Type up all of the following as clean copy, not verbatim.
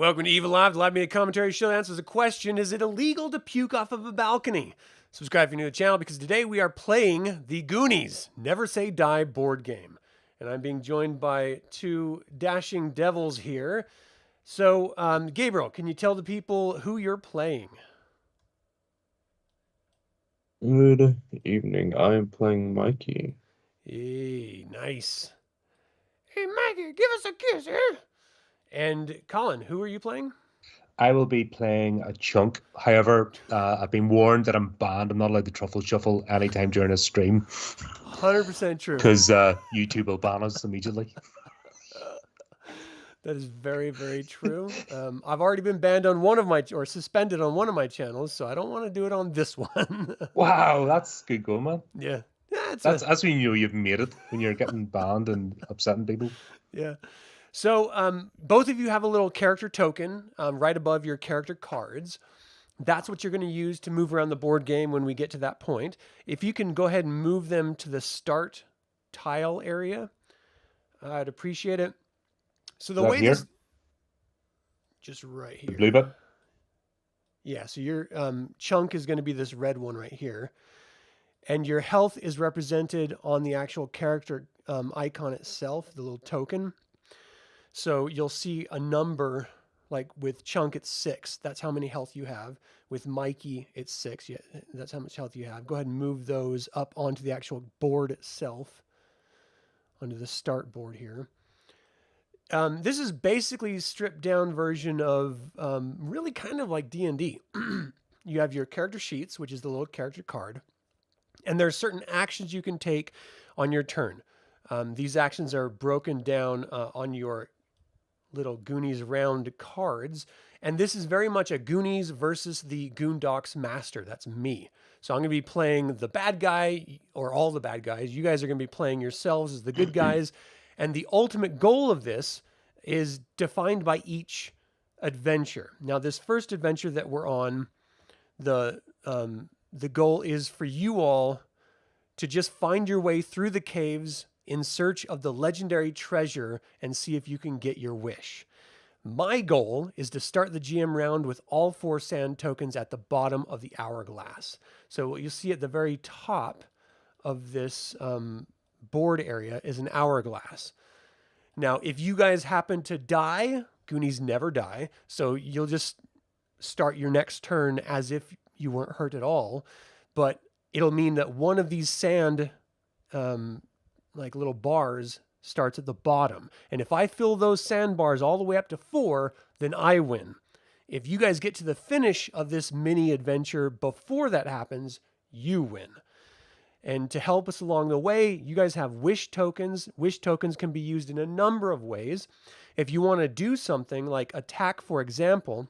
Welcome to Eviliv3, the live media commentary show that answers the question, is it illegal to puke off of a balcony? Subscribe if you're new to the channel because today we are playing the Goonies Never Say Die board game. And I'm being joined by two dashing devils here. So, Gabriel, can you tell the people who you're playing? Good evening. I am playing Mikey. Hey, nice. Hey, Mikey, give us a kiss, eh? And Colin, who are you playing? I will be playing a chunk. However, I've been warned that I'm banned. I'm not allowed to truffle shuffle anytime during a stream 100% true. because YouTube will ban us immediately. That is very, very true. I've already been banned on one of my, or suspended on one of my channels, so I don't want to do it on this one. Wow, that's good going, man. Yeah. That's when you know you've made it, when you're getting banned and upsetting people. Yeah. So both of you have a little character token right above your character cards. That's what you're going to use to move around the board game when we get to that point. If you can go ahead and move them to the start tile area, I'd appreciate it. So the Is that way here? this, just right here. The blue bit? Yeah, so your chunk is going to be this red one right here. And your health is represented on the actual character icon itself, the little token. So you'll see a number, like with chunk, it's 6. That's how many health you have. With Mikey, it's 6. Yeah, that's how much health you have. Go ahead and move those up onto the actual board itself, onto the start board here. This is basically a stripped down version of really kind of like D&D. You have your character sheets, which is the little character card. And there are certain actions you can take on your turn. These actions are broken down on your little Goonies round cards. And this is very much a Goonies versus the Goondocks Master. That's me. So I'm going to be playing the bad guy, or all the bad guys. You guys are going to be playing yourselves as the good guys. And the ultimate goal of this is defined by each adventure. Now, this first adventure that we're on, the goal is for you all to just find your way through the caves in search of the legendary treasure and see if you can get your wish. My goal is to start the GM round with all 4 sand tokens at the bottom of the hourglass. So what you'll see at the very top of this board area is an hourglass. Now, if you guys happen to die, Goonies never die, so you'll just start your next turn as if you weren't hurt at all, but it'll mean that one of these sand like little bars starts at the bottom. And if I fill those sandbars all the way up to 4, then I win. If you guys get to the finish of this mini adventure before that happens, you win. And to help us along the way, you guys have wish tokens. Wish tokens can be used in a number of ways. If you want to do something like attack, for example,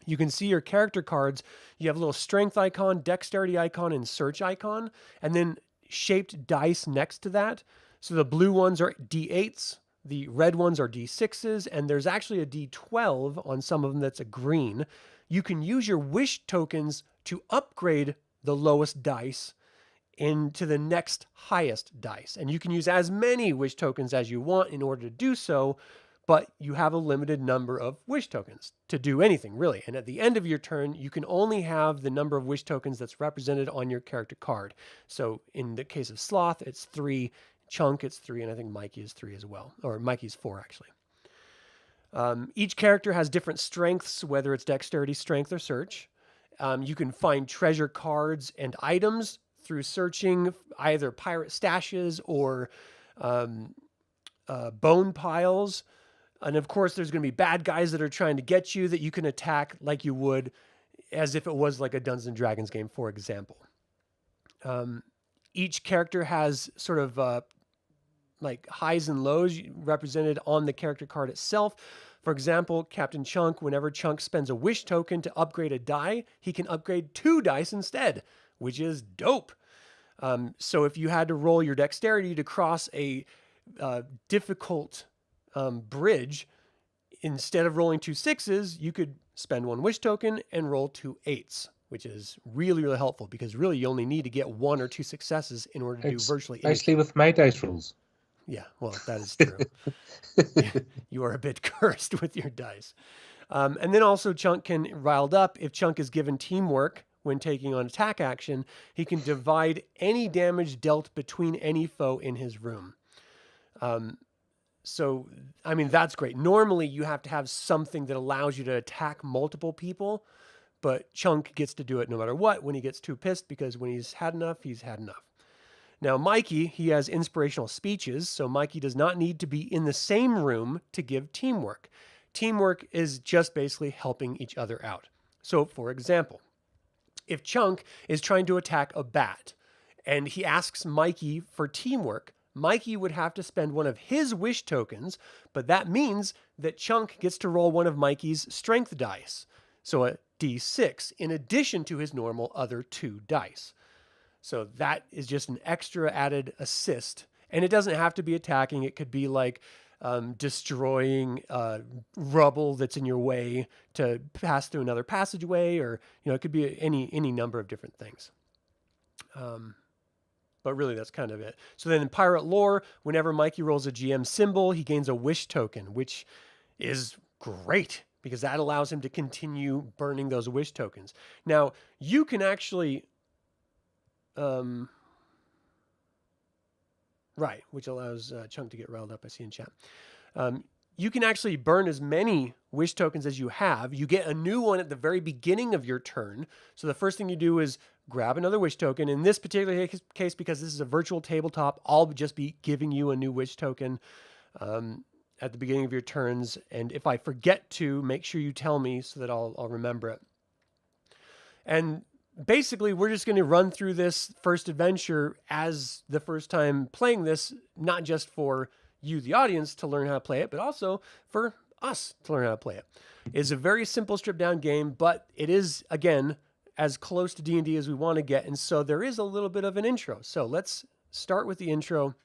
you can see your character cards. You have a little strength icon, dexterity icon, and search icon, and then shaped dice next to that. So the blue ones are D8s, the red ones are D6s, and there's actually a D12 on some of them that's a green. You can use your wish tokens to upgrade the lowest dice into the next highest dice. And you can use as many wish tokens as you want in order to do so, but you have a limited number of wish tokens to do anything, really. And at the end of your turn, you can only have the number of wish tokens that's represented on your character card. So in the case of Sloth, it's 3. Chunk, it's 3. And I think Mikey is 3 as well. Or Mikey's 4, actually. Each character has different strengths, whether it's dexterity, strength, or search. You can find treasure cards and items through searching either pirate stashes or bone piles. And of course, there's going to be bad guys that are trying to get you that you can attack like you would as if it was like a Dungeons & Dragons game, for example. Each character has sort of like highs and lows represented on the character card itself. For example, Captain Chunk, whenever Chunk spends a wish token to upgrade a die, he can upgrade 2 dice instead, which is dope. So if you had to roll your dexterity to cross a difficult bridge, instead of rolling 2 6s, you could spend 1 wish token and roll 2 8s, which is really, really helpful because really you only need to get 1 or 2 successes in order to do virtually anything. Nicely with my dice rolls. Yeah, well, that is true. You are a bit cursed with your dice. And then also Chunk can, riled up, if Chunk is given teamwork when taking on attack action, he can divide any damage dealt between any foe in his room. So, I mean, that's great. Normally, you have to have something that allows you to attack multiple people, but Chunk gets to do it no matter what when he gets too pissed, because when he's had enough, he's had enough. Now, Mikey, he has inspirational speeches, so Mikey does not need to be in the same room to give teamwork. Teamwork is just basically helping each other out. So, for example, if Chunk is trying to attack a bat and he asks Mikey for teamwork, Mikey would have to spend one of his wish tokens, but that means that Chunk gets to roll one of Mikey's strength dice. So a d6 in addition to his normal other 2 dice. So that is just an extra added assist. And it doesn't have to be attacking. It could be like destroying rubble that's in your way to pass through another passageway, or it could be any number of different things. But really, that's kind of it. So then in pirate lore, whenever Mikey rolls a GM symbol, he gains a wish token, which is great because that allows him to continue burning those wish tokens. Now, you can actually... right, which allows Chunk to get riled up, I see in chat. You can actually burn as many wish tokens as you have. You get a new one at the very beginning of your turn. So the first thing you do is grab another wish token. In this particular case, because this is a virtual tabletop, I'll just be giving you a new wish token at the beginning of your turns. And if I forget to, make sure you tell me so that I'll remember it. And basically, we're just going to run through this first adventure as the first time playing this, not just for you, the audience, to learn how to play it, but also for us to learn how to play it. It's a very simple stripped down game, but it is, again, as close to D&D as we want to get. And so there is a little bit of an intro. So let's start with the intro.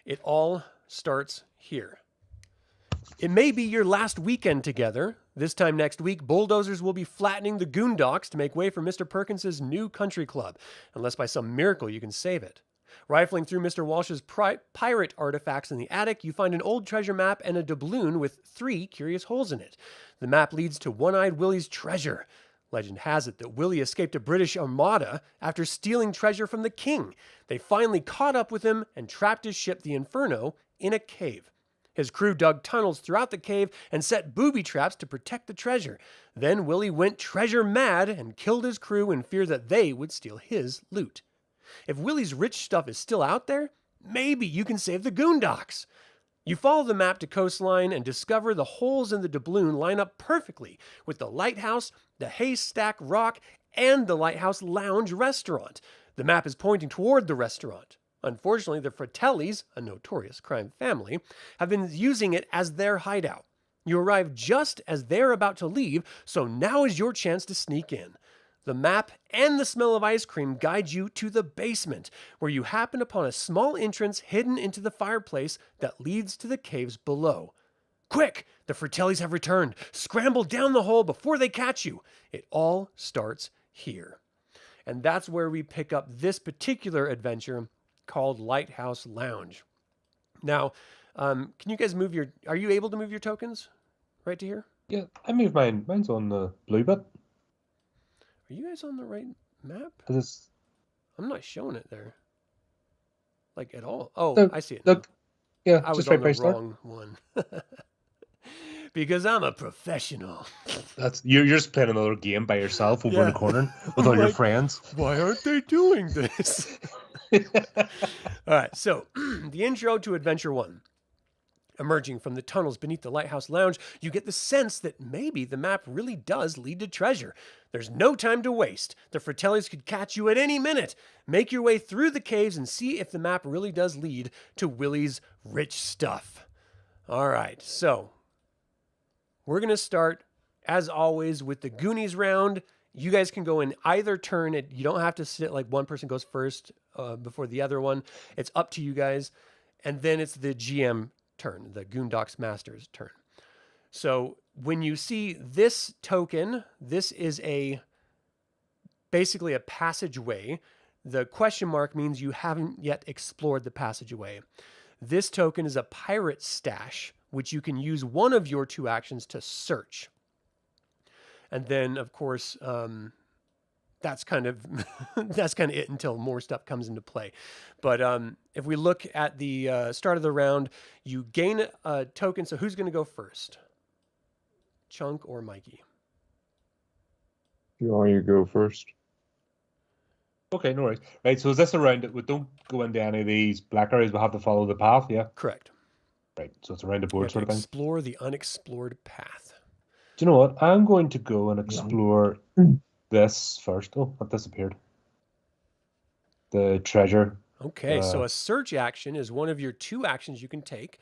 It all starts here. It may be your last weekend together. This time next week, bulldozers will be flattening the Goondocks to make way for Mr. Perkins's new country club, unless by some miracle you can save it. Rifling through Mr. Walsh's pirate artifacts in the attic, you find an old treasure map and a doubloon with 3 curious holes in it. The map leads to One-Eyed Willie's treasure. Legend has it that Willie escaped a British armada after stealing treasure from the king. They finally caught up with him and trapped his ship, the Inferno, in a cave. His crew dug tunnels throughout the cave and set booby traps to protect the treasure. Then Willie went treasure mad and killed his crew in fear that they would steal his loot. If Willie's rich stuff is still out there, maybe you can save the Goondocks. You follow the map to coastline and discover the holes in the doubloon line up perfectly with the Lighthouse, the Haystack Rock, and the Lighthouse Lounge restaurant. The map is pointing toward the restaurant. Unfortunately, the Fratellis, a notorious crime family, have been using it as their hideout. You arrive just as they're about to leave, so now is your chance to sneak in. The map and the smell of ice cream guide you to the basement, where you happen upon a small entrance hidden into the fireplace that leads to the caves below. Quick! The Fratellis have returned. Scramble down the hole before they catch you. It all starts here. And that's where we pick up this particular adventure called Lighthouse Lounge. Now, can you guys are you able to move your tokens right to here? Yeah, I moved mine. Mine's on the blue bit. Are you guys on the right map? I'm not showing it there. Like at all. Oh, look, I see it. Look, yeah, I was just right on by the start. wrong one. Because I'm a professional. You're just playing another game by yourself over in the corner with all your friends. Why aren't they doing this? All right, so the intro to Adventure 1. Emerging from the tunnels beneath the Lighthouse Lounge, you get the sense that maybe the map really does lead to treasure. There's no time to waste. The Fratellis could catch you at any minute. Make your way through the caves and see if the map really does lead to Willie's rich stuff. All right, so we're going to start, as always, with the Goonies round. You guys can go in either turn. You don't have to sit like one person goes first before the other one. It's up to you guys. And then it's the GM turn, the Goondocks Master's turn. So when you see this token, this is basically a passageway. The question mark means you haven't yet explored the passageway. This token is a pirate stash, which you can use one of your 2 actions to search. And then, of course, that's kind of that's kind of it until more stuff comes into play. But if we look at the start of the round, you gain a token. So who's going to go first? Chunk or Mikey? You want you to go first? Okay, no worries. Right, so is this a round that we don't go into any of these black areas? We'll have to follow the path, yeah? Correct. Right, so it's around the You board have to sort of thing. explore the unexplored path. Do you know what? I'm going to go and explore this first. Oh, that disappeared. The treasure. Okay, so a search action is one of your 2 actions you can take.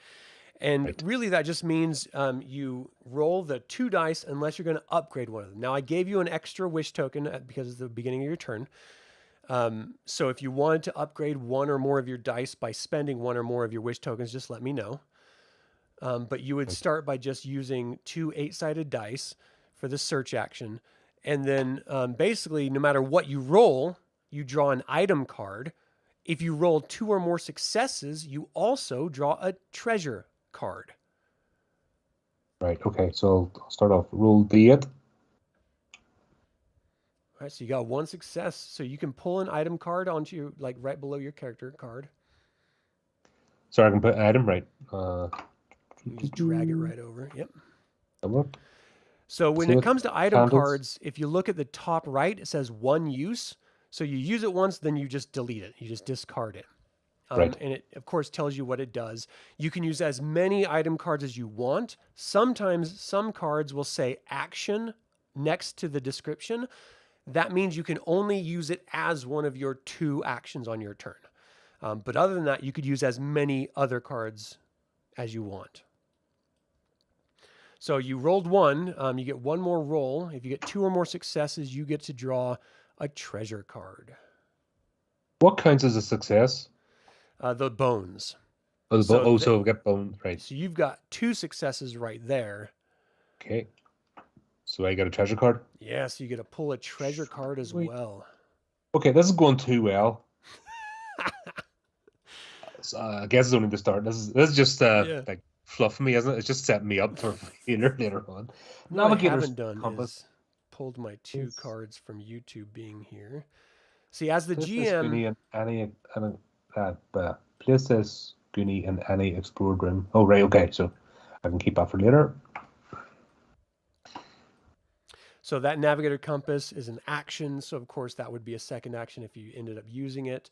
And really that just means you roll the 2 dice unless you're going to upgrade one of them. Now, I gave you an extra wish token because it's the beginning of your turn. So if you wanted to upgrade one or more of your dice by spending one or more of your wish tokens, just let me know. But you would start by just using 2 8-sided dice for the search action. And then basically, no matter what you roll, you draw an item card. If you roll 2 or more successes, you also draw a treasure card. Right, okay, so I'll start off. Roll D8. All right, so you got 1 success. So you can pull an item card onto your, like right below your character card. Sorry, I can put an item, right. You just drag it right over. Yep. Look. So when So it comes to item candles? cards, if you look at the top right, it says 1 use. So you use it once, then you just delete it. You just discard it. Right. And it, of course, tells you what it does. You can use as many item cards as you want. Sometimes some cards will say action next to the description. That means you can only use it as one of your 2 actions on your turn. But other than that, you could use as many other cards as you want. So you rolled 1, you get 1 more roll. If you get 2 or more successes, you get to draw a treasure card. What counts as a success? The bones. Oh, So so we get bone, right. So you've got 2 successes right there. Okay. So I get a treasure card? Yeah, so you get to pull a treasure card as Sweet. well. Okay, this is going too well. So, I guess it's only the start. This is just like fluff for me, isn't it? It's just setting me up for later on. What I Navigator's haven't done compass. is pulled my 2 Yes. cards from YouTube being here. See, as the Place this GM, Goonie in any place this Goonie in any explored room. Oh, right, okay, so I can keep that for later. so that navigator compass is an action. So of course that would be a second action if you ended up using it.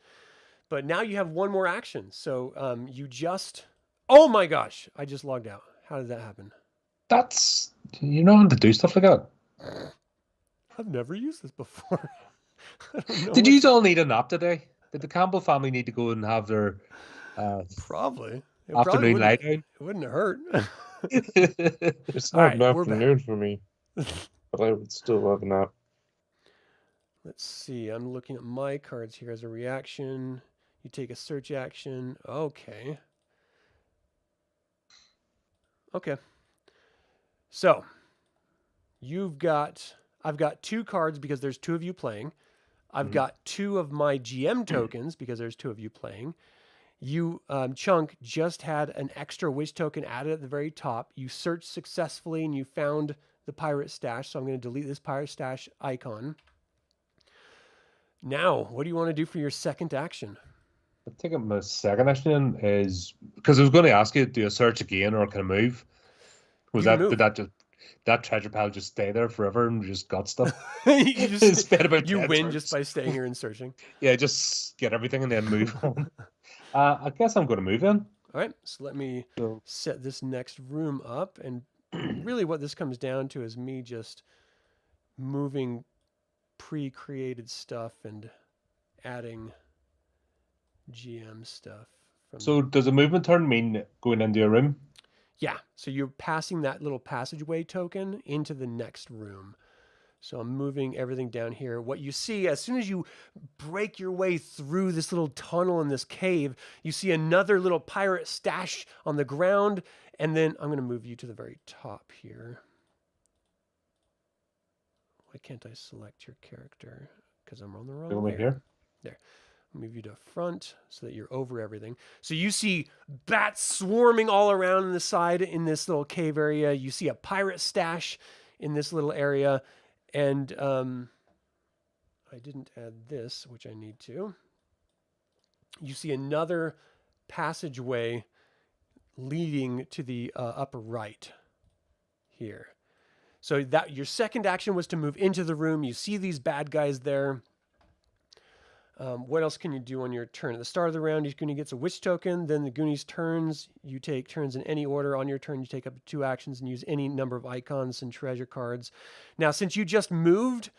But now you have 1 more action. So you just, oh my gosh, I just logged out. How did that happen? That's, you know how to do stuff like that. I've never used this before. I don't know Did what's- you all need a nap today? Did the Campbell family need to go and have their Probably. It afternoon lie down? It wouldn't hurt. It's All not right, an we're back. afternoon for me, but I would still have a nap. Let's see. I'm looking at my cards here as a reaction. You take a search action. Okay. Okay. So I've got 2 cards because there's 2 of you playing. I've got 2 of my GM tokens because there's 2 of you playing. You, Chunk, just had an extra wish token added at the very top. You searched successfully and you found the pirate stash. So I'm going to delete this pirate stash icon. Now, what do you want to do for your second action? I think my second action is because I was going to ask you, do a search again or can I move? Was You can that move. did that just that treasure pile just stay there forever and just got stuff? you just, Spend about you 10 win turns. just by staying here and searching. Yeah, just get everything and then move on. I guess I'm going to move in. All right, so let me So set this next room up. And really what this comes down to is me just moving pre-created stuff and adding GM stuff. so does a movement turn mean going into a room? Yeah, so you're passing that little passageway token into the next room. So I'm moving everything down here. What you see, as soon as you break your way through this little tunnel in this cave, you see another little pirate stash on the ground. And then I'm going to move you to the very top here. Why can't I select your character? Because I'm on the wrong Over layer. here. There. Move you to front so that you're over everything. So you see bats swarming all around the side in this little cave area. You see a pirate stash in this little area. And I didn't add this, which I need to. You see another passageway leading to the upper right here. So that your second action was to move into the room. You see these bad guys there. What else can you do on your turn? At the start of the round, your Goonie gets a witch token. Then the Goonies' turns. You take turns in any order. On your turn, you take up to 2 actions and use any number of icons and treasure cards. Now, since you just moved,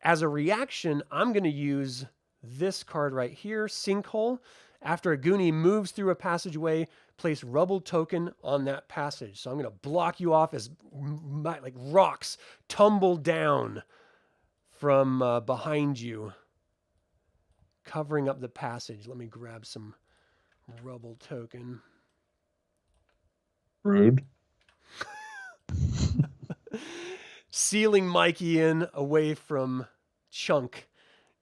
as a reaction, I'm going to use this card right here, Sinkhole. After a Goonie moves through a passageway, place rubble token on that passage. So I'm going to block you off as like rocks tumble down from behind you, covering up the passage. Let me grab some rubble token. Rude. Sealing Mikey in away from Chunk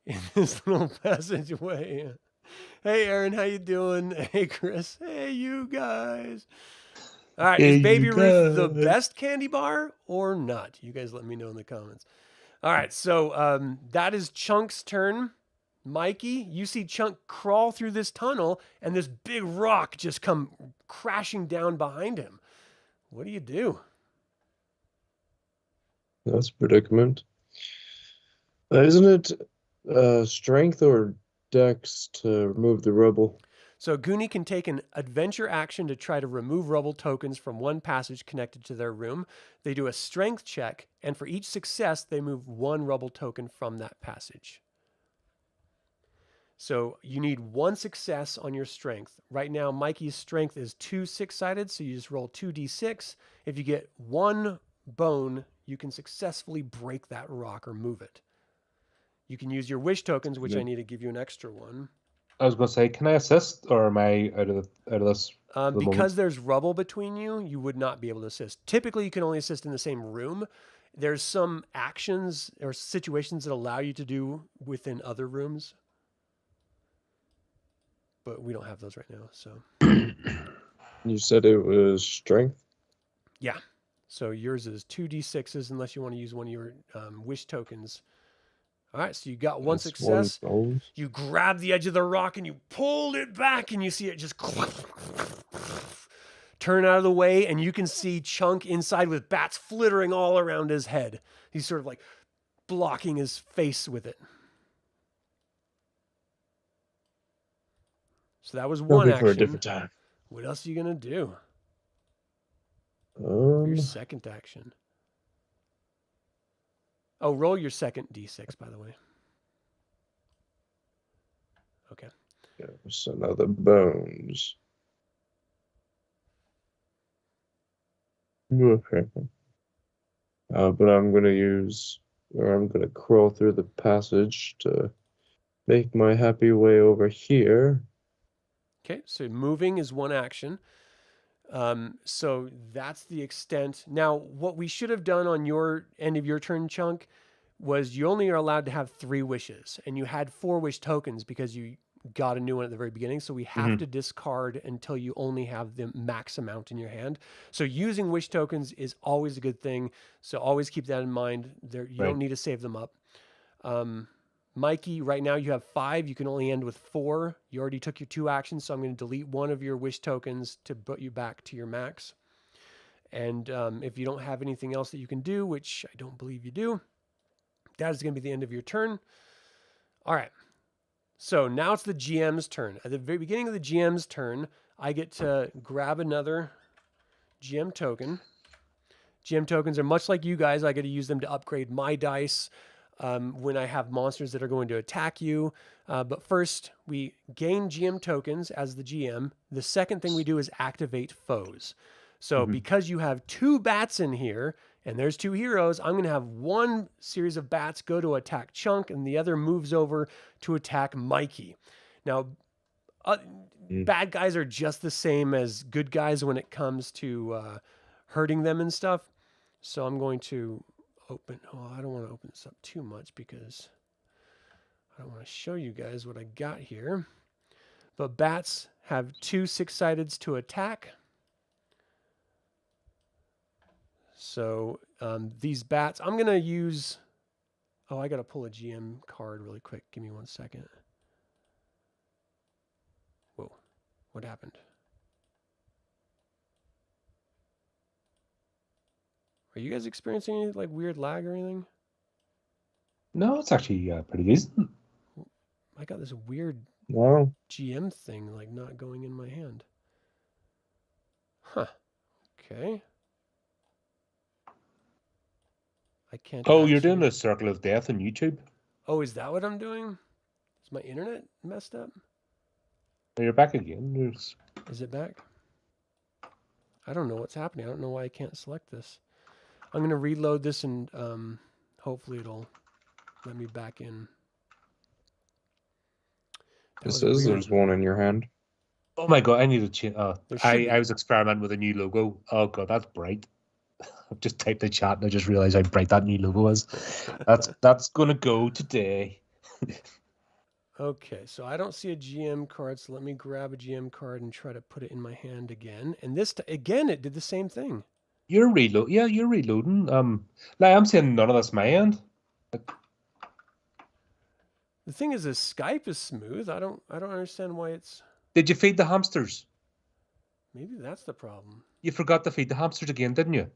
in this little passageway. Hey, Aaron, how you doing? Hey, Chris. Hey, you guys. All right, Hey, is Baby you Ruth the guys. best candy bar or not? You guys let me know in the comments. All right, so that is Chunk's turn. Mikey, you see Chunk crawl through this tunnel and this big rock just come crashing down behind him. What do you do? That's a predicament. Isn't it strength or dex to remove the rubble? So Goonie can take an adventure action to try to remove rubble tokens from one passage connected to their room. They do a strength check, and for each success, they move 1 rubble token from that passage. So you need 1 success on your strength. Right now, Mikey's strength is 2 6-sided, so you just roll 2d6. If you get 1 bone, you can successfully break that rock or move it. You can use your wish tokens, which I need to give you an extra 1. I was going to say, can I assist, or am I out of this? For the Because moment? there's rubble between you, you would not be able to assist. Typically, you can only assist in the same room. There's some actions or situations that allow you to do within other rooms, but we don't have those right now. So You said it was strength? yeah. So yours is 2d6s unless you want to use one of your wish tokens. All right, so you got 1 That's success. 1 bonus. You grab the edge of the rock and you pulled it back, and you see it just turn out of the way, and you can see Chunk inside with bats flittering all around his head. He's sort of like blocking his face with it. So that was That'll 1 be for a action. different time. What else are you going to do for your second action? Oh, roll your second d6, by the way. Okay. There's another bones. Okay. But I'm gonna crawl through the passage to make my happy way over here. Okay, so moving is 1 action. So that's the extent. Now, what we should have done on your end of your turn, Chunk, was you only are allowed to have 3 wishes, and you had 4 wish tokens because you got a new one at the very beginning. So we have to discard until you only have the max amount in your hand. So using wish tokens is always a good thing. So always keep that in mind. You don't need to save them up. Mikey, right now you have 5. You can only end with 4. You already took your 2 actions, so I'm going to delete 1 of your wish tokens to put you back to your max. And if you don't have anything else that you can do, which I don't believe you do, that is going to be the end of your turn. All right. So now it's the GM's turn. At the very beginning of the GM's turn, I get to grab another GM token. GM tokens are much like you guys. I get to use them to upgrade my dice when I have monsters that are going to attack you. But first, we gain GM tokens as the GM. The second thing we do is activate foes. So because you have 2 bats in here, and there's 2 heroes, I'm going to have 1 series of bats go to attack Chunk, and the other moves over to attack Mikey. Now, bad guys are just the same as good guys when it comes to hurting them and stuff. So I'm going to open... Oh, I don't want to open this up too much because I don't want to show you guys what I got here. But bats have 2 6-sideds to attack. So these bats, I'm going to use... Oh, I got to pull a GM card really quick. Give me 1 second. Whoa, what happened? Are you guys experiencing any like weird lag or anything? No, it's actually pretty decent. I got this weird No. GM thing like not going in my hand. Huh. Okay. I can't. Oh, you're doing actually- the Circle of Death on YouTube? Oh, is that what I'm doing? Is my internet messed up? You're back again. There's... Is it back? I don't know what's happening. I don't know why I can't select this. I'm going to reload this and hopefully it'll let me back in. That It was says weird. there's one in your hand. Oh my god, I need to change. There should be. I was experimenting with a new logo. Oh god, that's bright. I've just typed the chat and I just realized how bright that new logo is. That's gonna go today. Okay, so I don't see a GM card, so let me grab a GM card and try to put it in my hand again. And this again, it did the same thing. You're reload. Yeah, you're reloading. Like I'm saying, none of this my end. The thing is, this Skype is smooth. I don't understand why it's. Did you feed the hamsters? Maybe that's the problem. You forgot to feed the hamsters again, didn't you?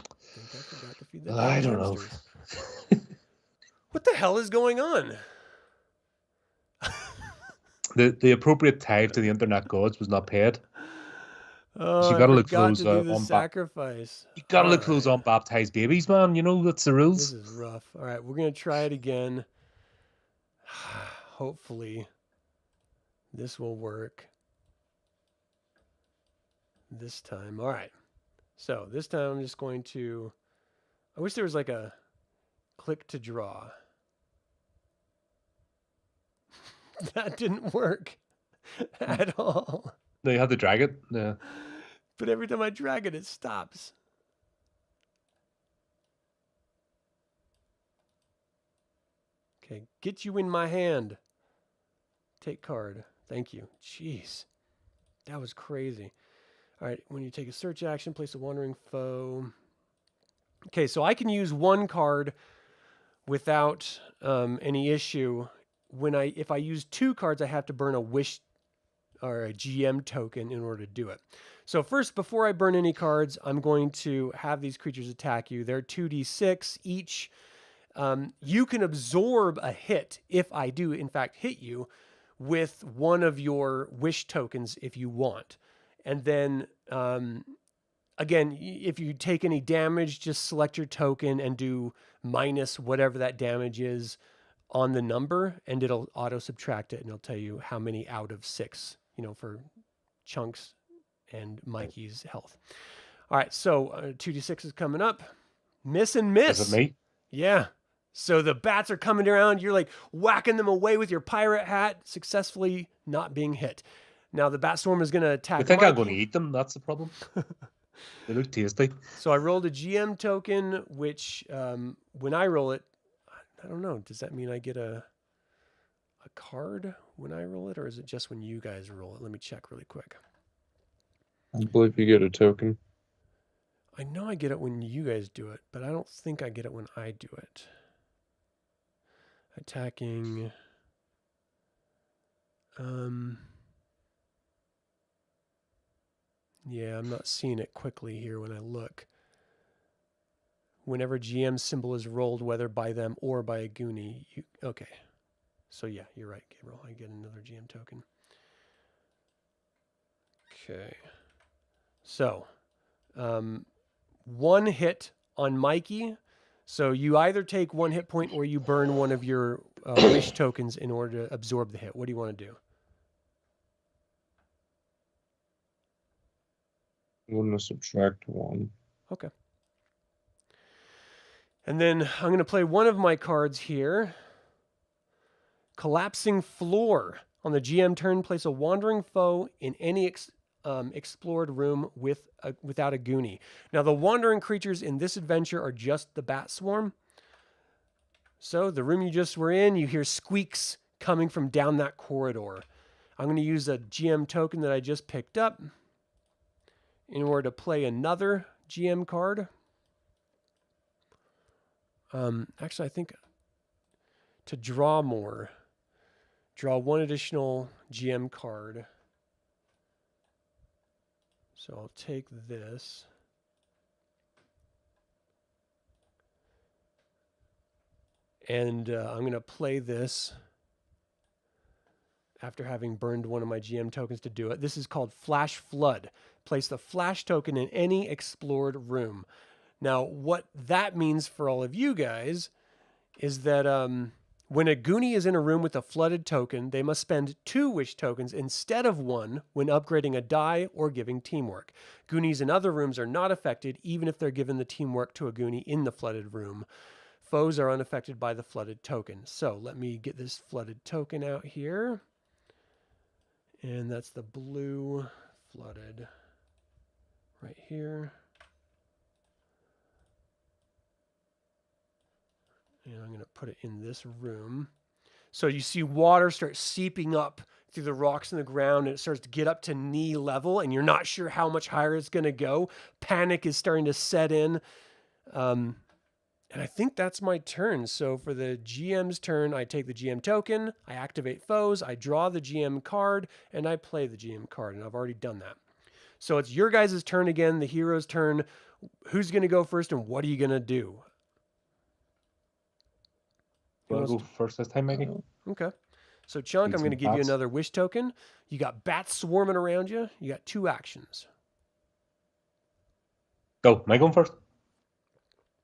I think I forgot to feed the I damn don't know. hamsters. What the hell is going on? The appropriate tithe to the internet gods was not paid. Oh, You gotta I look for forgot those, to do the on sacrifice. You gotta look for Alright. those unbaptized babies, man. You know that's the This rules. is rough. All right, we're gonna try it again. Hopefully, this will work this time. All right. So this time I'm just going to. I wish there was like a click to draw. That didn't work at all. No, you had to drag it. Yeah. But every time I drag it, it stops. Okay, get you in my hand. Take card. Thank you. Jeez. That was crazy. All right, when you take a search action, place a wandering foe. Okay, so I can use one card without any issue. If I use 2 cards, I have to burn a wish or a GM token in order to do it. So first, before I burn any cards, I'm going to have these creatures attack you. They're 2d6 each. You can absorb a hit if I do, in fact, hit you with one of your wish tokens if you want. And then, again, if you take any damage, just select your token and do minus whatever that damage is on the number, and it'll auto subtract it, and it'll tell you how many out of 6, for Chunks and Mikey's health. All right, so 2d6 is coming up. Miss and miss. Is it me? Yeah. So the bats are coming around. You're like whacking them away with your pirate hat, successfully not being hit. Now the bat storm is going to attack I think I'm Mikey. going to eat them. That's the problem. They look tasty. So I rolled a GM token, which when I roll it, I don't know. Does that mean I get a card when I roll it, or is it just when you guys roll it? Let me check really quick. I believe you get a token. I know I get it when you guys do it, but I don't think I get it when I do it. Attacking. Yeah, I'm not seeing it quickly here when I look. Whenever GM symbol is rolled, whether by them or by a Goonie. Okay. So yeah, you're right, Gabriel. I get another GM token. Okay. So, 1 hit on Mikey. So you either take 1 hit point or you burn one of your wish tokens in order to absorb the hit. What do you want to do? I'm going to subtract 1. Okay. And then I'm going to play one of my cards here. Collapsing Floor. On the GM turn, place a wandering foe in any explored room without a Goonie. Now, the wandering creatures in this adventure are just the bat swarm. So the room you just were in, you hear squeaks coming from down that corridor. I'm going to use a GM token that I just picked up in order to play another GM card. Actually, I think to draw more, draw one additional GM card. So I'll take this. And I'm going to play this after having burned one of my GM tokens to do it. This is called Flash Flood. Place the flash token in any explored room. Now, what that means for all of you guys is that when a Goonie is in a room with a flooded token, they must spend 2 wish tokens instead of 1 when upgrading a die or giving teamwork. Goonies in other rooms are not affected, even if they're given the teamwork to a Goonie in the flooded room. Foes are unaffected by the flooded token. So let me get this flooded token out here. And that's the blue flooded right here. And I'm going to put it in this room. So you see water start seeping up through the rocks in the ground, and it starts to get up to knee level, and you're not sure how much higher it's going to go. Panic is starting to set in. And I think that's my turn. So for the GM's turn, I take the GM token, I activate foes, I draw the GM card, and I play the GM card. And I've already done that. So it's your guys' turn again, the hero's turn. Who's going to go first, and what are you going to do? Want to go first this time, Mikey? Okay. So Chunk, Need I'm going to some give you bats. another wish token. You got bats swarming around you. You got 2 actions. Go. Am I going first?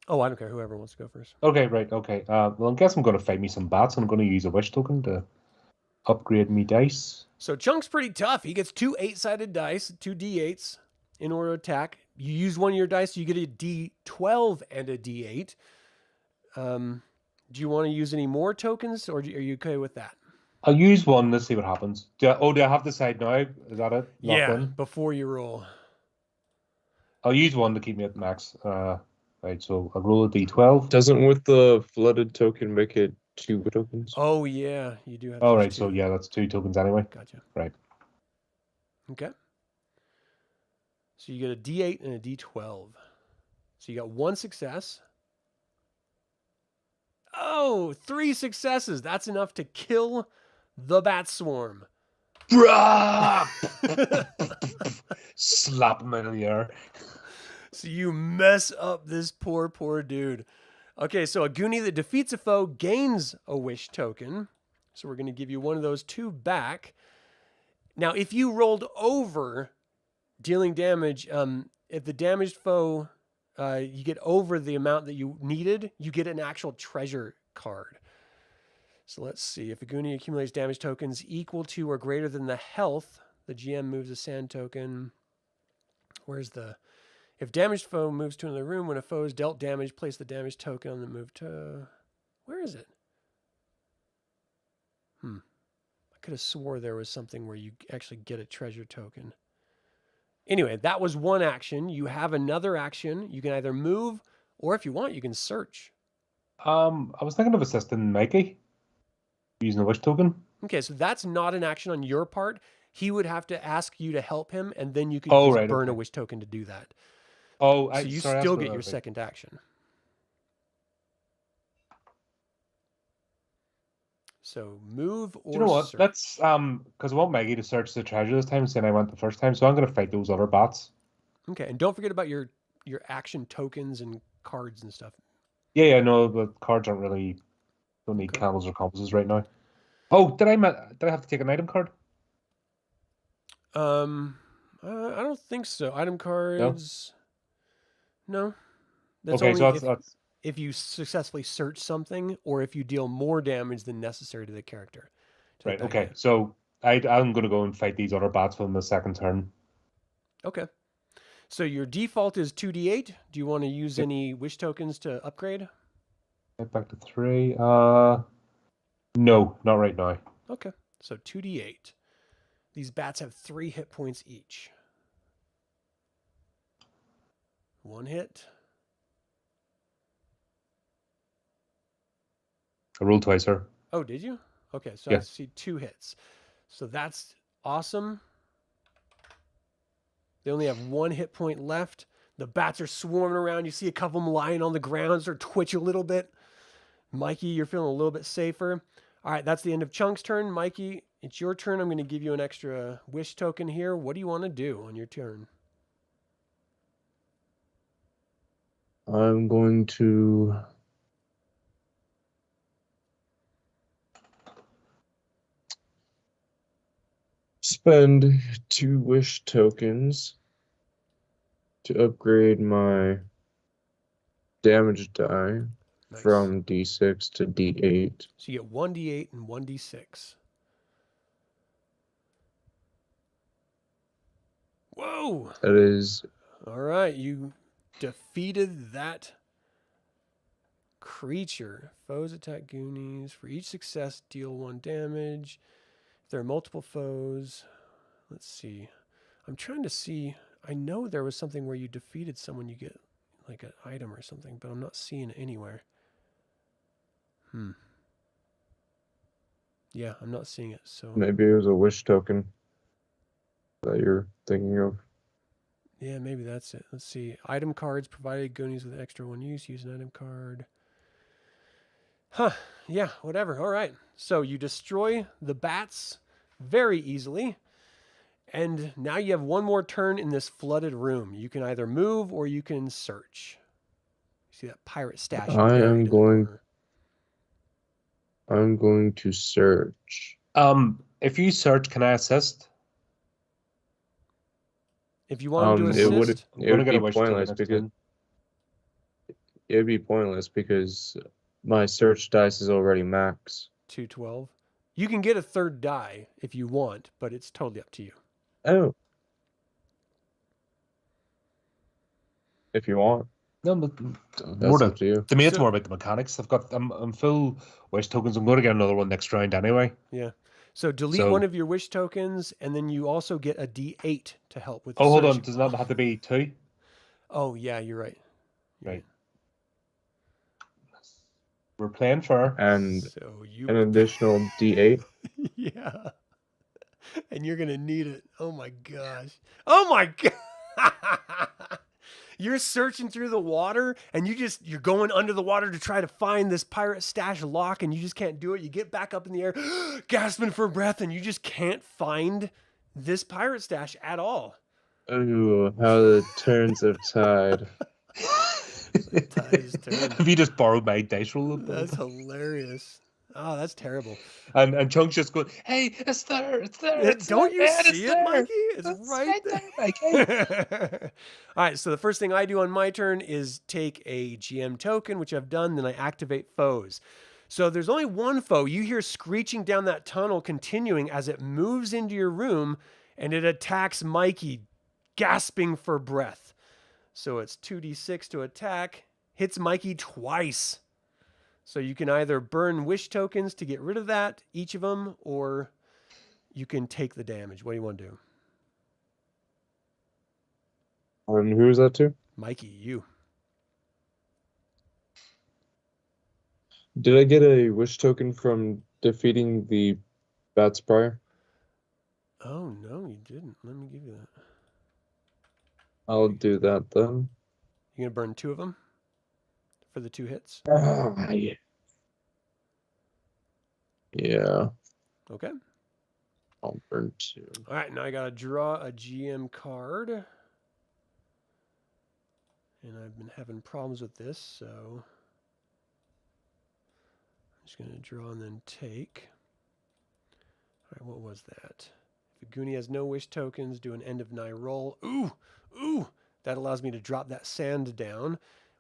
Oh, I don't care. Whoever wants to go first. Okay, right. Okay. Well, I guess I'm going to fight me some bats, and I'm going to use a wish token to upgrade me dice. So Chunk's pretty tough. He gets 2 8-sided dice, 2 D8s in order to attack. You use one of your dice, you get a D12 and a D8. Do you want to use any more tokens, or are you okay with that? I'll use one to see what happens. Do I have to decide now? Is that it? Locked in? Before you roll. I'll use one to keep me at max. Right, so I'll roll a d12. Doesn't with the flooded token make it 2 tokens? Oh, yeah. You do have All to use right, so 2. yeah, that's 2 tokens anyway. Gotcha. Right. Okay. So you get a D8 and a D12. So you got 1 success. Oh, 3 successes. That's enough to kill the bat swarm. Slap him in the air. So you mess up this poor dude. Okay, so a Goonie that defeats a foe gains a wish token. So we're going to give you one of those 2 back. Now, if you rolled over dealing damage, if the damaged foe, you get over the amount that you needed, you get an actual treasure card. So let's see. If a Goonie accumulates damage tokens equal to or greater than the health, the GM moves a sand token. If damaged foe moves to another room, when a foe is dealt damage, place the damage token on the move to... Where is it? I could have swore there was something where you actually get a treasure token. Anyway, that was 1 action. You have another action. You can either move, or if you want, you can search. I was thinking of assisting Mikey using a wish token. Okay, so that's not an action on your part. He would have to ask you to help him, and then you could burn a wish token to do that. Oh, so you still get your second action. So move or Do you know what? search. Let's because I want Maggie to search the treasure this time, saying I went the first time, so I'm going to fight those other bats. Okay, and don't forget about your action tokens and cards and stuff. Yeah, no, the cards aren't really. Don't need camels or compasses right now. Oh, did I have to take an item card? I don't think so. Item cards. No. That's okay, only so that's if you successfully search something, or if you deal more damage than necessary to the character. right. Okay, so I'm going to go and fight these other bats for the second turn. Okay. So your default is 2d8. Do you want to use any wish tokens to upgrade? Get back to 3. No, not right now. Okay. So 2d8. These bats have 3 hit points each. 1 hit. I rolled twice, sir. Oh, did you? Okay, so I Yeah. see 2 hits. So that's awesome. They only have 1 hit point left. The bats are swarming around. You see a couple of them lying on the ground, start to twitch a little bit. Mikey, you're feeling a little bit safer. All right, that's the end of Chunk's turn. Mikey, it's your turn. I'm going to give you an extra wish token here. What do you want to do on your turn? I'm going to spend 2 wish tokens to upgrade my damage die Nice. from D6 to D8. So you get 1d8 and 1d6. Whoa! That is All right, you defeated that creature. Foes attack Goonies. For each success, deal 1 damage. If there are multiple foes, let's see. I'm trying to see. I know there was something where you defeated someone, you get like an item or something, but I'm not seeing it anywhere. Yeah, I'm not seeing it. So maybe it was a wish token that you're thinking of. yeah, maybe that's it. Let's see. Item cards provided Goonies with extra 1 use. Use an item card. Huh. Yeah, whatever. All right. So you destroy the bats very easily. And now you have 1 more turn in this flooded room. You can either move or you can search. See that pirate stash I buried am in the going- corner. I'm going to search. If you search, can I assist? If you want to do It assist, would I'm it gonna would get be a wish token pointless next because turn. it'd be pointless because my search dice is already max. 212. You can get a 3rd die if you want, but it's totally up to you. Oh. If you want, No, but that's more up to you. to me, it's So- more about the mechanics. I'm full wish tokens. I'm going to get another one next round anyway. Yeah. So delete So- 1 of your wish tokens, and then you also get a D8 to help with the Oh, hold on. searching. Does it not have to be 2? Oh, yeah, you're right. You're Right. We're playing fair. And So you an additional D8. yeah. And you're going to need it. Oh my gosh. Oh my god. You're searching through the water and you're going under the water to try to find this pirate stash lock and you just can't do it. You get back up in the air, gasping for breath, and you just can't find this pirate stash at all. Oh, how the turns have tied. Tide is turned. Have you just borrowed my dice roll? That's hilarious. Oh, that's terrible. And Chunk's just going, hey, it's there. It's there. It's Don't there. you Yeah, see it, there. Mikey? It's right there. Mikey. All right, so the first thing I do on my turn is take a GM token, which I've done, then I activate foes. So there's only 1 foe. You hear screeching down that tunnel continuing as it moves into your room, and it attacks Mikey, gasping for breath. So it's 2d6 to attack, hits Mikey twice. So you can either burn wish tokens to get rid of that, each of them, or you can take the damage. What do you want to do? And who's that to? Mikey, you. Did I get a wish token from defeating the bats prior? Oh, no, you didn't. Let me give you that. I'll do that then. You going to burn 2 of them for the 2 hits? Yeah. Yeah, Okay. I'll burn 2. All right, now I got to draw a GM card. And I've been having problems with this, so I'm just going to draw and then take. All right, what was that? If a Goonie has no wish tokens, do an end of nigh roll. Ooh, ooh, that allows me to drop that sand down.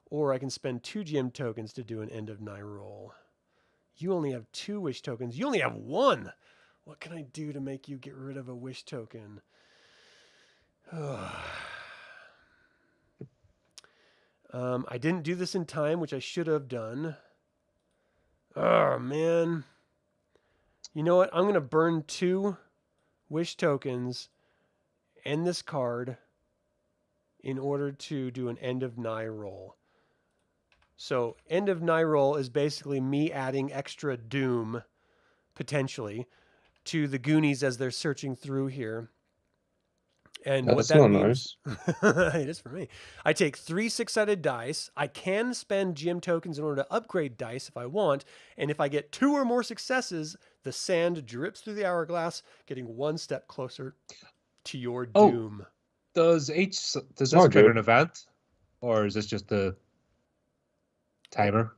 Or I can spend 2 GM tokens to do an end of nigh roll. You only have 2 wish tokens. You only have 1. What can I do to make you get rid of a wish token? I didn't do this in time, which I should have done. Oh, man. You know what? I'm going to burn 2 wish tokens and this card in order to do an end of nigh roll. So end of night roll is basically me adding extra doom, potentially, to the Goonies as they're searching through here. And what That's that not means, nice. it is for me. I take 3 6-sided dice. I can spend GM tokens in order to upgrade dice if I want. And if I get 2 or more successes, the sand drips through the hourglass, getting 1 step closer to your Oh. doom. Does this Oh, trigger good. an event, or is this just the timer?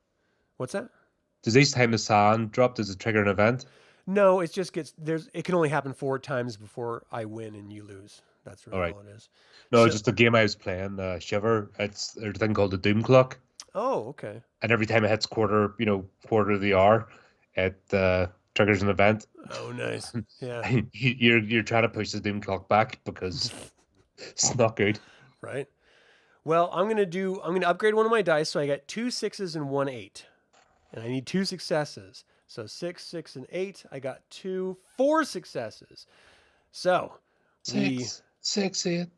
What's that? Does each time the sand drop, does it trigger an event? No, it just gets it can only happen 4 times before I win and you lose. That's really Alright. all it is. No, So- just the game I was playing, Shiver. There's a thing called the Doom Clock, Oh, okay. and every time it hits quarter of the hour, it triggers an event. Oh, nice. Yeah. You're trying to push the Doom Clock back because it's not good. Right. Well, I'm gonna upgrade one of my dice, so I got 2 6s and 1 8, and I need 2 successes. So 6, 6, and 8. I got 4 successes. So the 6, 8,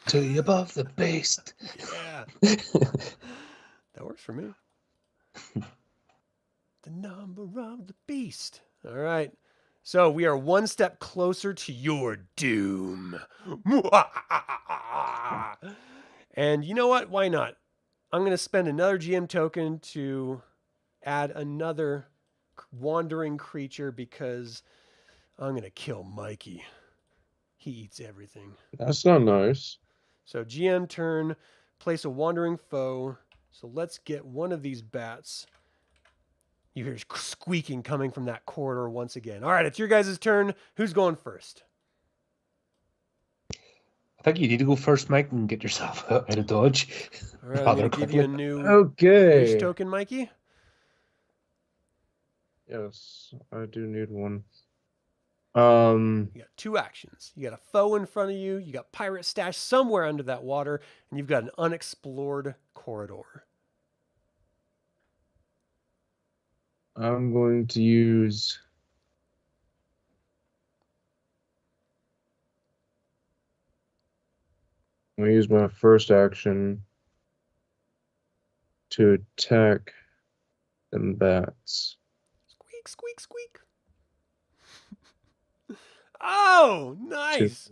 to you above the beast. yeah, that works for me. The number of the beast. All right. So we are 1 step closer to your doom. And you know what? Why not? I'm going to spend another GM token to add another wandering creature because I'm going to kill Mikey. He eats everything. That's not nice. So GM turn, place a wandering foe. So let's get one of these bats. You hear squeaking coming from that corridor once again. All right, it's your guys' turn. Who's going first? I think you need to go first, Mike, and get yourself out of dodge. All right, I'm Rather going to give you a quickly. new Okay. wish token, Mikey. Yes, I do need one. You got 2 actions. You got a foe in front of you. You got pirate stash somewhere under that water, and you've got an unexplored corridor. I'm going to use my first action to attack them bats. Squeak, squeak, squeak. Oh, nice.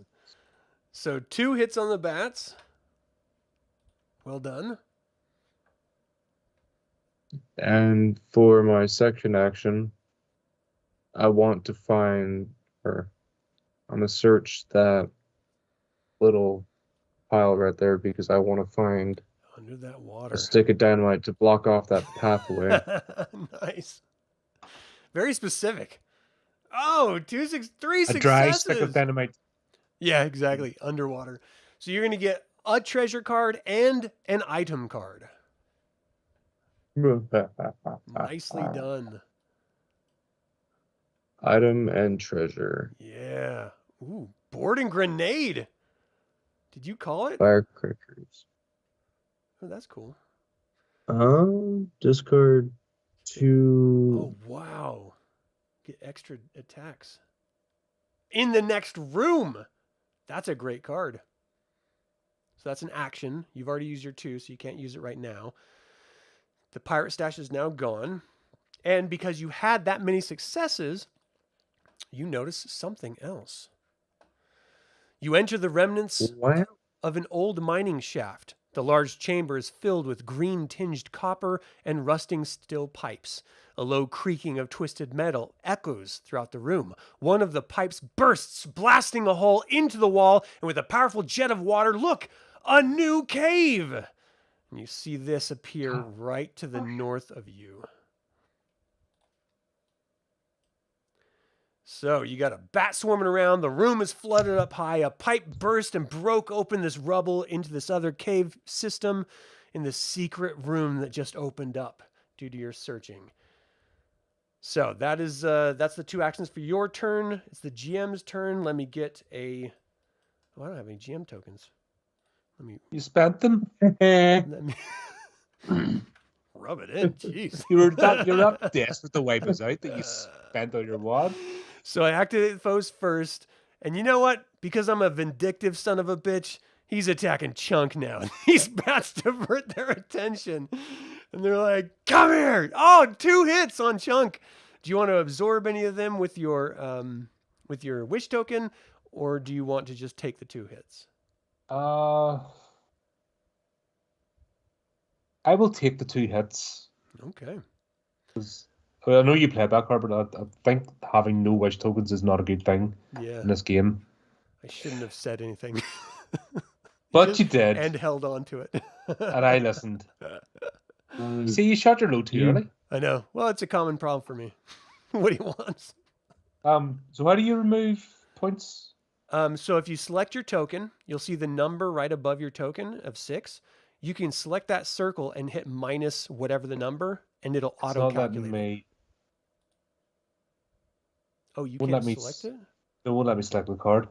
So 2 hits on the bats. Well done. And for my second action, I want to find her. I'm going to search that little pile right there because I want to find Under that water. a stick of dynamite to block off that pathway. Nice. Very specific. Oh, 3 A successes. dry stick of dynamite. Yeah, exactly. Underwater. So you're going to get a treasure card and an item card. Nicely done. Item and treasure. Yeah. Ooh, boarding grenade. Did you call it? Firecrackers. Oh, that's cool. Discard 2. Oh, wow. Get extra attacks. In the next room. That's a great card. So that's an action. You've already used your 2, so you can't use it right now. The pirate stash is now gone. And because you had that many successes, you notice something else. You enter the remnants Wow. of an old mining shaft. The large chamber is filled with green-tinged copper and rusting steel pipes. A low creaking of twisted metal echoes throughout the room. One of the pipes bursts, blasting a hole into the wall, and with a powerful jet of water, look, a new cave! And you see this appear right to the north of you. So you got a bat swarming around. The room is flooded up high. A pipe burst and broke open this rubble into this other cave system in this secret room that just opened up due to your searching. So that's the 2 actions for your turn. It's the GM's turn. Let me get a... Oh, I don't have any GM tokens. You spent them? Let me rub it in. Jeez. You're not desperate to wipe us out that you spent on your wad. So I activate foes first. And you know what? Because I'm a vindictive son of a bitch, he's attacking Chunk now. These bats divert their attention. And they're like, come here. Oh, 2 hits on Chunk. Do you want to absorb any of them with your wish token, or do you want to just take the 2 hits? I will take the 2 hits. Okay. I know you played that card, but I think having no wish tokens is not a good thing Yeah. in this game. I shouldn't have said anything. But you did. And held on to it. And I listened. See, you shot your load too early. I know. Well, it's a common problem for me. What do you want? So how do you remove points? So if you select your token, you'll see the number right above your token of 6. You can select that circle and hit minus whatever the number, and it'll auto-calculate it. Oh, you can't select it? It won't let me select the card.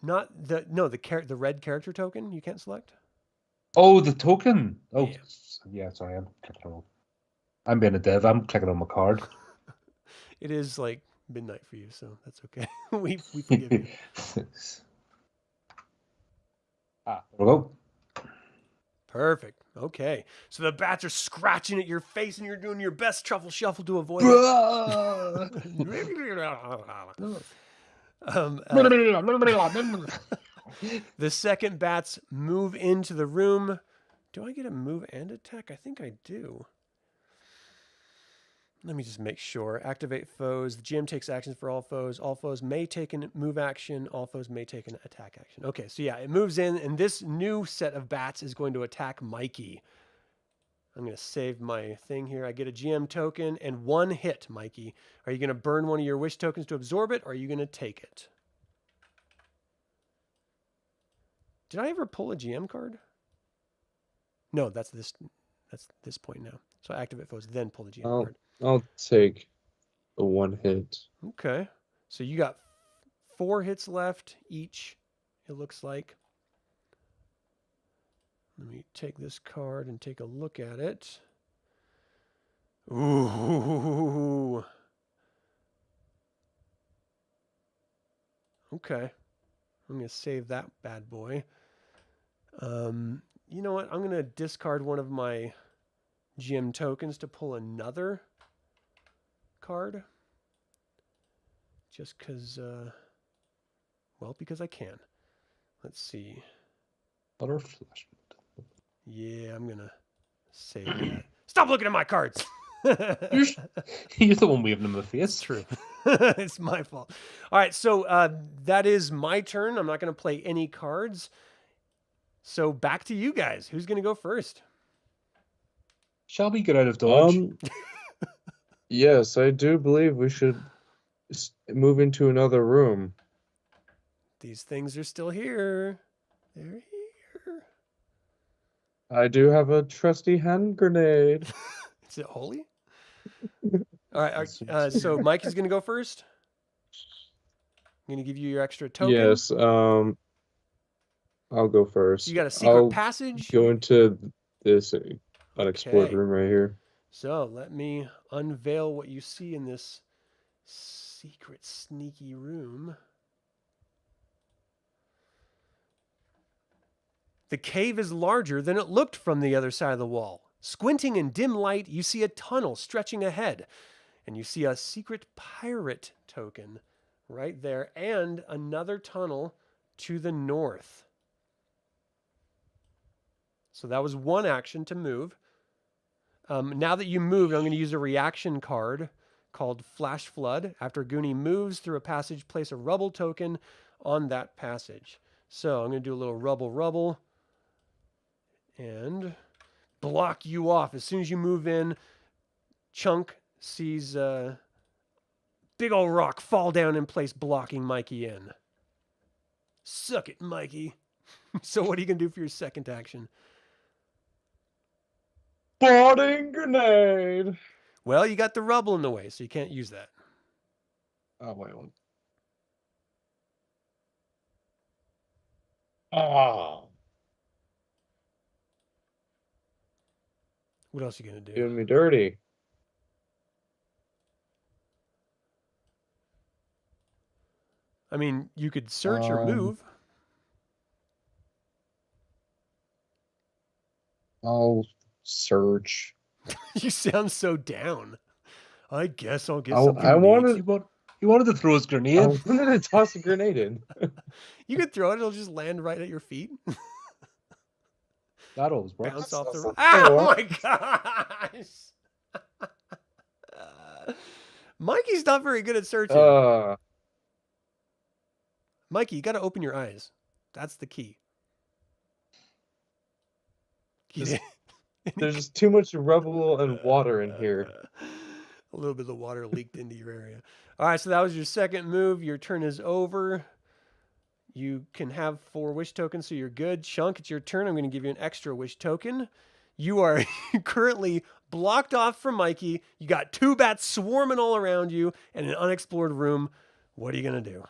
Not the red character token you can't select? Oh, the token. Oh, Yeah. yeah, sorry, I'm clicking on. I'm being a dev. I'm clicking on my card. It is like midnight for you, so that's okay. we forgive you. There we go. Perfect. Okay. So the bats are scratching at your face, and you're doing your best truffle shuffle to avoid it. The second bats move into the room. Do I get a move and attack? I think I do. Let me just make sure. Activate foes. The GM takes actions for all foes. All foes may take a move action. All foes may take an attack action. Okay, so yeah, it moves in, and this new set of bats is going to attack Mikey. I'm going to save my thing here. I get a GM token and 1 hit, Mikey. Are you going to burn one of your wish tokens to absorb it, or are you going to take it? Did I ever pull a GM card? No, that's this point now. So activate foes, then pull the GM card. I'll take the 1 hit. Okay. So you got 4 hits left each, it looks like. Let me take this card and take a look at it. Ooh. Okay. I'm going to save that bad boy. You know what? I'm going to discard one of my GM tokens to pull another card. Just because, because I can. Let's see. Butter flash. Yeah, I'm going to save that. Stop looking at my cards! You're the one waving them in the face. It's true. It's my fault. All right, so that is my turn. I'm not going to play any cards. So back to you guys. Who's going to go first? Shall we get out of dodge? Yes, I do believe we should move into another room. These things are still here. They're here. I do have a trusty hand grenade. Is it holy? All right. So Mike is going to go first. I'm going to give you your extra token. Yes. I'll go first. So you got a secret passage. Go into this unexplored room right here. So let me unveil what you see in this secret, sneaky room. The cave is larger than it looked from the other side of the wall. Squinting in dim light, you see a tunnel stretching ahead, and you see a secret pirate token right there, and another tunnel to the north. So that was one action to move. Now that you moved, I'm going to use a reaction card called Flash Flood. After Goonie moves through a passage, place a rubble token on that passage. So I'm going to do a little rubble and block you off. As soon as you move in, Chunk sees a big old rock fall down in place, blocking Mikey in. Suck it, Mikey. So what are you going to do for your second action? Boarding grenade. Well, you got the rubble in the way, so you can't use that. Oh, wait one. What else are you going to do? Doing me dirty. I mean, you could search or move. I'll search. You sound so down. I guess I'll get I something neat. wanted- He wanted to throw his grenade. I wanted to toss a grenade in. You could throw it, it'll just land right at your feet. That always works. Bounce off the That's Oh what- my gosh! Mikey's not very good at searching. Mikey, you got to open your eyes. That's the key. There's just too much rubble and water in here. A little bit of the water leaked into your area. All right, so that was your second move. Your turn is over. You can have 4 wish tokens, so you're good. Chunk, it's your turn. I'm going to give you an extra wish token. You are currently blocked off from Mikey. You got 2 bats swarming all around you and an unexplored room. What are you going to do?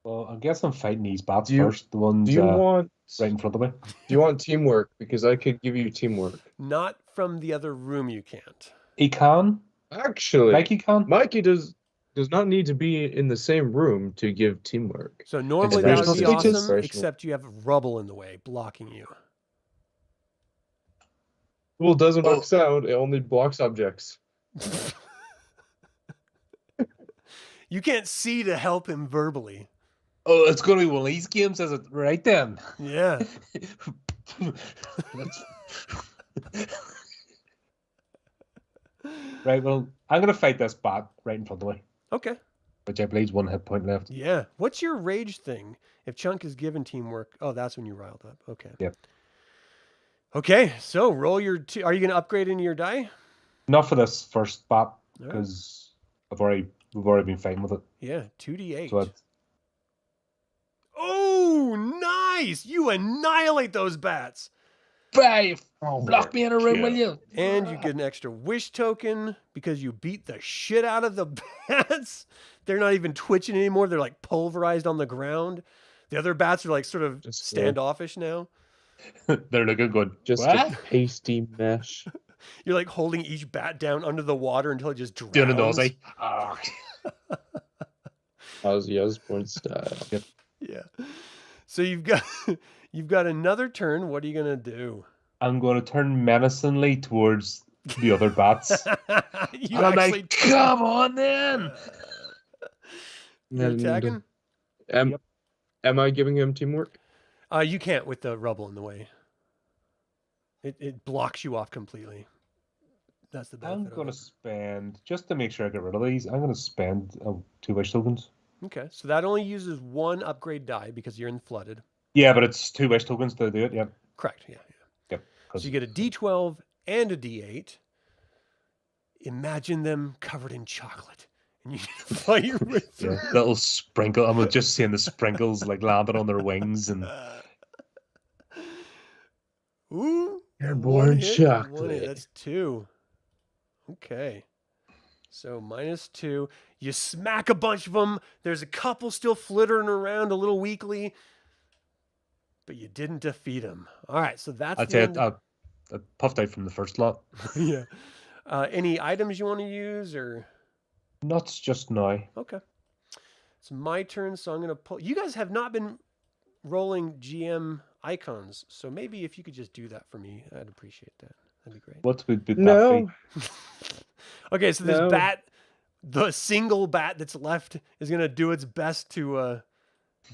Well, I guess I'm fighting these bats Do you- first. The ones Do you want right in front of me. Do you want teamwork? Because I could give you teamwork. Not from the other room, you can't. He can. Actually, Mikey can. Mikey does not need to be in the same room to give teamwork. So normally that would be Inspirational speeches? awesome, except you have rubble in the way, blocking you. Well, it doesn't block sound, it only blocks objects. You can't see to help him verbally. Oh, it's going to be one of these games, is it? Right then. Yeah. Right, well, I'm going to fight this bat right in front of me, Okay. which I believe is 1 hit point left. Yeah. What's your rage thing? If Chunk is given teamwork, oh, that's when you riled up. Okay. Yep. Okay. So roll your. Are you going to upgrade any of your die? Not for this first bat, All right. because we've already been fighting with it. Yeah. 2d8. So it's, Oh, nice! You annihilate those bats. 5! Lock me in a room, will you? And you get an extra wish token because you beat the shit out of the bats. They're not even twitching anymore. They're like pulverized on the ground. The other bats are like sort of Just, standoffish now. They're looking good. Just What? a pasty mesh. You're like holding each bat down under the water until it just drowns. Doing a nosy. Oh. Ozzy Osbourne style. Yeah. So you've got another turn. What are you gonna do? I'm going to turn menacingly towards the other bats. You And I'm actually like, come on then! You're attacking? Am I giving him teamwork? You can't with the rubble in the way. It blocks you off completely. That's the benefit. I'm going to of spend, just to make sure I get rid of these, I'm going to spend 2 wish tokens. it. Okay, so that only uses 1 upgrade die because you're in flooded. Yeah, but it's 2 wish tokens to do it, yeah. Correct. Yeah. Yep. So you get a D12 and a D8. Imagine them covered in chocolate, and you fire with them. Yeah, little sprinkle. I'm just seeing the sprinkles like landing on their wings, and Ooh, Airborne one hit, one hit. chocolate. That's 2. Okay. So -2. You smack a bunch of them. There's a couple still flittering around a little weakly, but you didn't defeat them. All right, so that's I'd the say end. I puffed out from the first lot. Yeah. Any items you want to use or? Nuts just now. Okay. It's my turn, so I'm going to pull. You guys have not been rolling GM icons, so maybe if you could just do that for me, I'd appreciate that. That'd be great. What would that No. be? Okay, so this No. bat, the single bat that's left, is going to do its best to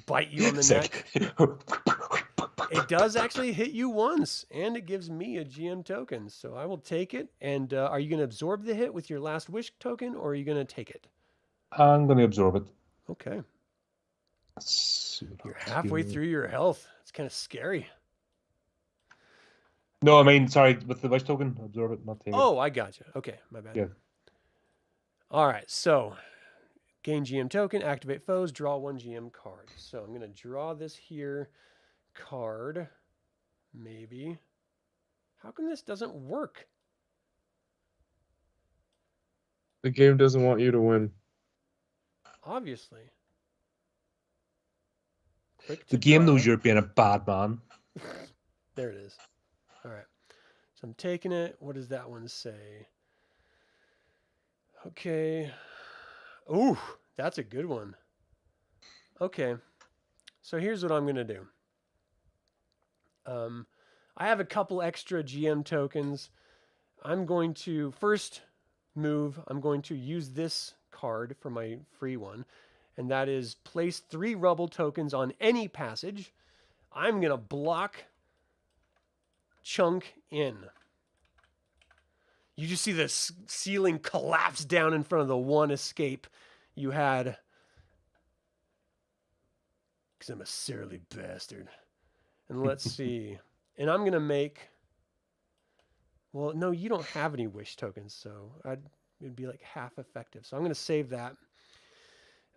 bite you on the neck. It does actually hit you once, and it gives me a GM token, so I will take it. And are you going to absorb the hit with your last wish token, or are you going to take it? I'm going to absorb it. Okay. Let's You're halfway through your health. It's kind of scary. No, I mean, sorry, with the wish token, absorb it, not take it. Oh, I gotcha. Okay, my bad. Yeah. All right, so gain GM token, activate foes, draw 1 GM card. So I'm going to draw this here card, maybe. How come this doesn't work? The game doesn't want you to win. Obviously. Click The to game draw. knows you're being a bad man. There it is. All right. So I'm taking it. What does that one say? Okay. Ooh, that's a good one. Okay. So here's what I'm going to do. I have a couple extra GM tokens. I'm going to first move. I'm going to use this card for my free one, and that is place 3 rubble tokens on any passage. I'm going to block Chunk in. You just see the ceiling collapse down in front of the one escape you had. Because I'm a surly bastard. And let's see. And I'm going to make... Well, no, you don't have any wish tokens, so it'd be like half effective. So I'm going to save that.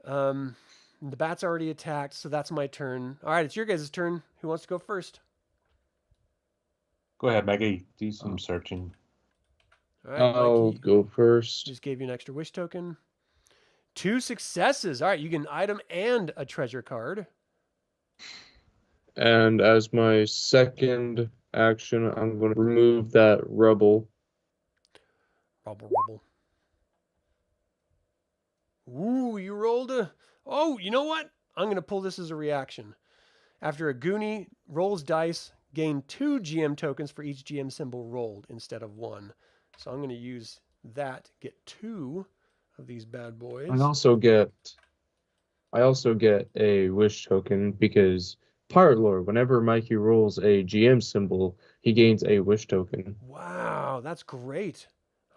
The bat's already attacked, so that's my turn. All right, it's your guys' turn. Who wants to go first? Go ahead, Mikey. Do some searching. All right, I'll Mikey go first. just gave you an extra wish token. 2 successes. All right, you get an item and a treasure card. And as my second action, I'm going to remove that rubble. Rubble. Ooh, you rolled a... Oh, you know what? I'm going to pull this as a reaction. After a Goonie rolls dice, gain 2 GM tokens for each GM symbol rolled instead of 1. So I'm going to use that to get 2 of these bad boys. I also get a wish token because Pirate Lord, whenever Mikey rolls a GM symbol, he gains a wish token. Wow, that's great.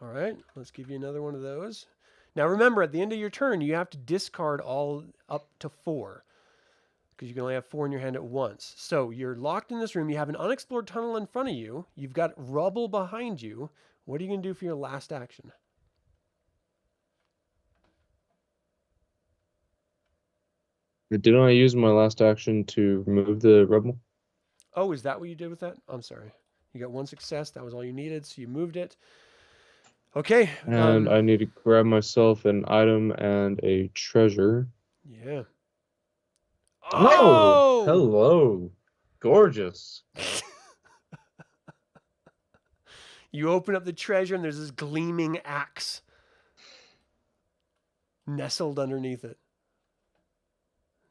All right, let's give you another one of those. Now remember, at the end of your turn, you have to discard all up to 4. Because you can only have 4 in your hand at once. So you're locked in this room. You have an unexplored tunnel in front of you. You've got rubble behind you. What are you going to do for your last action? Didn't I use my last action to remove the rubble? Oh, is that what you did with that? I'm sorry. You got 1 success. That was all you needed, so you moved it. Okay. And I need to grab myself an item and a treasure. Yeah. Oh! Hello. Gorgeous. You open up the treasure and there's this gleaming axe nestled underneath it.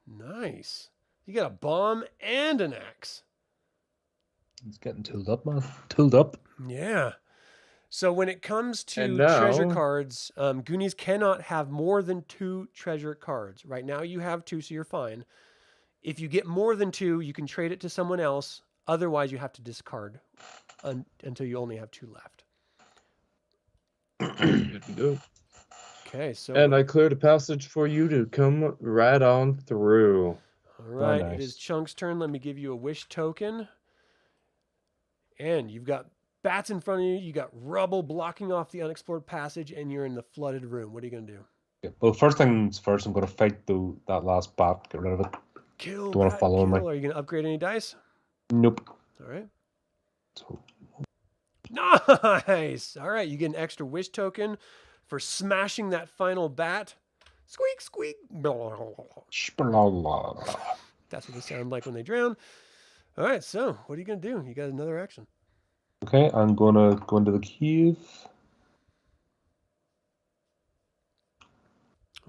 Nice. You got a bomb and an axe. He's getting tooled up, man. Tooled up. Yeah. So when it comes to And now- treasure cards, Goonies cannot have more than 2 treasure cards. Right now you have 2, so you're fine. If you get more than 2, you can trade it to someone else. Otherwise, you have to discard until you only have 2 left. Good to go. Okay, so... And I cleared a passage for you to come right on through. All right, nice. It is Chunk's turn. Let me give you a wish token. And you've got bats in front of you. You got rubble blocking off the unexplored passage, and you're in the flooded room. What are you going to do? Yeah, well, first things first, I'm going to fight that last bat. Get rid of it. Kill, Do you want to bat, follow kill. me? Are you going to upgrade any dice? Nope. All right. So, Nice. All right, you get an extra wish token for smashing that final bat. Squeak, squeak. That's what they sound like when they drown. All right, so what are you going to do? You got another action. okay, I'm going to go into the cave.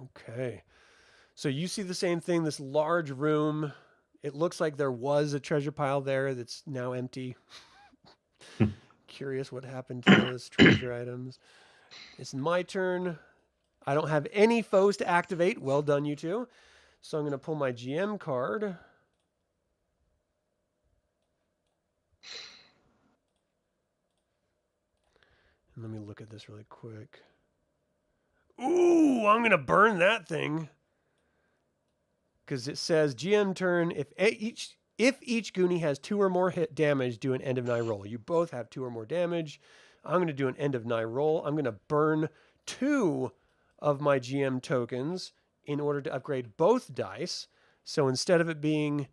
Okay. So you see the same thing, this large room. It looks like there was a treasure pile there that's now empty. Curious what happened to those treasure items. It's my turn. I don't have any foes to activate. Well done, you two. So I'm going to pull my GM card. And let me look at this really quick. Ooh, I'm going to burn that thing. Because it says GM turn, if each Goonie has 2 or more hit damage, do an end of 9 roll. You both have 2 or more damage. I'm going to do an end of 9 roll. I'm going to burn 2 of my GM tokens in order to upgrade both dice. So instead of it being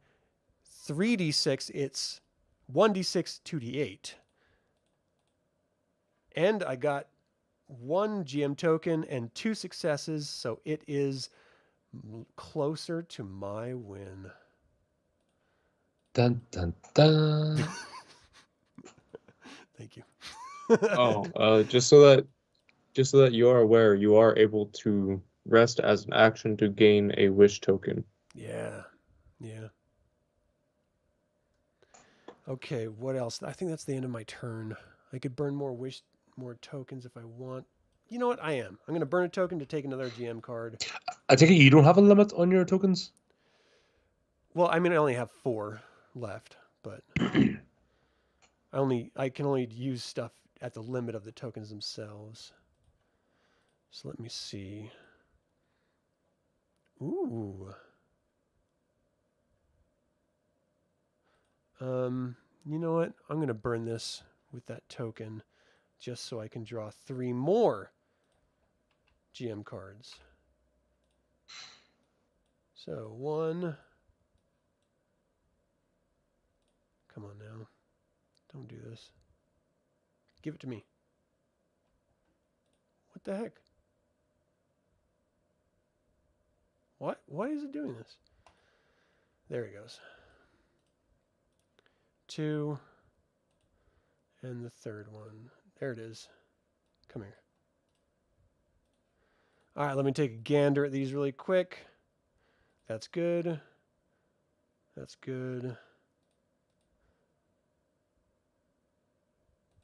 3d6, it's 1d6, 2d8. And I got 1 GM token and 2 successes, so it is closer to my win. Dun, dun, dun. Thank you. Just so that you are aware, you are able to rest as an action to gain a wish token. Yeah. Okay, what else? I think that's the end of my turn. I could burn more tokens if I want. You know what? I am. I'm going to burn a token to take another GM card. I take it you don't have a limit on your tokens? Well, I mean, I only have 4 left, but I can only use stuff at the limit of the tokens themselves. So let me see. Ooh. You know what? I'm going to burn this with that token just so I can draw 3 more GM cards. So 1. Come on now. Don't do this. Give it to me. What the heck? What? Why is it doing this? There he goes. 2. And the third one. There it is. Come here. All right, let me take a gander at these really quick. That's good. That's good.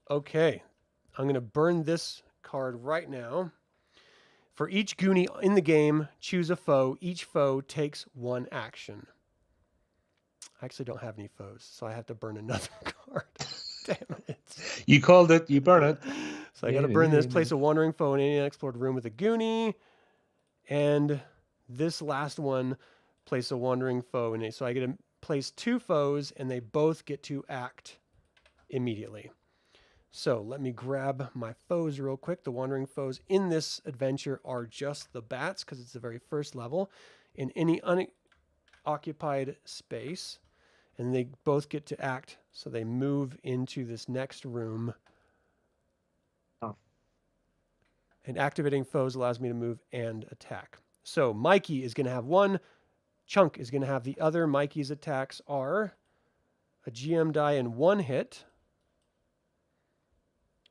Okay. I'm going to burn this card right now. For each Goonie in the game, choose a foe. Each foe takes 1 action. I actually don't have any foes, so I have to burn another card. Damn it. You called it. You burn it. So I got to burn this. Place a wandering foe in any unexplored room with a Goonie. And this last one, place a wandering foe in it. So I get to place 2 foes, and they both get to act immediately. So let me grab my foes real quick. The wandering foes in this adventure are just the bats, because it's the very first level. In any unoccupied space. And they both get to act, so they move into this next room. Oh. And activating foes allows me to move and attack. So Mikey is going to have 1. Chunk is going to have the other. Mikey's attacks are a GM die and 1 hit.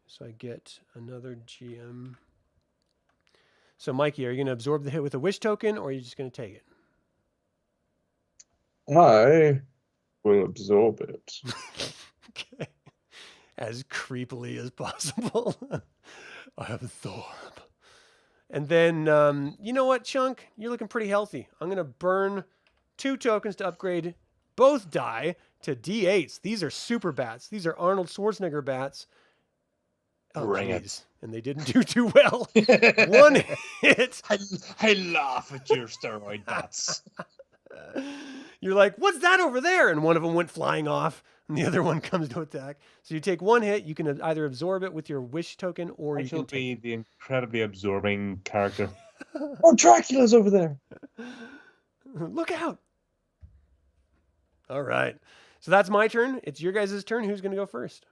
So I get another GM. So Mikey, are you going to absorb the hit with a wish token, or are you just going to take it? I will absorb it. Okay. As creepily as possible. I absorb. And then, you know what, Chunk? You're looking pretty healthy. I'm going to burn 2 tokens to upgrade both die to D8s. These are super bats. These are Arnold Schwarzenegger bats. Oh, Bring geez. it. And they didn't do too well. 1 hit. I laugh at your steroid bats. You're like, what's that over there? And one of them went flying off, and the other one comes to attack. So you take 1 hit. You can either absorb it with your wish token, or I you shall can be take the incredibly absorbing character. Oh, Dracula's over there. Look out. All right. So that's my turn. It's your guys' turn. Who's going to go first?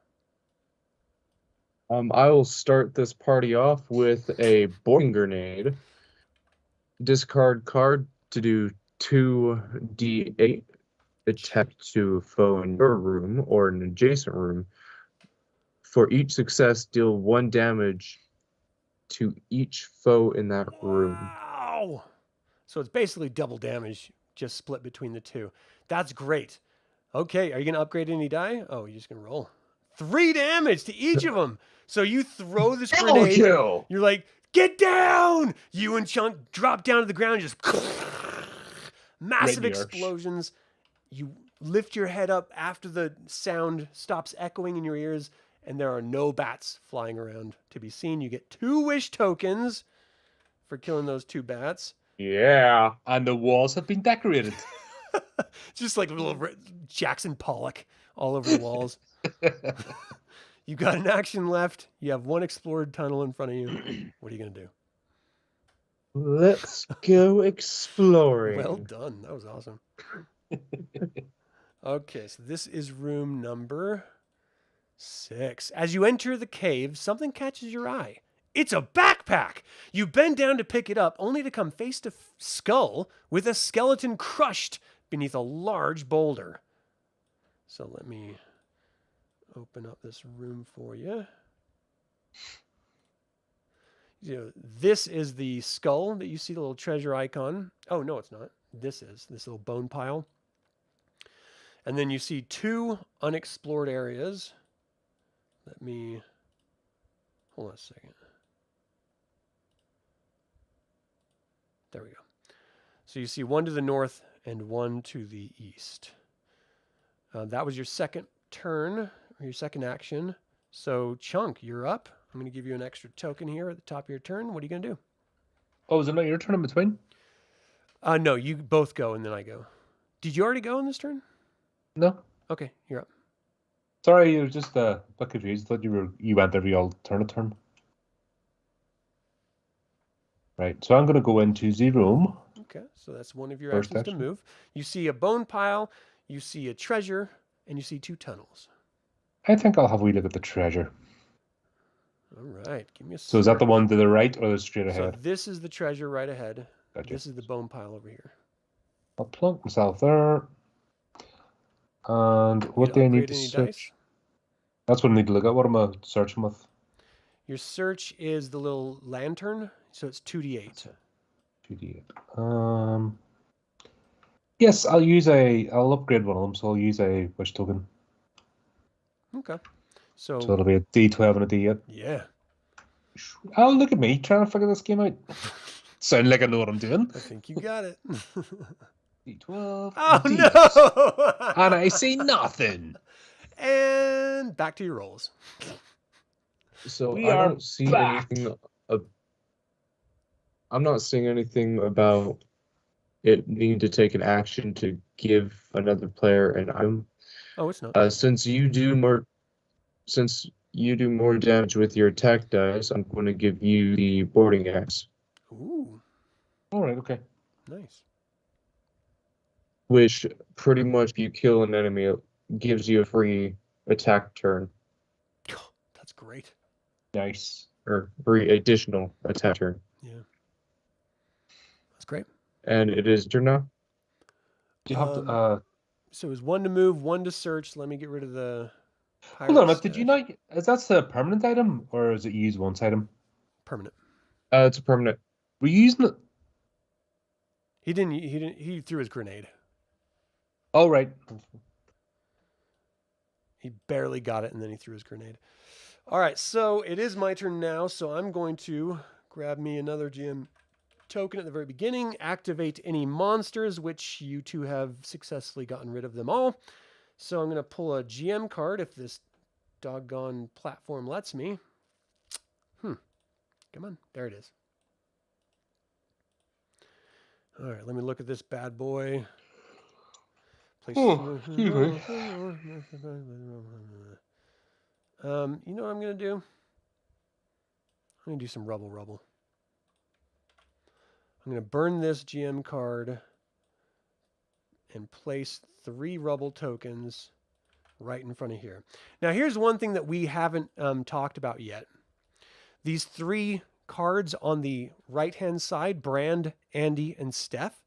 I will start this party off with a boarding grenade. Discard card to do 2d8 attack to a foe in your room or an adjacent room. For each success, deal 1 damage to each foe in that room. Wow. So it's basically double damage, just split between the 2. That's great. Okay, are you going to upgrade any die? Oh, you're just going to roll. 3 damage to each of them. So you throw this grenade. Kill. You're like, get down! You and Chunk drop down to the ground, just massive Right in the arch. explosions. You lift your head up after the sound stops echoing in your ears, and there are no bats flying around to be seen. You get 2 wish tokens for killing those 2 bats. Yeah. And the walls have been decorated. Just like a little Jackson Pollock all over the walls. You got an action left. You have 1 explored tunnel in front of you. What are you going to do? Let's go exploring. Well done. That was awesome. Okay, so this is room number 6. As you enter the cave, something catches your eye. It's a backpack. You bend down to pick it up, only to come face to skull with a skeleton crushed beneath a large boulder. So let me open up this room for you. This is the skull that you see, the little treasure icon. Oh, no, it's not. This is this little bone pile. And then you see 2 unexplored areas. Let me... Hold on a second. There we go. So you see one to the north and one to the east. That was your second turn, or your second action. So, Chunk, you're up. I'm going to give you an extra token here at the top of your turn. What are you going to do? Oh, is it not your turn in between? No, you both go and then I go. Did you already go in this turn? No. Okay, you're up. Sorry, you were just a bit confused. I thought you went every alternate turn. Right, so I'm going to go into the room. Okay, so that's one of your First actions to action. move. You see a bone pile, you see a treasure, and you see 2 tunnels. I think I'll have a wee look at the treasure. All right, give me a So is that the search. one to the right or the straight So ahead? this is the treasure right ahead. Gotcha. This is the bone pile over here. I'll plunk myself there. And what do I need to any search? dice? That's what I need to look at. What am I searching with? Your search is the little lantern, so it's 2d8. 2d8. Yes, I'll upgrade one of them, so I'll use a wish token. Okay. So it'll be a D12 and a D8. Yeah. Oh, look at me trying to figure this game out. Sound like I know what I'm doing. I think you got it. D12. Oh, D8. no! And I see nothing. And back to your rolls. So We I are don't see back. anything. I'm not seeing anything about it needing to take an action to give another player, and I'm Oh, it's not. since you do more damage with your attack dice, I'm going to give you the boarding axe, Ooh, All right, okay. nice. which pretty much if you kill an enemy, it gives you a free attack turn That's great. Nice. or free additional attack turn. Yeah. That's great. And it is turn now. Do you have to So it was 1 to move, 1 to search. Let me get rid of the hold on a pirate minute, did you stash. not is that a permanent item or is it use once item? Permanent. It's a permanent. Were you using it? He threw his grenade. Oh right. He barely got it, and then he threw his grenade. All right, so it is my turn now, so I'm going to grab me another GM token at the very beginning, activate any monsters, which you two have successfully gotten rid of them all. So I'm going to pull a GM card if this doggone platform lets me. Come on, there it is. All right, let me look at this bad boy. Oh, excuse me. You know what I'm going to do? I'm going to do some rubble. I'm going to burn this GM card and place 3 rubble tokens right in front of here. Now, here's one thing that we haven't talked about yet. These 3 cards on the right-hand side, Brand, Andy, and Steph,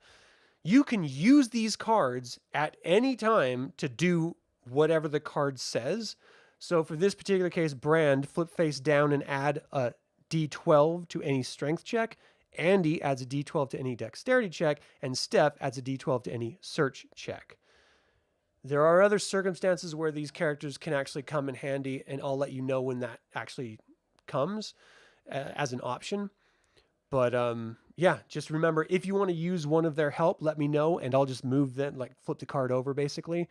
you can use these cards at any time to do whatever the card says. So for this particular case, Brand, flip face down and add a D12 to any strength check. Andy adds a D12 to any dexterity check, and Steph adds a D12 to any search check. There are other circumstances where these characters can actually come in handy, and I'll let you know when that actually comes as an option. But yeah, just remember, if you want to use one of their help, let me know, and I'll just move them, like flip the card over, basically.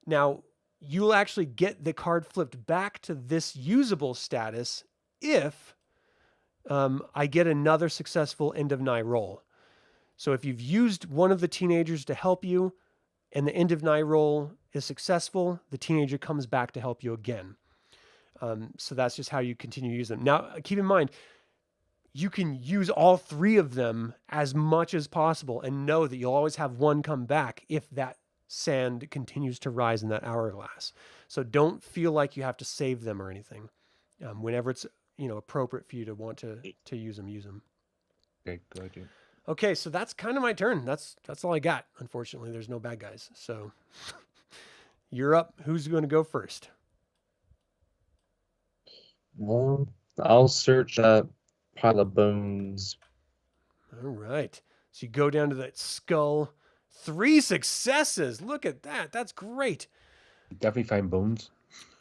Now, you'll actually get the card flipped back to this usable status if I get another successful end of nigh roll. So if you've used one of the teenagers to help you and the end of nigh roll is successful, the teenager comes back to help you again. So that's just how you continue to use them. Now, keep in mind, you can use all 3 of them as much as possible and know that you'll always have one come back if that sand continues to rise in that hourglass. So don't feel like you have to save them or anything. Whenever it's appropriate for you to want to use them, use them. Okay, good idea. Okay, so that's kind of my turn. That's all I got. Unfortunately, there's no bad guys. So you're up. Who's going to go first? I'll search that pile of bones. All right. So you go down to that skull. 3 successes. Look at that. That's great. Definitely find bones.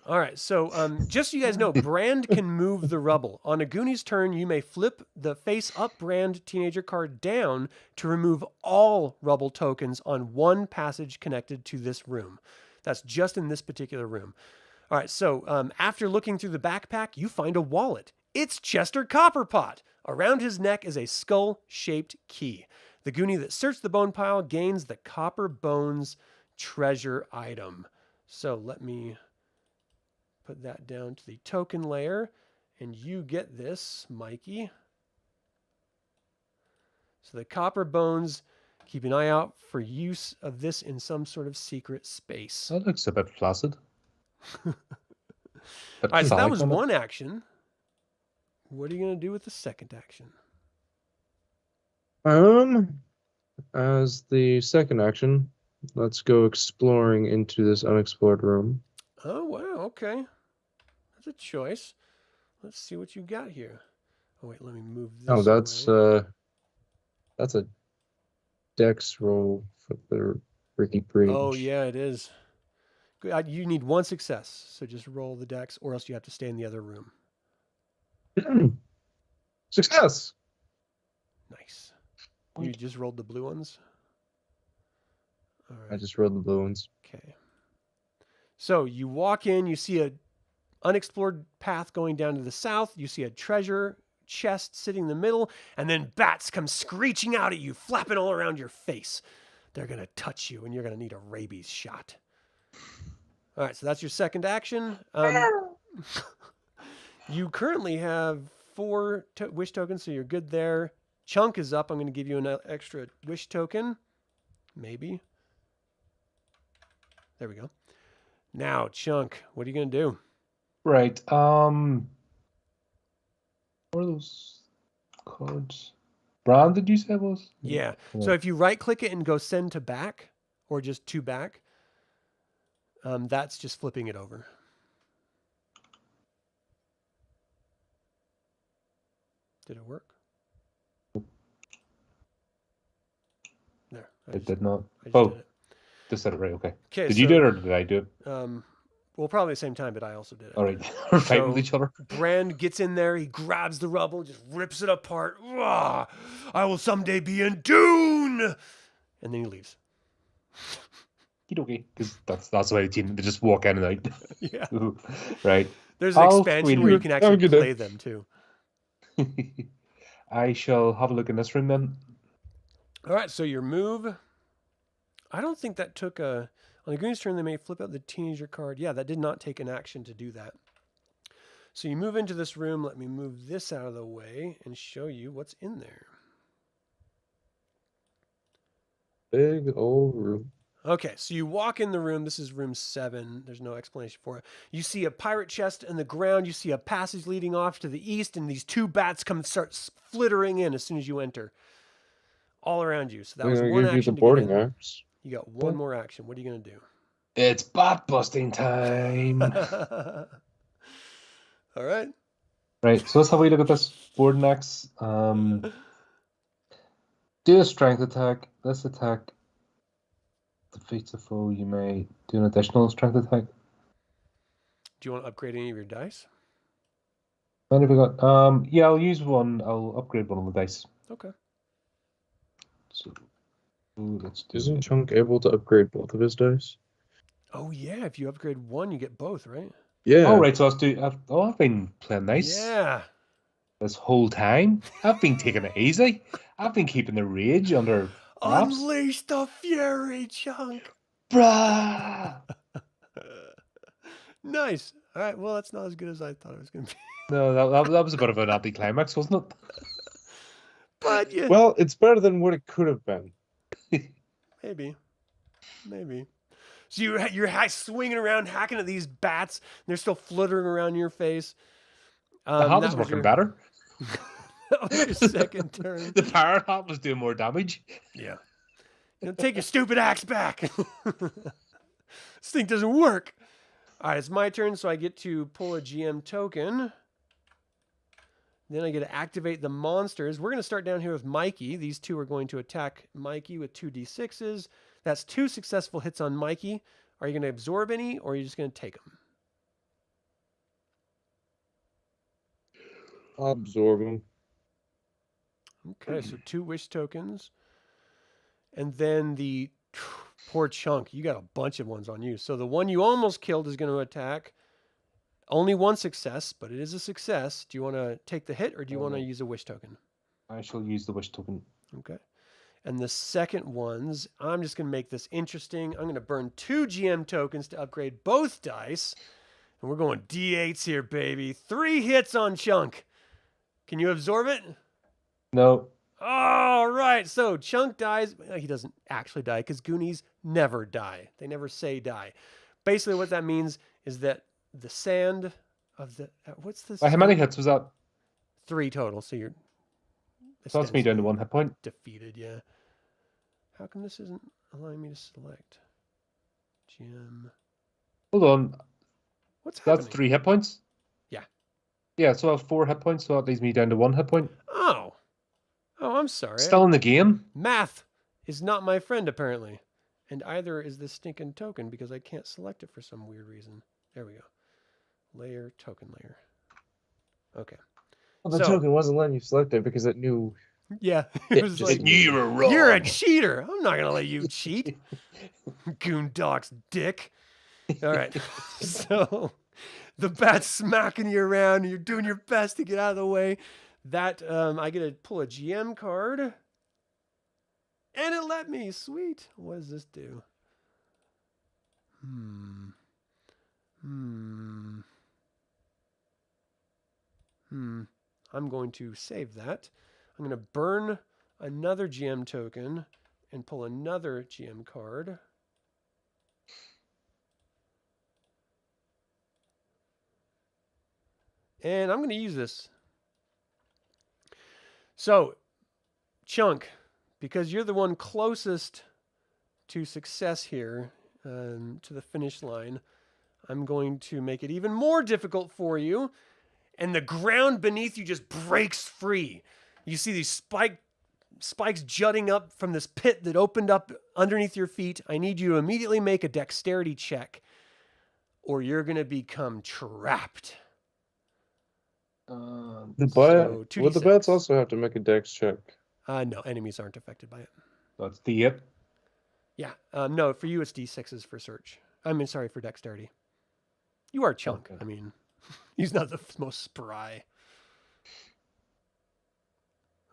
All right, so just so you guys know, Brand can move the rubble. On a Goonies turn, you may flip the face-up Brand teenager card down to remove all rubble tokens on one passage connected to this room. That's just in this particular room. All right, so after looking through the backpack, you find a wallet. It's Chester Copperpot. Around his neck is a skull-shaped key. The Goonie that searched the bone pile gains the Copper Bones treasure item. So let me put that down to the token layer, and you get this, Mikey. So the Copper Bones, keep an eye out for use of this in some sort of secret space. That looks a bit flaccid. All right, so that was one action. What are you going to do with the second action? As the second action, let's go exploring into this unexplored room. Oh, wow, okay. That's a choice. Let's see what you got here. Oh, wait, let me move this Oh, that's away. that's a dex roll for the Ricky Breach. Oh, yeah, it is. You need one success, so just roll the dex, or else you have to stay in the other room. Success! Nice. You just rolled the blue ones? All right. I just rolled the blue ones. Okay. So you walk in, you see a unexplored path going down to the south. You see a treasure chest sitting in the middle, and then bats come screeching out at you, flapping all around your face. They're going to touch you, and you're going to need a rabies shot. All right, so that's your second action. You currently have 4 wish tokens, so you're good there. Chunk is up. I'm going to give you an extra wish token. Maybe. There we go. Now, Chunk, what are you going to do? Right. What are those cards? Brand, did you say it was? Yeah. So if you right-click it and go send to back, or just to back, that's just flipping it over. Did it work? There. It did not. I just Oh, did it. just said it right. Okay. Okay. Did you do it or did I do it? Well, probably at the same time, but I also did it. All right. We're fighting with So- each other. Brand gets in there, he grabs the rubble, just rips it apart. Rah! I will someday be in Dune! And then he leaves. Okay. Because that's the way the team, they just walk in and out. Yeah. Right. There's an Oh, expansion where you can actually good day. play them too. I shall have a look in this room then. All right, so your move. I don't think that took a... On the Goonies turn, they may flip out the teenager card. Yeah, that did not take an action to do that. So you move into this room. Let me move this out of the way and show you what's in there. Big old room. Okay, so you walk in the room. This is room 7. There's no explanation for it. You see a pirate chest in the ground. You see a passage leading off to the east, and these 2 bats come and start flittering in as soon as you enter. All around you. So that was I'm one gonna give you action the to get boarding in. axe. You got one more action. What are you going to do? It's bat busting time. All right. Right, so let's have a look at this board next. Do a strength attack. This attack defeats a foe. You may do an additional strength attack. Do you want to upgrade any of your dice? What have we got? Yeah, I'll use one. I'll upgrade one of the dice. Okay. So let's do Isn't Chunk able to upgrade both of his dice? Oh, yeah. If you upgrade one, you get both, right? Yeah. All right, so let's do. I've been playing nice Yeah. this whole time. I've been taking it easy. I've been keeping the rage under wraps. Unleash the fury, Chunk. Bruh. Nice. All right. Well, that's not as good as I thought it was going to be. No, that was a bit of an anticlimax, wasn't it? But yeah. Well, it's better than what it could have been. Maybe. So you're swinging around, hacking at these bats. And they're still fluttering around your face. The hat that was was working better. That was your second turn. The parrot hat was doing more damage. Yeah. Take your stupid axe back. This thing doesn't work. All right, it's my turn, so I get to pull a GM token. Then I get to activate the monsters. We're going to start down here with Mikey. These 2 are going to attack Mikey with 2d6s. That's 2 successful hits on Mikey. Are you going to absorb any, or are you just going to take them? I'll absorb them. Okay, so 2 wish tokens. And then the poor Chunk, you got a bunch of ones on you. So the one you almost killed is going to attack. Only 1 success, but it is a success. Do you want to take the hit, or do you want to use a wish token? I shall use the wish token. Okay. And the second ones, I'm just going to make this interesting. I'm going to burn 2 GM tokens to upgrade both dice. And we're going D8s here, baby. 3 hits on Chunk. Can you absorb it? No. All right. So Chunk dies. He doesn't actually die because Goonies never die. They never say die. Basically, what that means is that the sand of the... what's this? How many hits was that? 3 total. So you're... So that's me down to 1 hit point. Defeated, yeah. How come this isn't allowing me to select? GM. Hold on. What's happening? That's 3 hit points? Yeah. Yeah, so I have 4 hit points, so that leaves me down to 1 hit point. Oh. Oh, I'm sorry. Still in the game? Math is not my friend, apparently. And either is this stinking token because I can't select it for some weird reason. There we go. Layer, token layer. Okay. Well, the token wasn't letting you select it because it knew. Yeah. It was just like, knew you were wrong. You're a cheater. I'm not going to let you cheat. Goondocks dick. All right. So the bat's smacking you around and you're doing your best to get out of the way. That, I get to pull a GM card. And it let me. Sweet. What does this do? I'm going to save that. I'm going to burn another GM token and pull another GM card. And I'm going to use this. So, Chunk, because you're the one closest to success here, to the finish line, I'm going to make it even more difficult for you. And the ground beneath you just breaks free. You see these spikes jutting up from this pit that opened up underneath your feet. I need you to immediately make a dexterity check, or you're going to become trapped. The bats also have to make a dex check. No, enemies aren't affected by it. That's D8. Yeah. No, for you it's D6s for search. I mean, sorry, for dexterity. You are Chunk. Okay. I mean, he's not the most spry.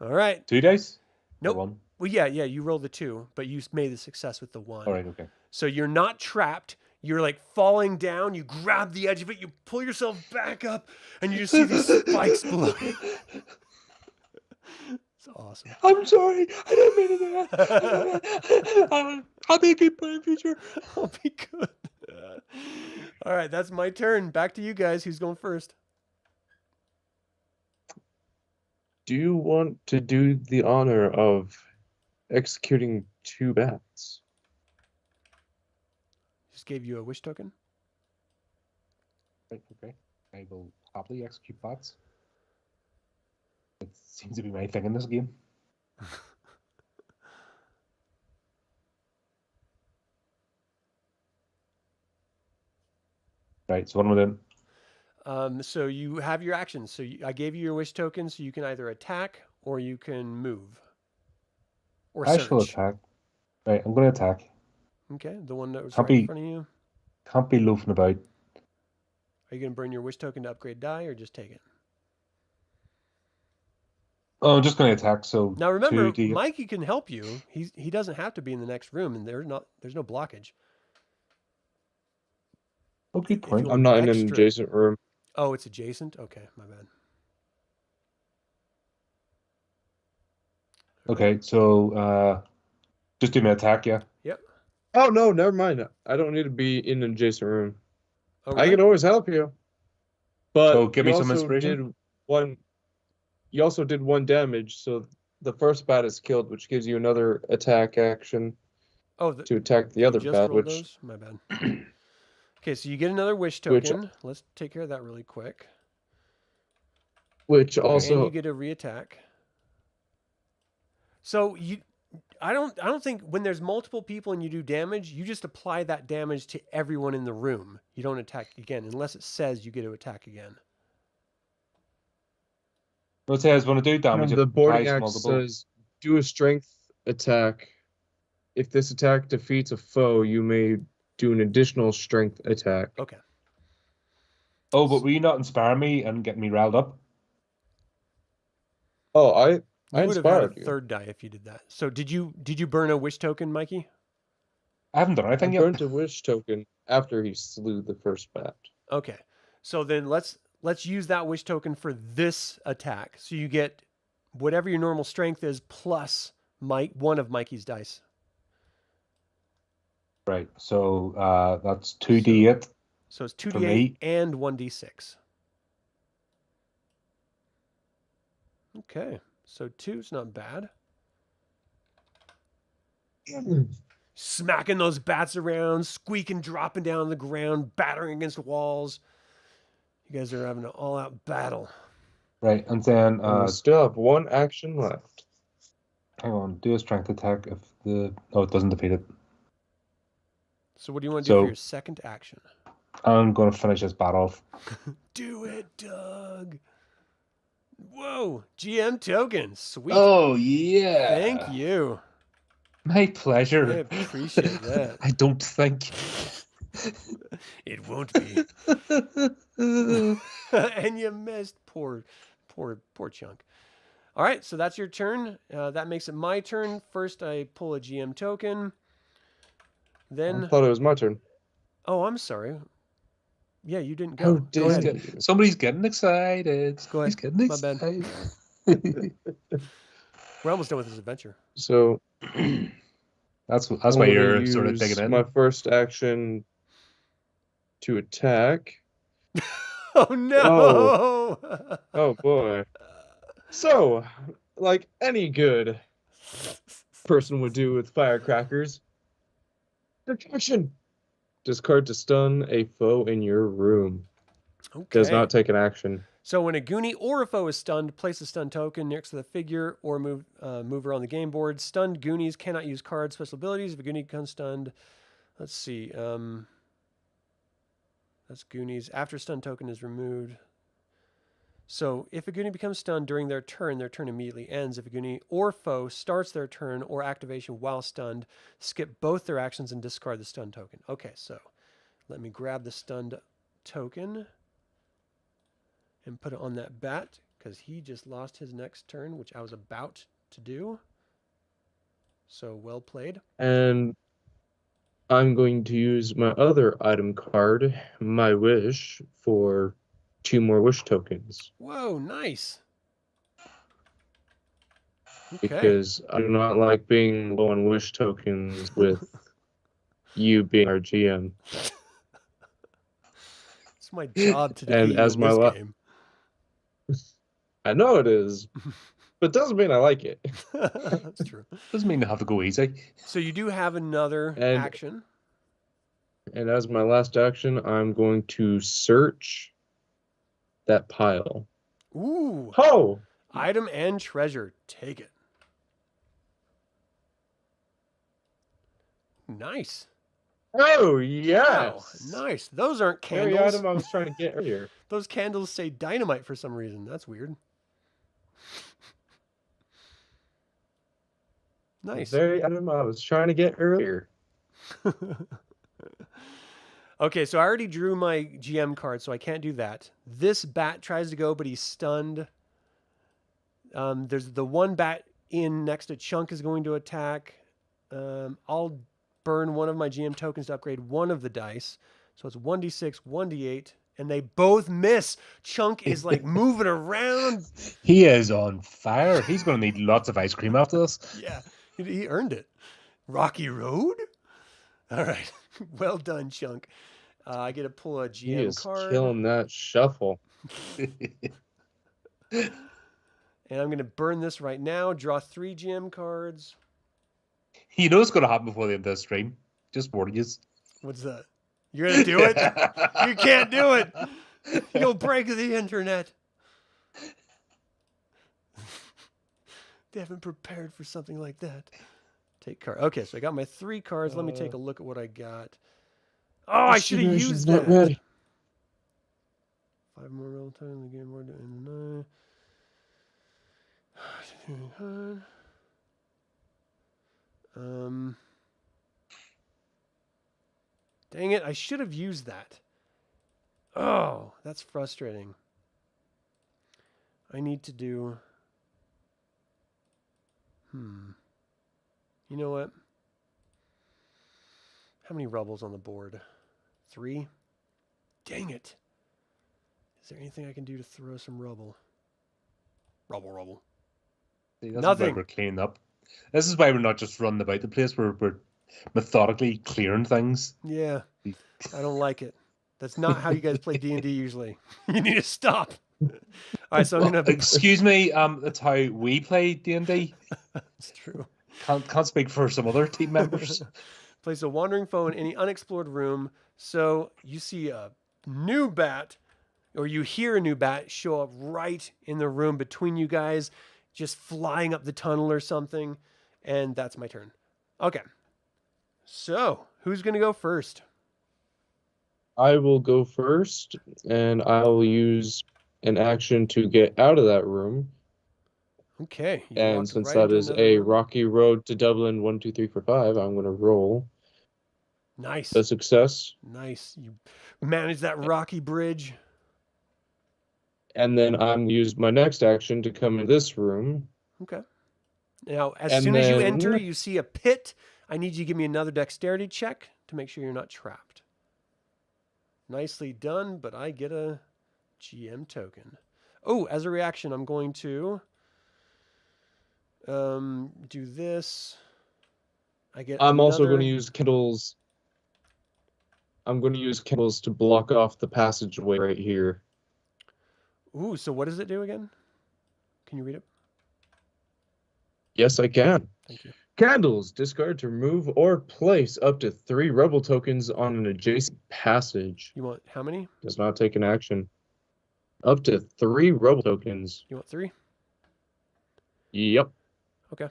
All right. 2 dice? Nope. Or 1? Well, yeah, you roll the 2, but you made the success with the 1. All right, okay. So you're not trapped. You're like falling down. You grab the edge of it. You pull yourself back up, and you just see these spikes below you. It's awesome. I'm sorry. I didn't mean to do that. I'll be good in the future. I'll be good. All right, that's my turn. Back to you guys. Who's going first? Do you want to do the honor of executing 2 bats? Just gave you a wish token. Right, okay. I will happily execute bats. It seems to be my thing in this game. Right, so what am I doing? So you have your actions. So I gave you your wish token, so you can either attack or you can move. Or I search. shall attack. Right, I'm going to attack. Okay, the one that was Can't right in be- front of you. Can't be loafing about. Are you going to burn your wish token to upgrade die, or just take it? Oh, I'm just going to attack, so... Now remember, 2D. Mikey can help you. He doesn't have to be in the next room, and there's no blockage. Oh, good if point. you I'm not in an Extra. adjacent room. Oh, it's adjacent? Okay, my bad. Okay, so just do my attack, yeah? Yep. Oh, no, never mind. I don't need to be in an adjacent room. Oh, I really? can always help you. But So give me you some also inspiration. You also did 1 damage, so the first bat is killed, which gives you another attack action Oh, to attack the other just bat, rolled which those? My bad. Okay, so you get another wish Which- token. Let's take care of that really quick. which And also you get a reattack. So I don't think when there's multiple people and you do damage, you just apply that damage to everyone in the room. You don't attack again unless it says you get to attack again. What it says when I do damage, it The boarding applies axe multiple. says, do a strength attack. If this attack defeats a foe, you may do an additional strength attack. Okay. Oh, but will you not inspire me and get me riled up? Oh, I You would have had a inspired you. third die if you did that. So did you burn a wish token, Mikey? I haven't done I anything yet. burnt a wish token after he slew the first bat. Okay. So then let's use that wish token for this attack. So you get whatever your normal strength is plus one of Mikey's dice. Right. So that's 2d8. So it's For 2d8 me. and 1d6. Okay. So 2's not bad. Smacking those bats around, squeaking, dropping down on the ground, battering against walls. You guys are having an all-out battle. Right, and then We still have one action left. hang on, do a strength attack if the it doesn't defeat it. So what do you want to do for So- your second action? I'm gonna finish this bat off. Do it, Doug. Whoa, GM token. Sweet. Oh yeah. Thank you. My pleasure. I appreciate that. I don't think. It won't be. And you missed. Poor Chunk. All right, so that's your turn. That makes it my turn. First, I pull a GM token. I Then, thought it was my turn. oh, I'm sorry. Yeah, you didn't go. How Go dare ahead. you. Somebody's getting excited. Go ahead. He's getting My bad. excited. We're almost done with this adventure. So That's I'm why gonna you're sort of use digging in. my first action to attack. Oh no! Oh boy. So, like any good person would do with firecrackers, detection. Discard to stun a foe in your room. Okay. Does not take an action. So when a Goonie or a foe is stunned, place a stun token next to the figure or move her on the game board. Stunned Goonies cannot use card special abilities. If a Goonie becomes stunned, let's see. That's Goonies. After stun token is removed. So if a Goonie becomes stunned during their turn immediately ends. If a Goonie or foe starts their turn or activation while stunned, skip both their actions and discard the stun token. Okay, so let me grab the stunned token and put it on that bat because he just lost his next turn, which I was about to do. So well played. And I'm going to use my other item card, my wish, for 2 more wish tokens. Whoa, nice. Okay. Because I do not like being low on wish tokens with you being our GM. It's my job to And defeat as you my in la- this game. I know it is, but doesn't mean I like it. That's true. Doesn't mean to have to go easy. So you do have another And- action. And as my last action, I'm going to search that pile. Ooh. Oh! Item and treasure. Take it. Nice. Oh, Wow. yes! Nice. Those aren't Very candles. item I was trying to get earlier. Those candles say dynamite for some reason. That's weird. Nice. Very item I was trying to get earlier. Okay, so I already drew my GM card, so I can't do that. This bat tries to go, but he's stunned. There's the one bat in next to Chunk is going to attack. I'll burn one of my GM tokens to upgrade one of the dice. So it's 1d6, 1d8, and they both miss. Chunk is like moving around. He is on fire. He's going to need lots of ice cream after this. Yeah, he earned it. Rocky Road? All right. Well done, Chunk. I get to pull a He GM is card. killing that shuffle. And I'm going to burn this right now. Draw 3 GM cards. You know what's going to happen before the end of the stream. Just warning you. What's that? You're going to do it? You can't do it. You'll break the internet. They haven't prepared for something like that. Take card. Okay, so I got my 3 cards. Let me take a look at what I got. Oh, I should have Distribution's used not that. ready. 5 more roll time in the game board and 9. Dang it, I should have used that. Oh, that's frustrating. I need to do... You know what? How many rubbles on the board? 3? Dang it. Is there anything I can do to throw some rubble? Rubble. See, that's Nothing. why we're cleaning up. This is why we're not just running about the place. We're methodically clearing things. Yeah, I don't like it. That's not how you guys play D&D usually. You need to stop. All right, so I'm gonna. Excuse me. That's how we play D&D. It's true. Can't speak for some other team members. Place a wandering foe in any unexplored room. So you see a new bat, or you hear a new bat show up right in the room between you guys, just flying up the tunnel or something. And that's my turn. Okay. So who's gonna go first? I will go first, and I'll use an action to get out of that room. Okay. You And walked since right that into is another a room. rocky road to Dublin, 1, 2, 3, 4, 5, I'm going to roll Nice. a success. Nice. You managed that rocky bridge. And then I'm use my next action to come in this room. Okay. Now, as And soon as you enter, then- you see a pit. I need you to give me another dexterity check to make sure you're not trapped. Nicely done, but I get a GM token. Oh, as a reaction, I'm going to do this. I'm also going to use Kindles. I'm going to use Kindles to block off the passageway right here. Ooh, so what does it do again? Can you read it? Yes, I can. Thank you. Candles. Discard to remove or place up to 3 rebel tokens on an adjacent passage. You want how many? Does not take an action. Up to 3 rebel tokens. You want 3? Yep. Okay.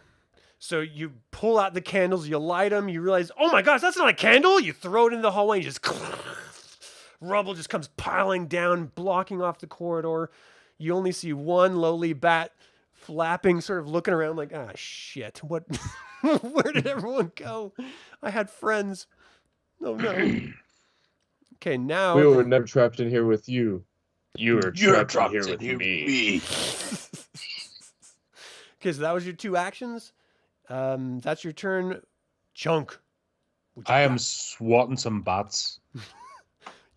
So you pull out the candles, you light them, you realize, oh my gosh, that's not a candle. You throw it in the hallway, and just rubble just comes piling down, blocking off the corridor. You only see one lowly bat flapping, sort of looking around like, ah, shit, what? Where did everyone go? I had friends. Oh no. Okay, now We were never trapped in here with you. You're trapped in here with me. Okay, so that was your 2 actions. That's your turn. Chunk. What you I am got? swatting some bats.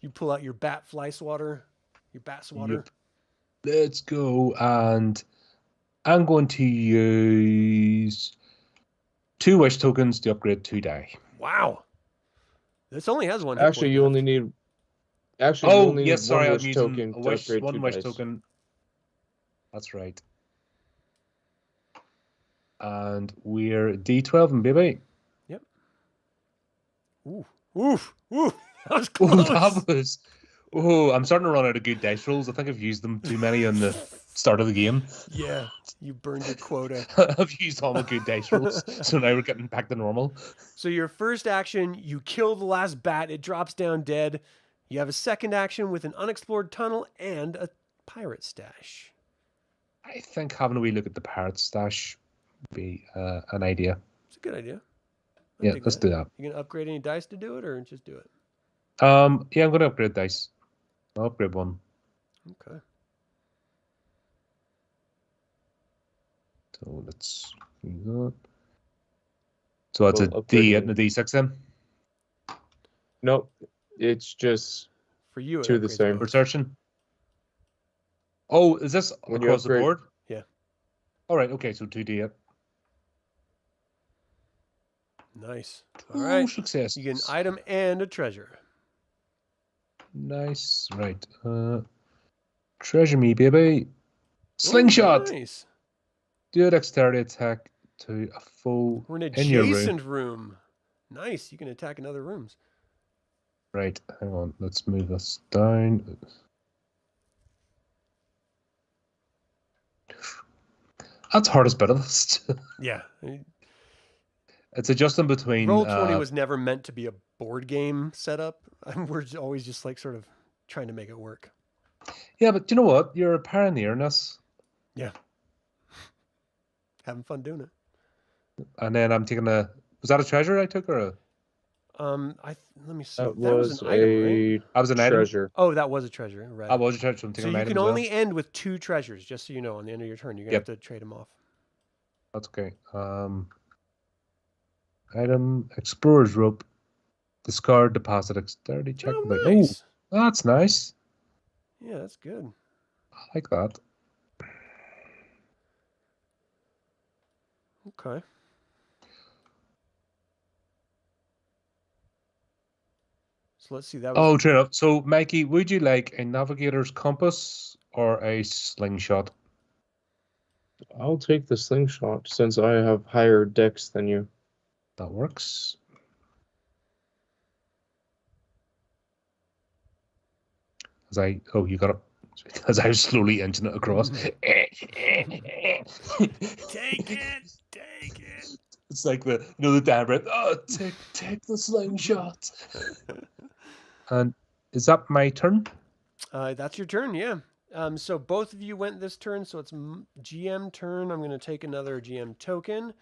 You pull out your bat fly swatter, your bat swatter. Yep. Let's go, and I'm going to use 2 wish tokens to upgrade 2 die. Wow. This only has 1 hit Actually, point you left. only need. Actually, you Oh, only yes, need sorry, 1 I'm wish using token a to wish, upgrade 1 2 wish dice. token. That's right. And we're D12 and baby. Yep. Ooh. Oof. Ooh. That was Oh, close. that was. Oh, I'm starting to run out of good dice rolls. I think I've used them too many on the start of the game. Yeah. You burned your quota. I've used all my good dice rolls, so now we're getting back to normal. So your first action, you kill the last bat. It drops down dead. You have a second action with an unexplored tunnel and a pirate stash. I think having a wee look at the pirate stash would be an idea. It's a good idea. Yeah, let's do that. You gonna upgrade any dice to do it, or just do it? Yeah, I'm going to upgrade dice. I'll upgrade 1. Okay. So let's do that. So that's Well, a D8 upgrading- and a D6 then? Nope. It's just For you, it 2 the upgrades same. both. We're searching. Oh, is this When you across the upgrade- board? Yeah. All right, okay, so 2D8. Nice. All right. Success. You get an item and a treasure. Nice. Right. Treasure me, baby. Slingshot. Oh, nice. Do a dexterity attack to a foe We're in an in your room. adjacent room. Nice. You can attack in other rooms. Right, hang on. Let's move this down. That's hardest bit of this. Yeah. It's adjusting between. Roll20 was never meant to be a board game setup. We're always just like sort of trying to make it work. Yeah, but you know what? You're a pioneer in this. Yeah. Having fun doing it. And then I'm taking a. Was that a treasure I took or a? Let me see. That That was was an item, right? I was an item. treasure. Oh, that was a treasure. Right. I was a treasure. So I'm So taking you an item can as well. only end with 2 treasures, just so you know. On the end of your turn, you're gonna Yep. have to trade them off. That's okay. Item explorer's rope. Discard deposit dexterity check. Oh, Like, nice. oh, that's nice. Yeah, that's good. I like that. Okay. So let's see. That was Oh, true enough. So, Mikey, would you like a navigator's compass or a slingshot? I'll take the slingshot since I have higher dex than you. That works. You got it. As I was slowly inching it across. Take it. Take it. It's like the dad breath. Oh, take the slingshot. And is that my turn? That's your turn, yeah. So both of you went this turn, so it's GM turn. I'm going to take another GM token.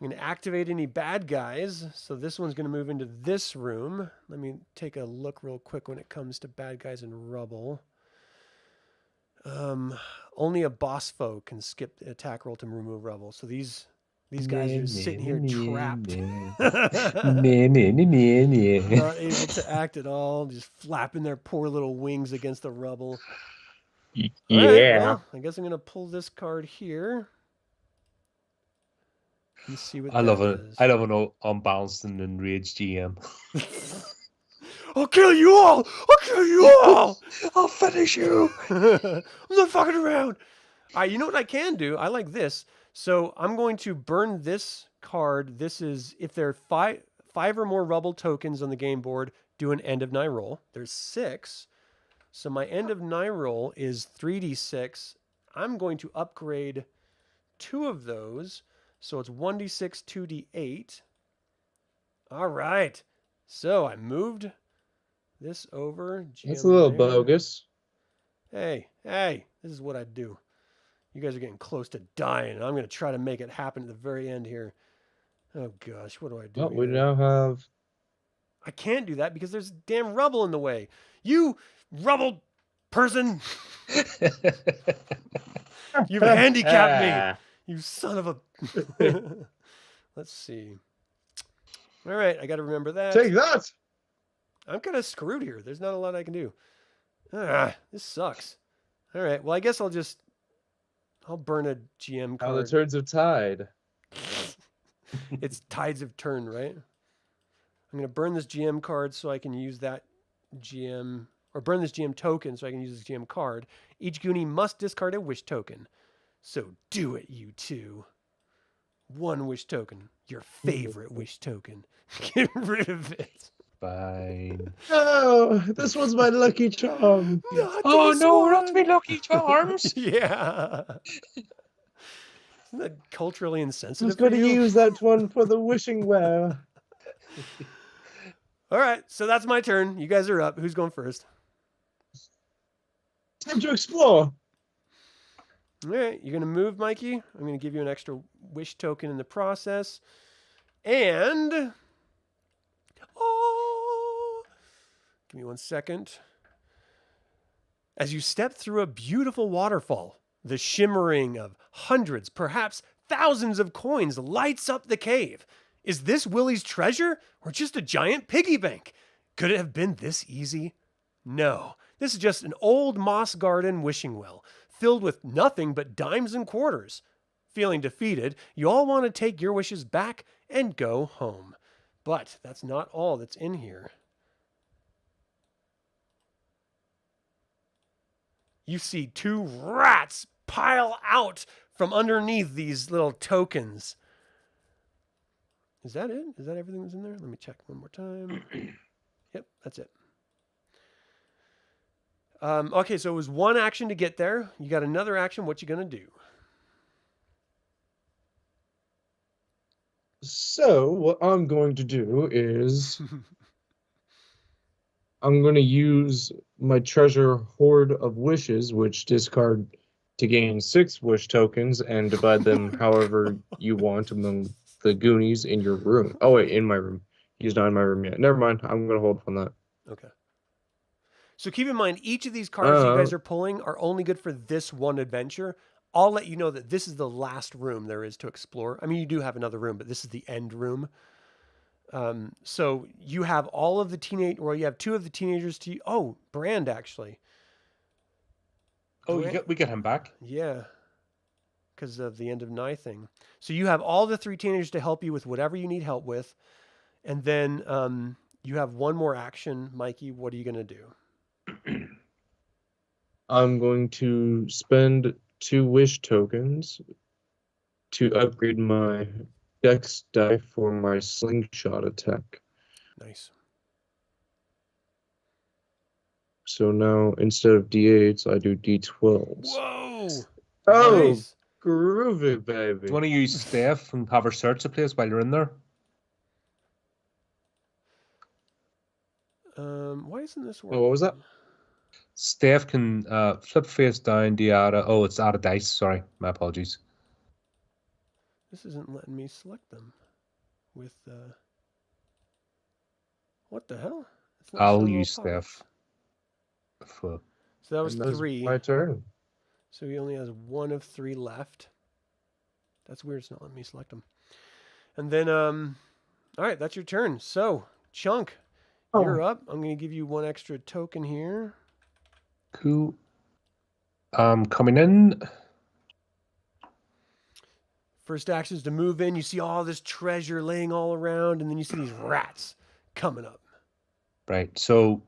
I'm going to activate any bad guys. So this one's going to move into this room. Let me take a look real quick when it comes to bad guys and rubble. Only a boss foe can skip the attack roll to remove rubble. So these guys are just sitting here trapped. Not able to act at all, just flapping their poor little wings against the rubble. Yeah. All right, well, I guess I'm going to pull this card here. And see what I love it. is. I love an unbalanced and enraged GM. I'll kill you all! I'll kill you all! I'll finish you. I'm not fucking around. All right, you know what I can do? I like this. So I'm going to burn this card. This is if there are five or more rubble tokens on the game board, do an end of night roll. There's 6. So my end of night roll is 3d6. I'm going to upgrade 2 of those. So it's 1d6, 2d8. All right. So I moved this over. That's a little there. bogus. Hey, this is what I do. You guys are getting close to dying, and I'm going to try to make it happen at the very end here. Oh, gosh, what do I do? Well, we here? now have... I can't do that because there's damn rubble in the way. You rubble person! You've handicapped me! You son of a... Let's see. All right, I got to remember that. Take that! I'm kind of screwed here. There's not a lot I can do. This sucks. All right, well, I guess I'll burn a GM How the card. turns of tide. It's tides of turn, right? I'm going to burn this GM card so I can use that GM, or burn this GM token so I can use this GM card. Each Goonie must discard a wish token. So do it, you two. 1 wish token. Your favorite wish token. Get rid of it. Fine. Oh, this was my lucky charm. Oh no, not me lucky charms. Yeah. Isn't that culturally I insensitive was for going to you? use that one for the wishing well. All right, so that's my turn. You guys are up. Who's going first? Time to explore. All right, you're going to move, Mikey. I'm going to give you an extra wish token in the process. And... Oh! Give me 1 second. As you step through a beautiful waterfall, the shimmering of hundreds, perhaps thousands of coins lights up the cave. Is this Willie's treasure or just a giant piggy bank? Could it have been this easy? No, this is just an old moss garden wishing well, filled with nothing but dimes and quarters. Feeling defeated, you all want to take your wishes back and go home. But that's not all that's in here. You see 2 rats pile out from underneath these little tokens. Is that it? Is that everything that's in there? Let me check one more time. Yep, that's it. Okay, so it was 1 action to get there. You got another action. What you gonna do? So what I'm going to do is I'm going to use my treasure hoard of wishes, which discard to gain 6 wish tokens and divide them however you want among the Goonies in your room. Oh wait, in my room. He's not in my room yet. Never mind. I'm going to hold on that. Okay. So keep in mind, each of these cards you guys Uh, are pulling are only good for this one adventure. I'll let you know that this is the last room there is to explore. I mean, you do have another room, but this is the end room. So you have all of the you have 2 of the teenagers to. Oh, Brand actually. Oh, Brand, we get him back. yeah, because of the end of Nye thing. So you have all the 3 teenagers to help you with whatever you need help with, and then you have one more action, Mikey. What are you gonna do? I'm going to spend 2 wish tokens to upgrade my dex die for my slingshot attack. Nice. So now instead of d8s, I do d12s. Whoa! Oh, Nice. groovy, Do baby. you want to use Steph and have her search the place while you're in there? Why isn't this Oh, working? what was that? Steph can flip face down the oh, it's out of dice. Sorry, my apologies. This isn't letting me select them with what the hell? It's not I'll showing all use pockets. Steph. For... So that was And that's 3. my turn. So he only has 1 of 3 left. That's weird. It's not letting me select them. And then, all right, that's your turn. So, Chunk, you're up. I'm going to give you 1 extra token here. Cool. Coming in. First action is to move in. You see all this treasure laying all around, and then you see these rats coming up. Right. So,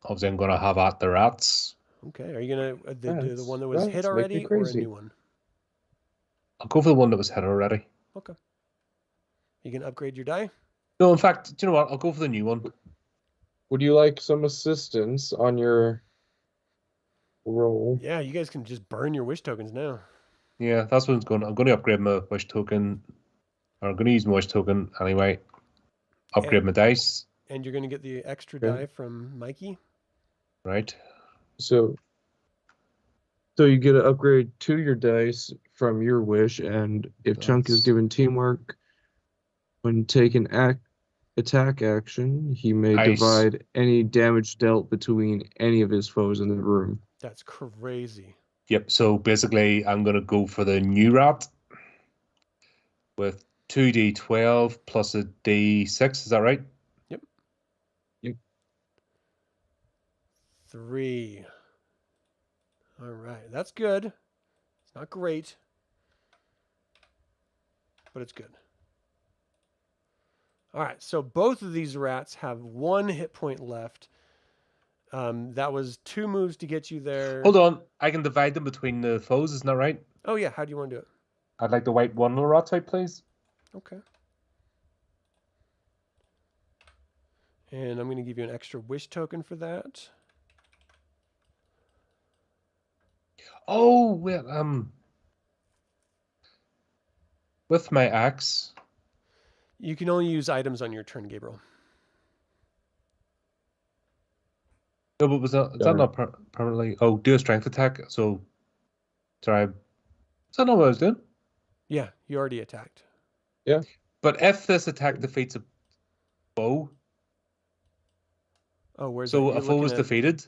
obviously, I'm going to have at the rats. Okay. Are you going to do the one that was Rats hit make me already or a crazy. new one? I'll go for the one that was hit already. Okay. You can upgrade your die? No, in fact, do you know what? I'll go for the new one. Would you like some assistance on your roll? Yeah, you guys can just burn your wish tokens now. Yeah, that's what I'm going to upgrade my wish token. Or I'm going to use my wish token anyway. Upgrade my dice. And you're going to get the extra Okay. die from Mikey. Right. So you get an upgrade to your dice from your wish, and if Chunk is That's- given teamwork when taking attack action, he may Nice. divide any damage dealt between any of his foes in the room. That's crazy. Yep. So basically, I'm going to go for the new rat with 2d12 plus a d6. Is that right? Yep. Yep. 3. All right. That's good. It's not great, but it's good. All right. So both of these rats have 1 hit point left. That was 2 moves to get you there. Hold on. I can divide them between the foes. Isn't that right? Oh, yeah. How do you want to do it? I'd like to wipe one of the rats out, please. Okay. And I'm going to give you an extra wish token for that. Oh, well, with my axe. You can only use items on your turn, Gabriel. No, but was that, is that not permanently? Oh, do a strength attack. So, sorry. Is that not what I was doing? Yeah, you already attacked. But if this attack defeats a foe, Oh, where's so that? a foe was defeated,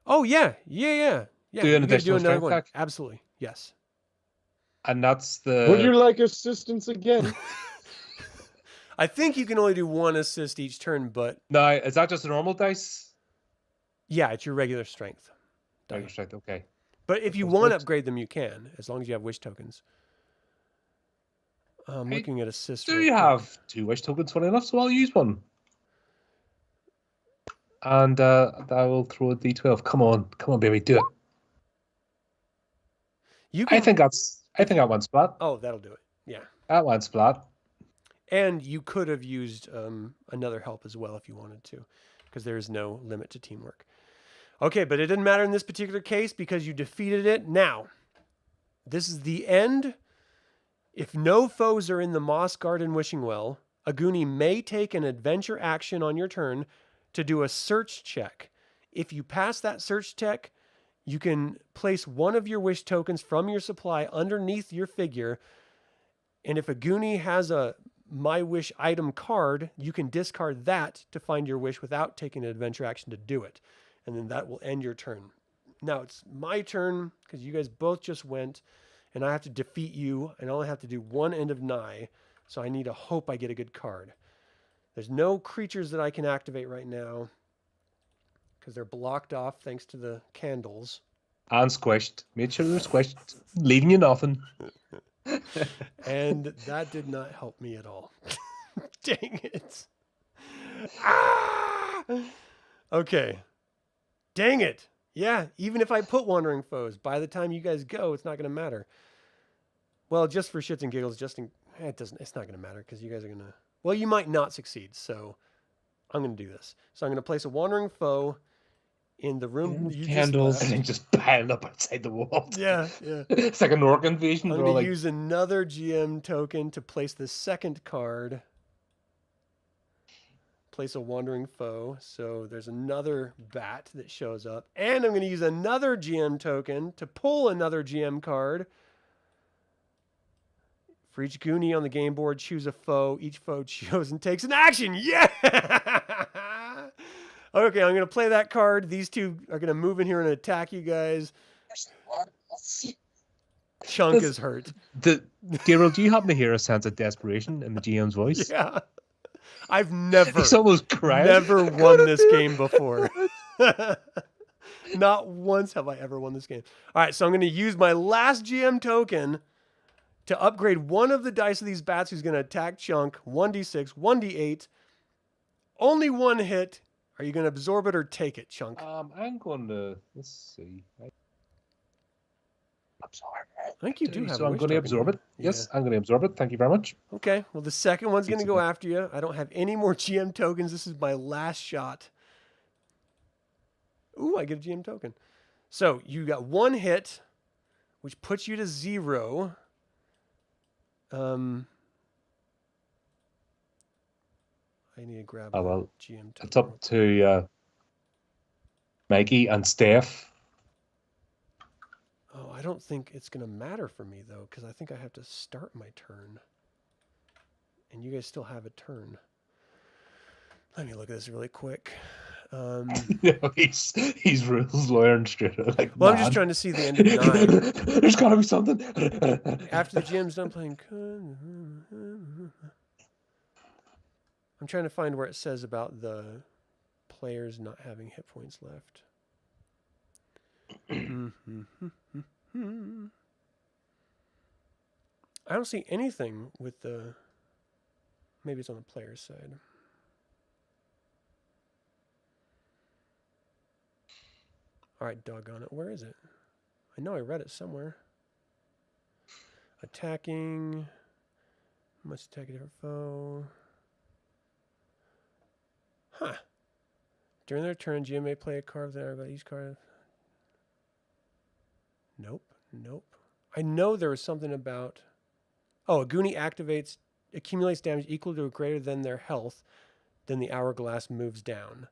Oh, yeah. Yeah. Do an you get to additional another strength one. attack? Absolutely. Yes. and that's Would you the. like assistance again? I think you can only do 1 assist each turn, but Now, is that just a normal dice? yeah, it's your regular strength. die. Regular strength, okay. But if you That's want to good. upgrade them, you can, as long as you have wish tokens. I'm Hey, looking at assists. Do real you quick. have 2 wish tokens, funny enough? So I'll use one. And I will throw a d12. Come on, baby, do it. You can, I think that one's flat. Oh, that'll do it. Yeah. That one's flat. And you could have used another help as well if you wanted to, because there is no limit to teamwork. Okay, but it didn't matter in this particular case because you defeated it. Now, this is the end. If no foes are in the Moss Garden Wishing Well, a Goonie may take an adventure action on your turn to do a search check. If you pass that search check, you can place one of your wish tokens from your supply underneath your figure. And if a Goonie has a My Wish item card, you can discard that to find your wish without taking an adventure action to do it. And then that will end your turn. Now it's my turn because you guys both just went, and I have to defeat you, and I only have to do one end of nigh. So I need to hope I get a good card. There's no creatures that I can activate right now because they're blocked off thanks to the candles. And squished. Made sure they're squished. Leaving you nothing. And that did not help me at all. Dang it. Ah! Okay. Dang it. Yeah, even if I put Wandering Foes, by the time you guys go, it's not going to matter. Well, just for shits and giggles, it's not going to matter because you guys are going to, well, you might not succeed. So I'm going to do this. So I'm going to place a Wandering Foe in the room you Candles. just And left. then just piled up outside the wall. Yeah. It's like an orc invasion. I'm They're all going to like, use another GM token to place the second card. Place a Wandering Foe. So there's another bat that shows up. And I'm going to use another GM token to pull another GM card. For each Goonie on the game board, choose a foe. Each foe chosen takes an action. Yeah! Okay, I'm going to play that card. These two are going to move in here and attack you guys. Chunk is hurt. Gabriel, do you happen to hear a sense of desperation in the GM's voice? Yeah. I've never, He's almost crying. never won this game before. Not once have I ever won this game. All right, so I'm going to use my last GM token to upgrade one of the dice of these bats who's going to attack Chunk. 1d6, 1d8. Only one hit. Are you going to absorb it or take it, Chunk? I'm going to, let's see. Absorb it. I think you do have So a I'm wish going to token absorb here. it. Yes, I'm going to absorb it. Thank you very much. Okay, well, the second one's going to go after you. I don't have any more GM tokens. This is my last shot. Ooh, I get a GM token. So you got one hit, which puts you to 0. I need to grab Oh, a well, GM token. It's up to Mikey and Steph. Oh, I don't think it's going to matter for me, though, because I think I have to start my turn. And you guys still have a turn. Let me look at this really quick. He's rules learned straight out. Like, Well, I'm just trying to see the end of 9. There's got to be something. After the GM's done playing... I'm trying to find where it says about the players not having hit points left. I don't see anything with the... Maybe it's on the player's side. All right, doggone it. Where is it? I know I read it somewhere. Attacking. Must attack a different foe. Huh. During their turn, GM may play a card that about each card. Nope. I know there was something about... Oh, a Goonie accumulates damage equal to or greater than their health. Then the hourglass moves down.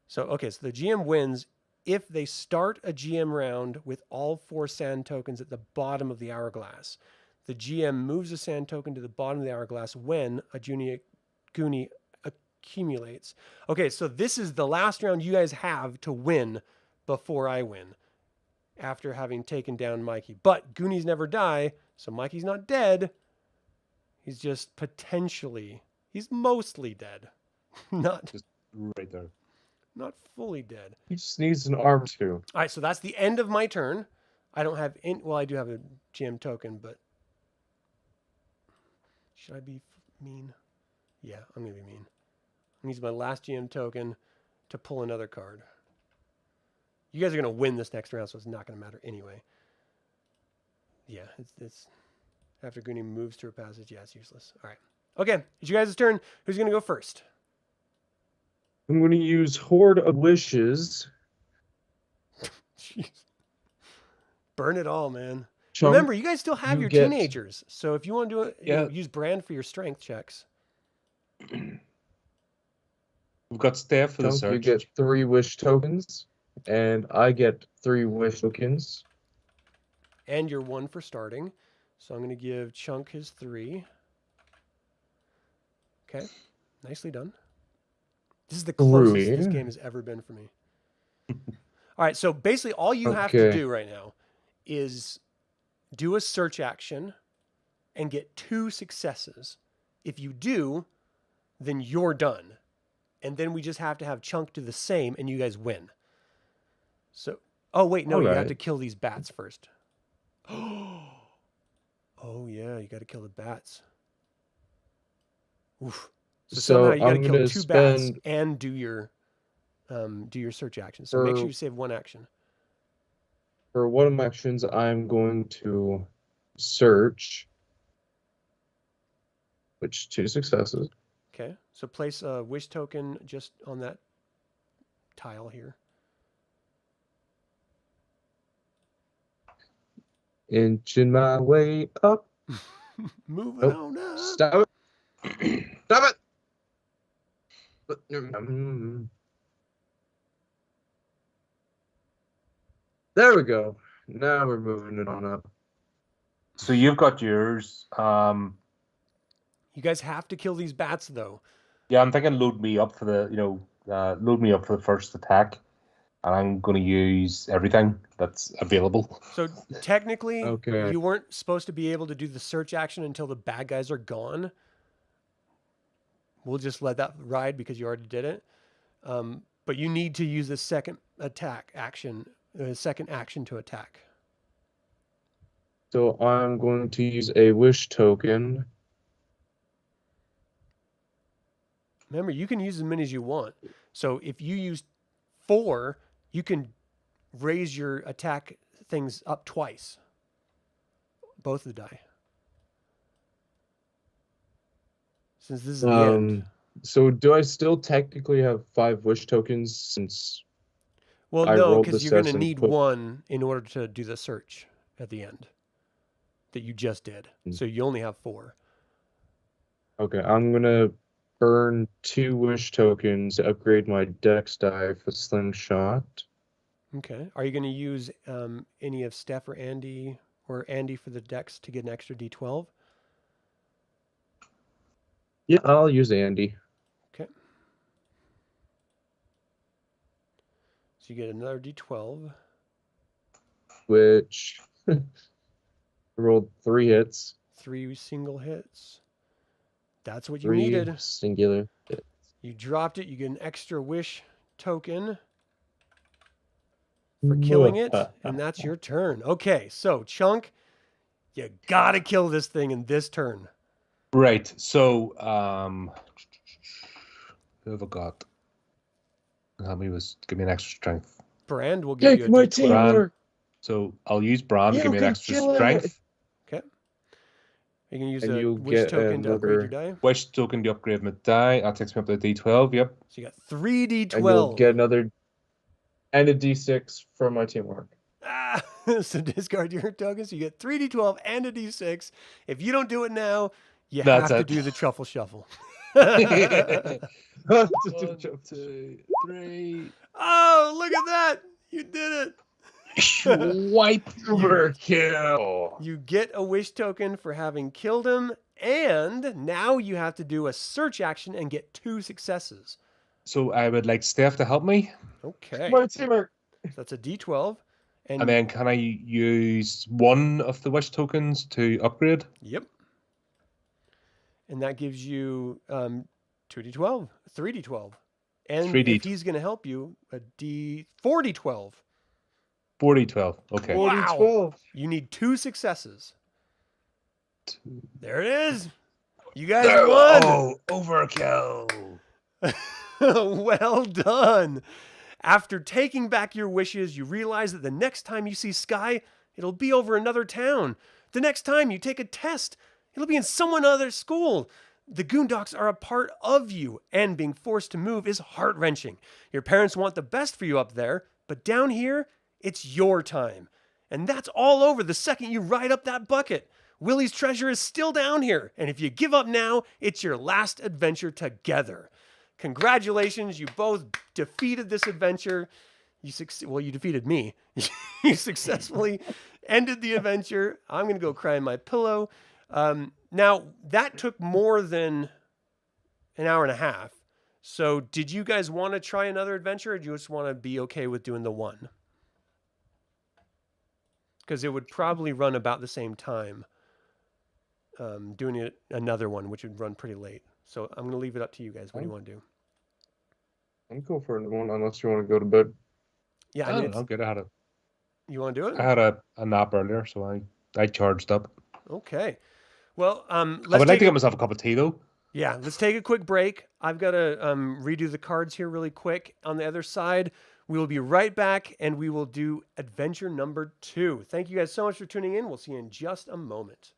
So, okay, so the GM wins if they start a GM round with all 4 sand tokens at the bottom of the hourglass. The GM moves a sand token to the bottom of the hourglass when a Goonie accumulates. Okay, so this is the last round you guys have to win before I win, after having taken down Mikey. But Goonies never die, so Mikey's not dead. He's just potentially, he's mostly dead. Not Right there. Not fully dead. He just needs an arm too. All right, so that's the end of my turn. I don't have any... Well, I do have a GM token, but... Should I be mean? Yeah, I'm going to be mean. I'm going to use my last GM token to pull another card. You guys are going to win this next round, so it's not going to matter anyway. Yeah, it's... After Goonie moves to a passage, yeah, it's useless. All right. Okay, it's you guys' turn. Who's going to go first? I'm going to use Horde of Wishes. Jeez. Burn it all, man. Chunk, Remember, you guys still have you your get- teenagers. So if you want to do it, Yeah. use brand for your strength checks. We've got Steph for the Chunk, you search. get 3 wish tokens, and I get 3 wish tokens. And your 1 for starting. So I'm going to give Chunk his 3. Okay. Nicely done. This is the closest this Three. game has ever been for me. All right. So basically all you have to Okay. do right now is do a search action and get 2 successes. If you do, then you're done. And then we just have to have Chunk do the same and you guys win. So, oh wait, no, you have Alright. to kill these bats first. Oh yeah, you got to kill the bats. Oof. So somehow you got to I'm kill gonna 2 bats spend and do your search action. So make sure For- you save 1 action. for one of my actions. I'm going to search, which 2 successes. Okay. So place a wish token just on that tile here. Inching my way up. Moving Nope. on up. Stop it! Stop it! There we go. Now we're moving it on up. So you've got yours. You guys have to kill these bats though. Yeah, I'm thinking load me up for the first attack, and I'm going to use everything that's available. So technically, Okay. you weren't supposed to be able to do the search action until the bad guys are gone. We'll just let that ride because you already did it. But you need to use the second action to attack. So I'm going to use a wish token. Remember, you can use as many as you want. So if you use 4, you can raise your attack things up twice. Both of the die. Since this is the end. So do I still technically have 5 wish tokens since Well, I no, rolled because the you're going sets to and need put- 1 in order to do the search at the end that you just did. So you only have 4. Okay, I'm gonna burn 2 wish tokens to upgrade my dex die for slingshot. Okay. Are you going to use any of Steph or Andy for the dex to get an extra D12? Yeah, I'll use Andy. Okay. So you get another D12. Which rolled 3 hits. 3 single hits. That's what you 3 needed. singular hits. You dropped it. You get an extra wish token for killing it, and that's your turn. Okay, so Chunk, you gotta kill this thing in this turn. Right. So, who have I got? Give me an extra strength. Brand will give you a Take my D12. teamwork. So I'll use Bran. You Give me an can extra kill it. strength. Okay. You can use And a you'll wish get token to upgrade your another- die. Wish token to upgrade my die. That takes me up to D12. Yep. So you got 3 And you'll D12. get another and a D6 from my teamwork. Ah, so discard your tokens. You get 3 D12 and a D6. If you don't do it now, you That's have to it. do the truffle shuffle. 1, 2, 3. Oh, look at that. You did it. Swipe overkill. You get a wish token for having killed him, and now you have to do a search action and get 2 successes. So I would like Steph to help me, Okay. My teamwork. So that's a D12. And, and then can I use one of the wish tokens to upgrade? yep. And that gives you 2 D12, 3 D12. And 3D. if he's going to help you, a D4 D12. 40-12. Okay. Wow. 40-12. You need 2 successes. There it is. You guys There- won. Oh, overkill. Well done. After taking back your wishes, you realize that the next time you see Sky, it'll be over another town. The next time you take a test, it'll be in someone other's school. The Goondocks are a part of you, and being forced to move is heart-wrenching. Your parents want the best for you up there, but down here, it's your time. And that's all over the second you ride up that bucket. Willie's treasure is still down here, and if you give up now, it's your last adventure together. Congratulations, you both defeated this adventure. You defeated me. You successfully ended the adventure. I'm going to go cry in my pillow. Now, that took more than an hour and a half. So did you guys want to try another adventure, or do you just want to be okay with doing the one? Because it would probably run about the same time. Doing it another one, which would run pretty late. So I'm going to leave it up to you guys. What do you want to do? I'm going for another one unless you want to go to bed. Yeah, I don't know. Good. You want to do it? I had a nap earlier, so I charged up. Okay. Well, I let's would like to get myself a cup of tea though. Yeah, let's take a quick break. I've got to redo the cards here really quick. On the other side, we will be right back, and we will do adventure number 2. Thank you guys so much for tuning in. We'll see you in just a moment.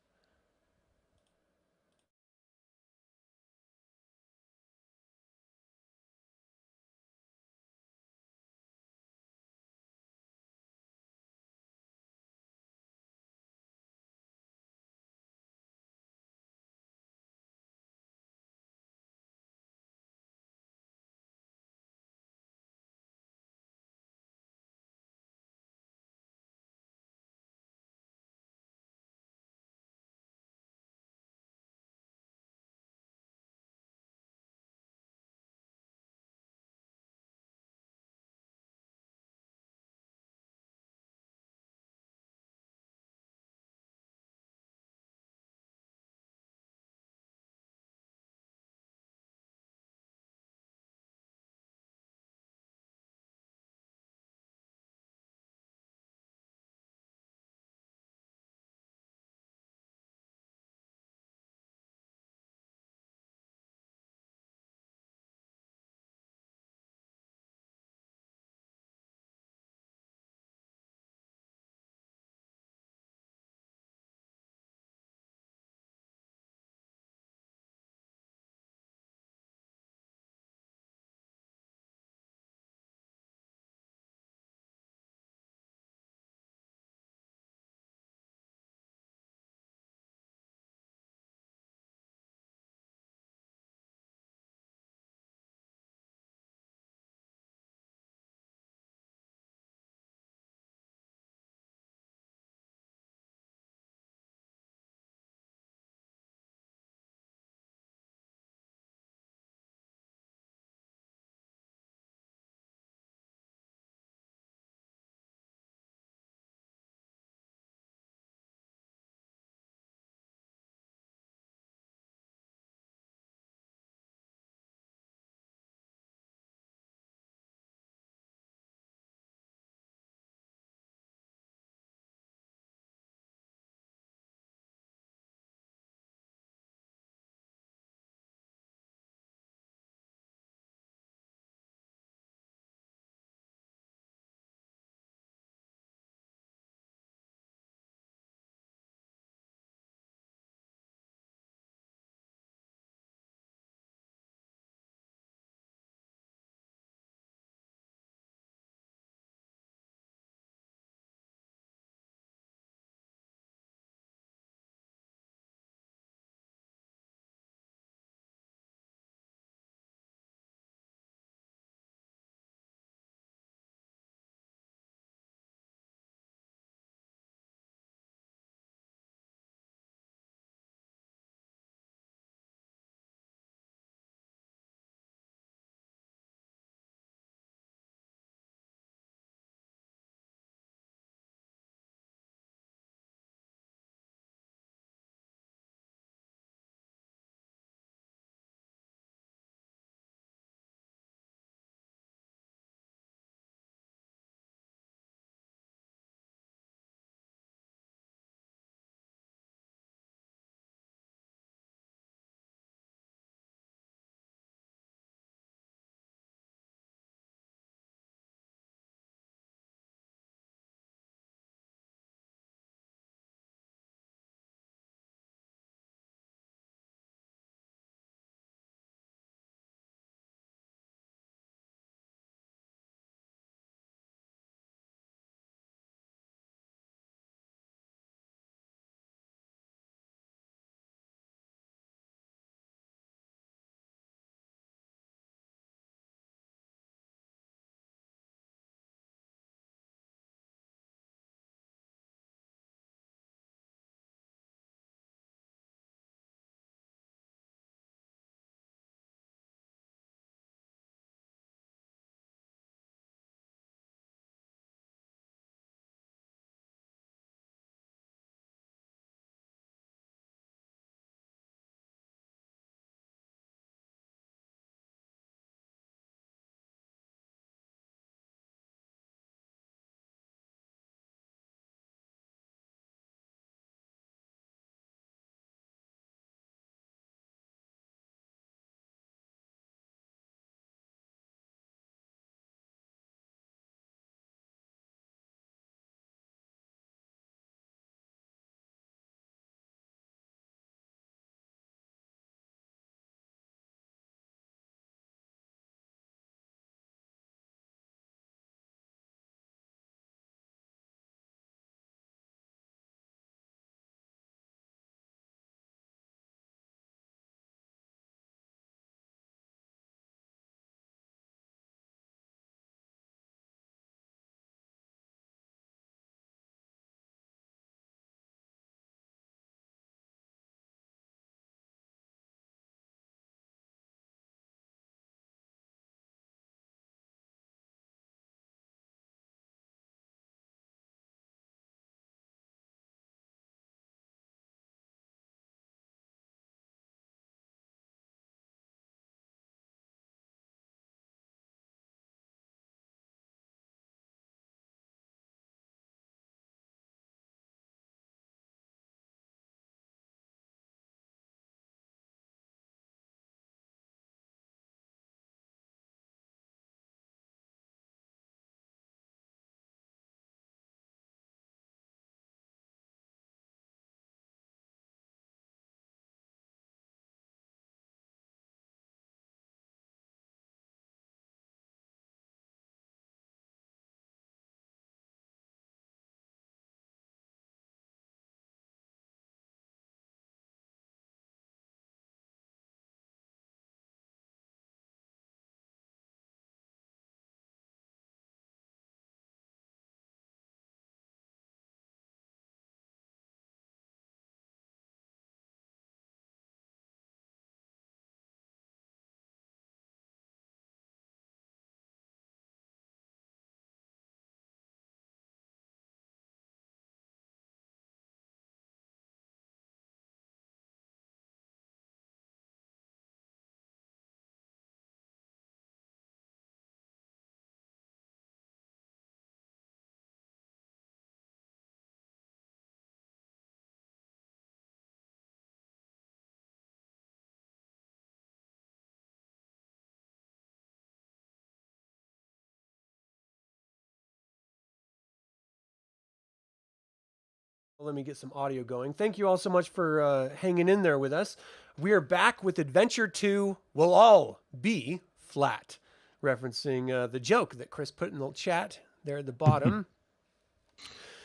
Let me get some audio going. Thank you all so much for hanging in there with us. We are back with Adventure 2 Will All Be Flat, referencing the joke that Chris put in the chat there at the bottom.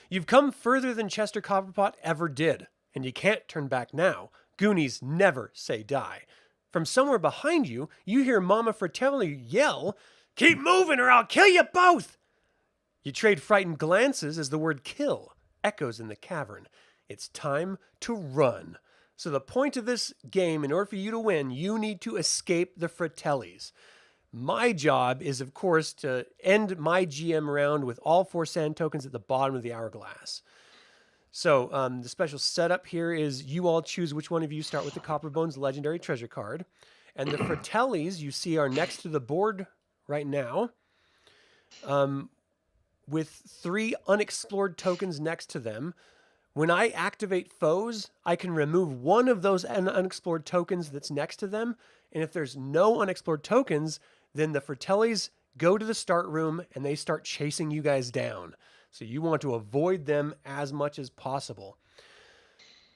You've come further than Chester Copperpot ever did, and you can't turn back now. Goonies never say die. From somewhere behind you, you hear Mama Fratellis yell, "Keep moving or I'll kill you both!" You trade frightened glances as the word kill echoes in the cavern. It's time to run. So the point of this game, in order for you to win, you need to escape the Fratellis. My job is, of course, to end my GM round with all 4 sand tokens at the bottom of the hourglass. So the special setup here is you all choose which one of you start with the Copperbones legendary treasure card. And the Fratellis you see are next to the board right now. With 3 unexplored tokens next to them. When I activate foes, I can remove one of those unexplored tokens that's next to them. And if there's no unexplored tokens, then the Fratellis go to the start room and they start chasing you guys down. So you want to avoid them as much as possible.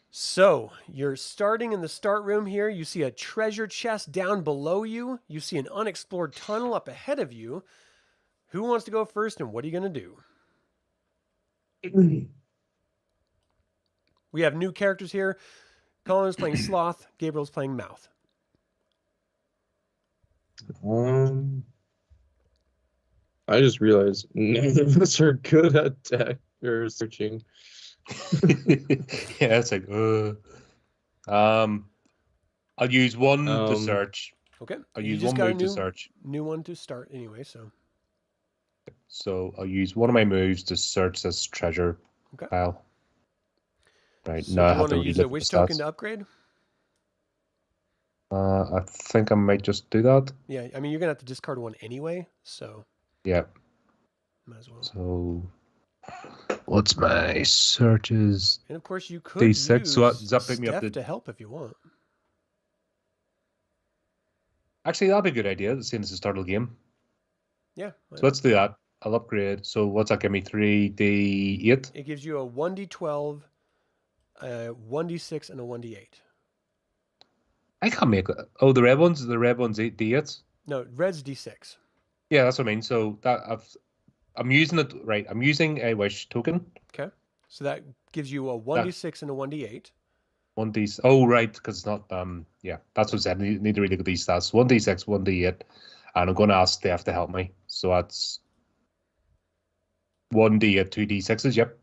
So you're starting in the start room here. You see a treasure chest down below you. You see an unexplored tunnel up ahead of you. Who wants to go first, and what are you going to do? We have new characters here. Colin is playing Sloth. Gabriel's playing Mouth. I just realized none of us are good at tech or searching. Yeah, it's like, I'll use one to search. Okay. I'll You use just one got a move to search. new one to start anyway, so. So I'll use one of my moves to search this treasure pile. Right, So now do I you have want to to read use the a wish token stats. to upgrade? I think I might just do that. Yeah, I mean, you're going to have to discard one anyway, so Yeah. might as well. So what's my searches? And of course, you could D6, use so does that pick me up Steph to- to help if you want. Actually, that'd be a good idea, the same as the start of the game. Yeah. So let's do that. I'll upgrade. So what's that give me? 3d8? It gives you a 1d12, a 1d6, and a 1d8. I can't make it. Oh, the red ones 8d8s? No, red's d6. Yeah, that's what I mean. So that I'm using it right. I'm using a wish token. Okay. So that gives you a 1d6 and a 1d8. 1d. Oh, right, because it's not. Yeah, that's what I said. I need to really look at these stats. 1d6, 1d8, and I'm going to ask Steph to help me. So that's 1d8, 2d6s. Yep.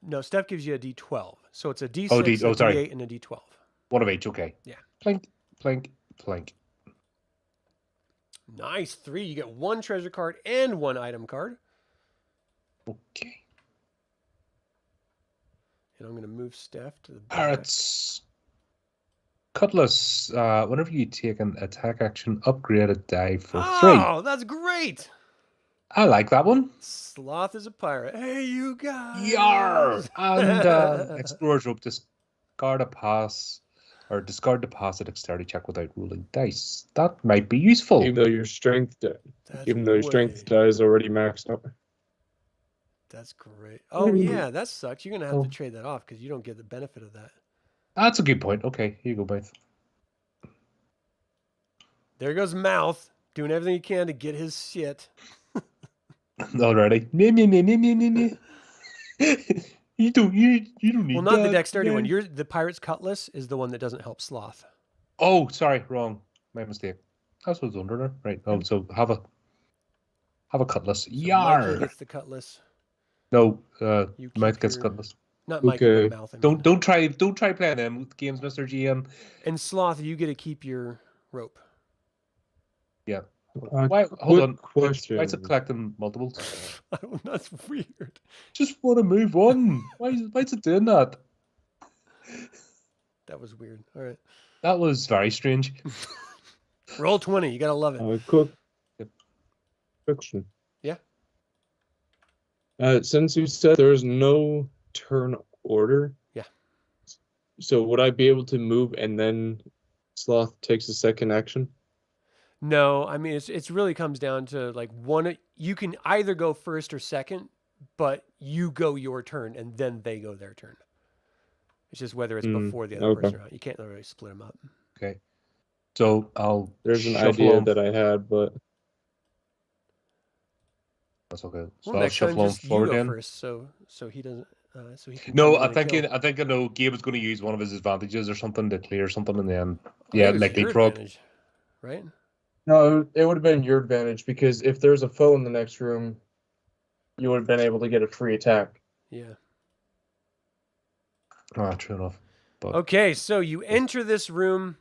No, Steph gives you a d12. So it's a d6, Oh, sorry. d8, and a d12. One of each. Okay. Yeah. Plink, plink, plink. Nice. 3. You get 1 treasure card and 1 item card. Okay. And I'm going to move Steph to the back. Parrots. Cutlass. Whenever you take an attack action, upgrade a die for 3. Oh, that's great. I like that one. Sloth is a pirate. Hey, you guys. Yar! And Explorer's Rope, discard a pass or discard the pass a dexterity check without rolling dice. That might be useful. Even though your strength die That's is already maxed out. That's great. Oh, yeah, that sucks. You're going to have to trade that off because you don't get the benefit of that. That's a good point. Okay, here you go, Beth. There goes Mouth, doing everything he can to get his shit. Already. Me. You don't need Well, not the that, dexterity man. one. The pirate's cutlass is the one that doesn't help Sloth. Oh, sorry, wrong. My mistake. That's what's under there. Right. Oh, so have a cutlass. So Mikey Yar! gets the cutlass. No, You Mouth keep gets your- cutlass. Not Mikey, Okay. but Mouth. I mean. Don't try playing them games, Mr. GM. And Sloth, you get to keep your rope. Yeah. Why? Hold on. Question. Why is it collecting multiples? I don't know, that's weird. Just want to move on. Why is it doing that? That was weird. All right. That was very strange. Roll 20. You got to love it. Quick question. Yeah. Since you said there's no turn order. Yeah. So would I be able to move and then Sloth takes a second action? No, I mean, it's really comes down to like one. You can either go first or second but you go your turn and then they go their turn. It's just whether it's before the other okay. person or not. You can't really split them up. Okay. So I'll There's an shuffle idea on. that I had, but That's okay. So Well, I'll next time shuffle on just you forward go then. first, so he doesn't, so he can. No, choose when to kill. I think I know Gabe was going to use one of his advantages or something to clear something in the end. I think Yeah, it was like your leapfrog. advantage, right? no, it would have been your advantage because if there's a foe in the next room, you would have been able to get a free attack. Yeah. Ah, true enough. But Okay, so you enter this room.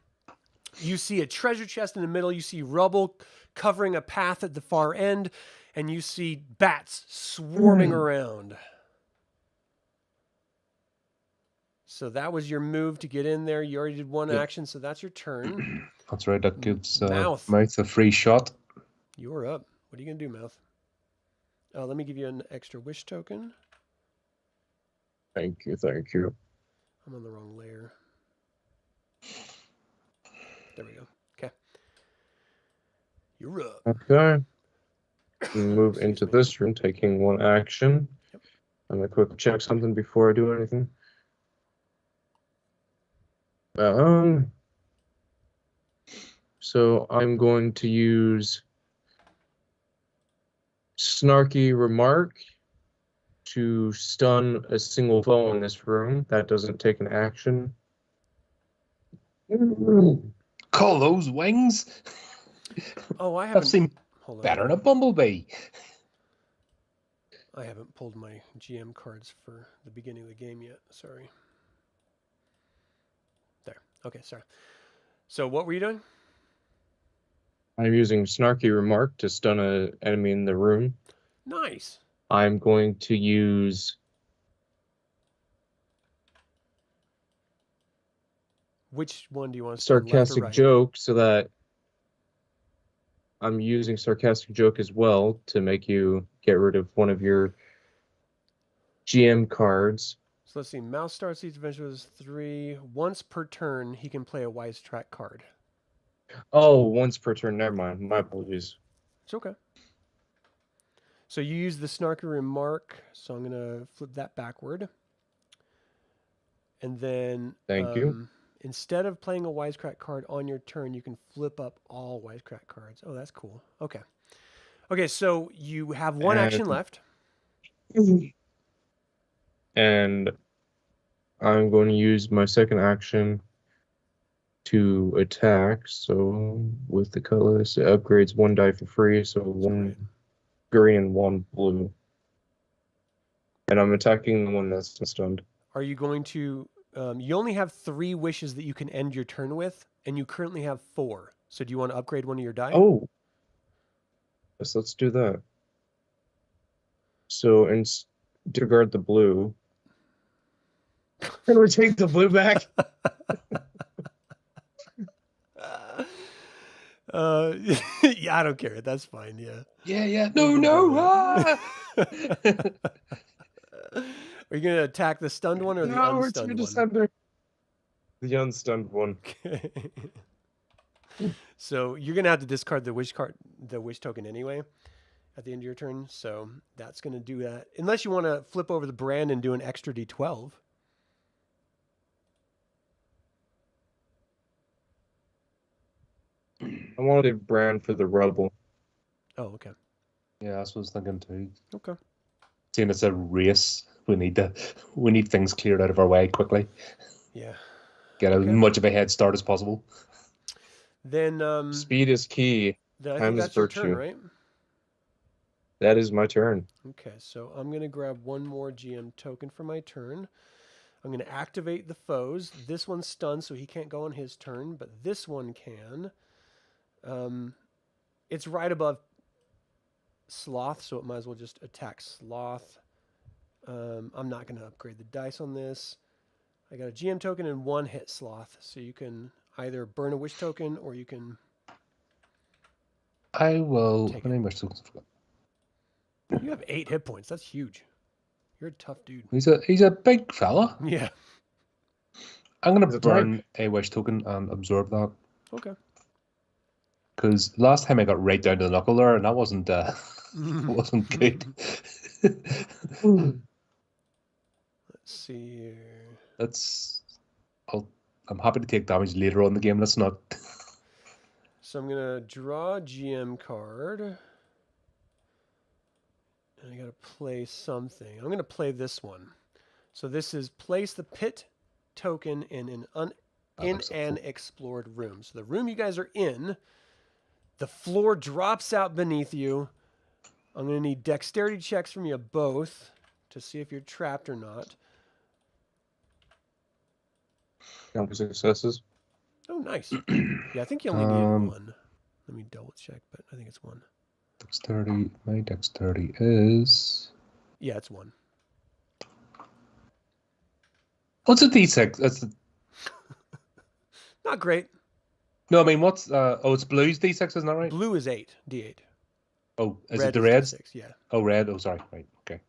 You see a treasure chest in the middle. You see rubble covering a path at the far end, and you see bats swarming around. So that was your move to get in there. You already did one Yep. action, so that's your turn. that's right. That gives Mouth. Mouth a free shot. You're up. What are you going to do, Mouth? Let me give you an extra wish token. Thank you, thank you. I'm on the wrong layer. There we go. Okay. You're up. Okay. Move Excuse into me. this room, taking one action. Yep. I'm gonna quickly check something before I do anything. So I'm going to use Snarky Remark to stun a single foe in this room. That doesn't take an action. Call those wings. Oh, I haven't. I've seen Hold on. better than a bumblebee. I haven't pulled my GM cards for the beginning of the game yet. Sorry. There. Okay, sorry. So what were you doing? I'm using Snarky Remark to stun an enemy in the room. Nice. I'm going to use Which one do you want to start, left or Sarcastic right? Joke so that I'm using Sarcastic Joke as well to make you get rid of one of your GM cards. So let's see. Mouse starts each adventure with 3. Once per turn, he can play a wise track card. Oh, once per turn. Never mind. My apologies. It's okay. So you use the Snarky Remark. So I'm going to flip that backward. And then Thank you. Instead of playing a Wisecrack card on your turn, you can flip up all Wisecrack cards. Oh, that's cool. Okay. Okay, so you have one action left. And I'm going to use my second action to attack. So with the colors, it upgrades 1 die for free. So 1 green and 1 blue. And I'm attacking the one that's stunned. Are you going to... you only have 3 wishes that you can end your turn with, and you currently have 4. So do you want to upgrade one of your die? Oh! Yes, let's do that. So, disregard the blue. Can we take the blue back? Yeah, I don't care. That's fine, yeah. Yeah. No. Ah! Are you going to attack the stunned one or the No, it's unstunned your one? descender. The unstunned one. Okay. So you're going to have to discard the wish token anyway at the end of your turn. So that's going to do that. Unless you want to flip over the brand and do an extra D12. I wanted a brand for the rubble. Oh, okay. Yeah, that's what I was thinking too. Okay. Seeing it's a race, we need things cleared out of our way quickly. Yeah. Get as much of a head start as possible. Then Speed is key. then I Time think is that's your turn, virtue. right? That is my turn. Okay, so I'm going to grab one more GM token for my turn. I'm going to activate the foes. This one's stunned, so he can't go on his turn, but this one can. It's right above Sloth, so it might as well just attack Sloth. I'm not going to upgrade the dice on this. I got a GM token and 1 hit Sloth, so you can either burn a wish token or you can... I will... Take How many wish tokens have I got? You have 8 hit points. That's huge. You're a tough dude. He's a big fella. Yeah. I'm going Is to it dark? burn a wish token and absorb that. Okay. Because last time I got right down to the knuckle there, and that wasn't wasn't good. Let's see here. I'm happy to take damage later on in the game. Let's not. So I'm gonna draw a GM card. And I gotta play something. I'm gonna play this one. So this is place the pit token in an explored room. So the room you guys are in, the floor drops out beneath you. I'm gonna need dexterity checks from you both to see if you're trapped or not. Count for successes. Oh, nice. Yeah, I think you only need one. Let me double check, but I think it's one. Dexterity. My dexterity is. Yeah, it's one. What's a D6? That's Not great. no. I mean, what's it's blues D6, isn't that right? Blue is 8, D8. Oh, is Red it the reds? D6, yeah. Oh, red. Oh, sorry. Right. Okay.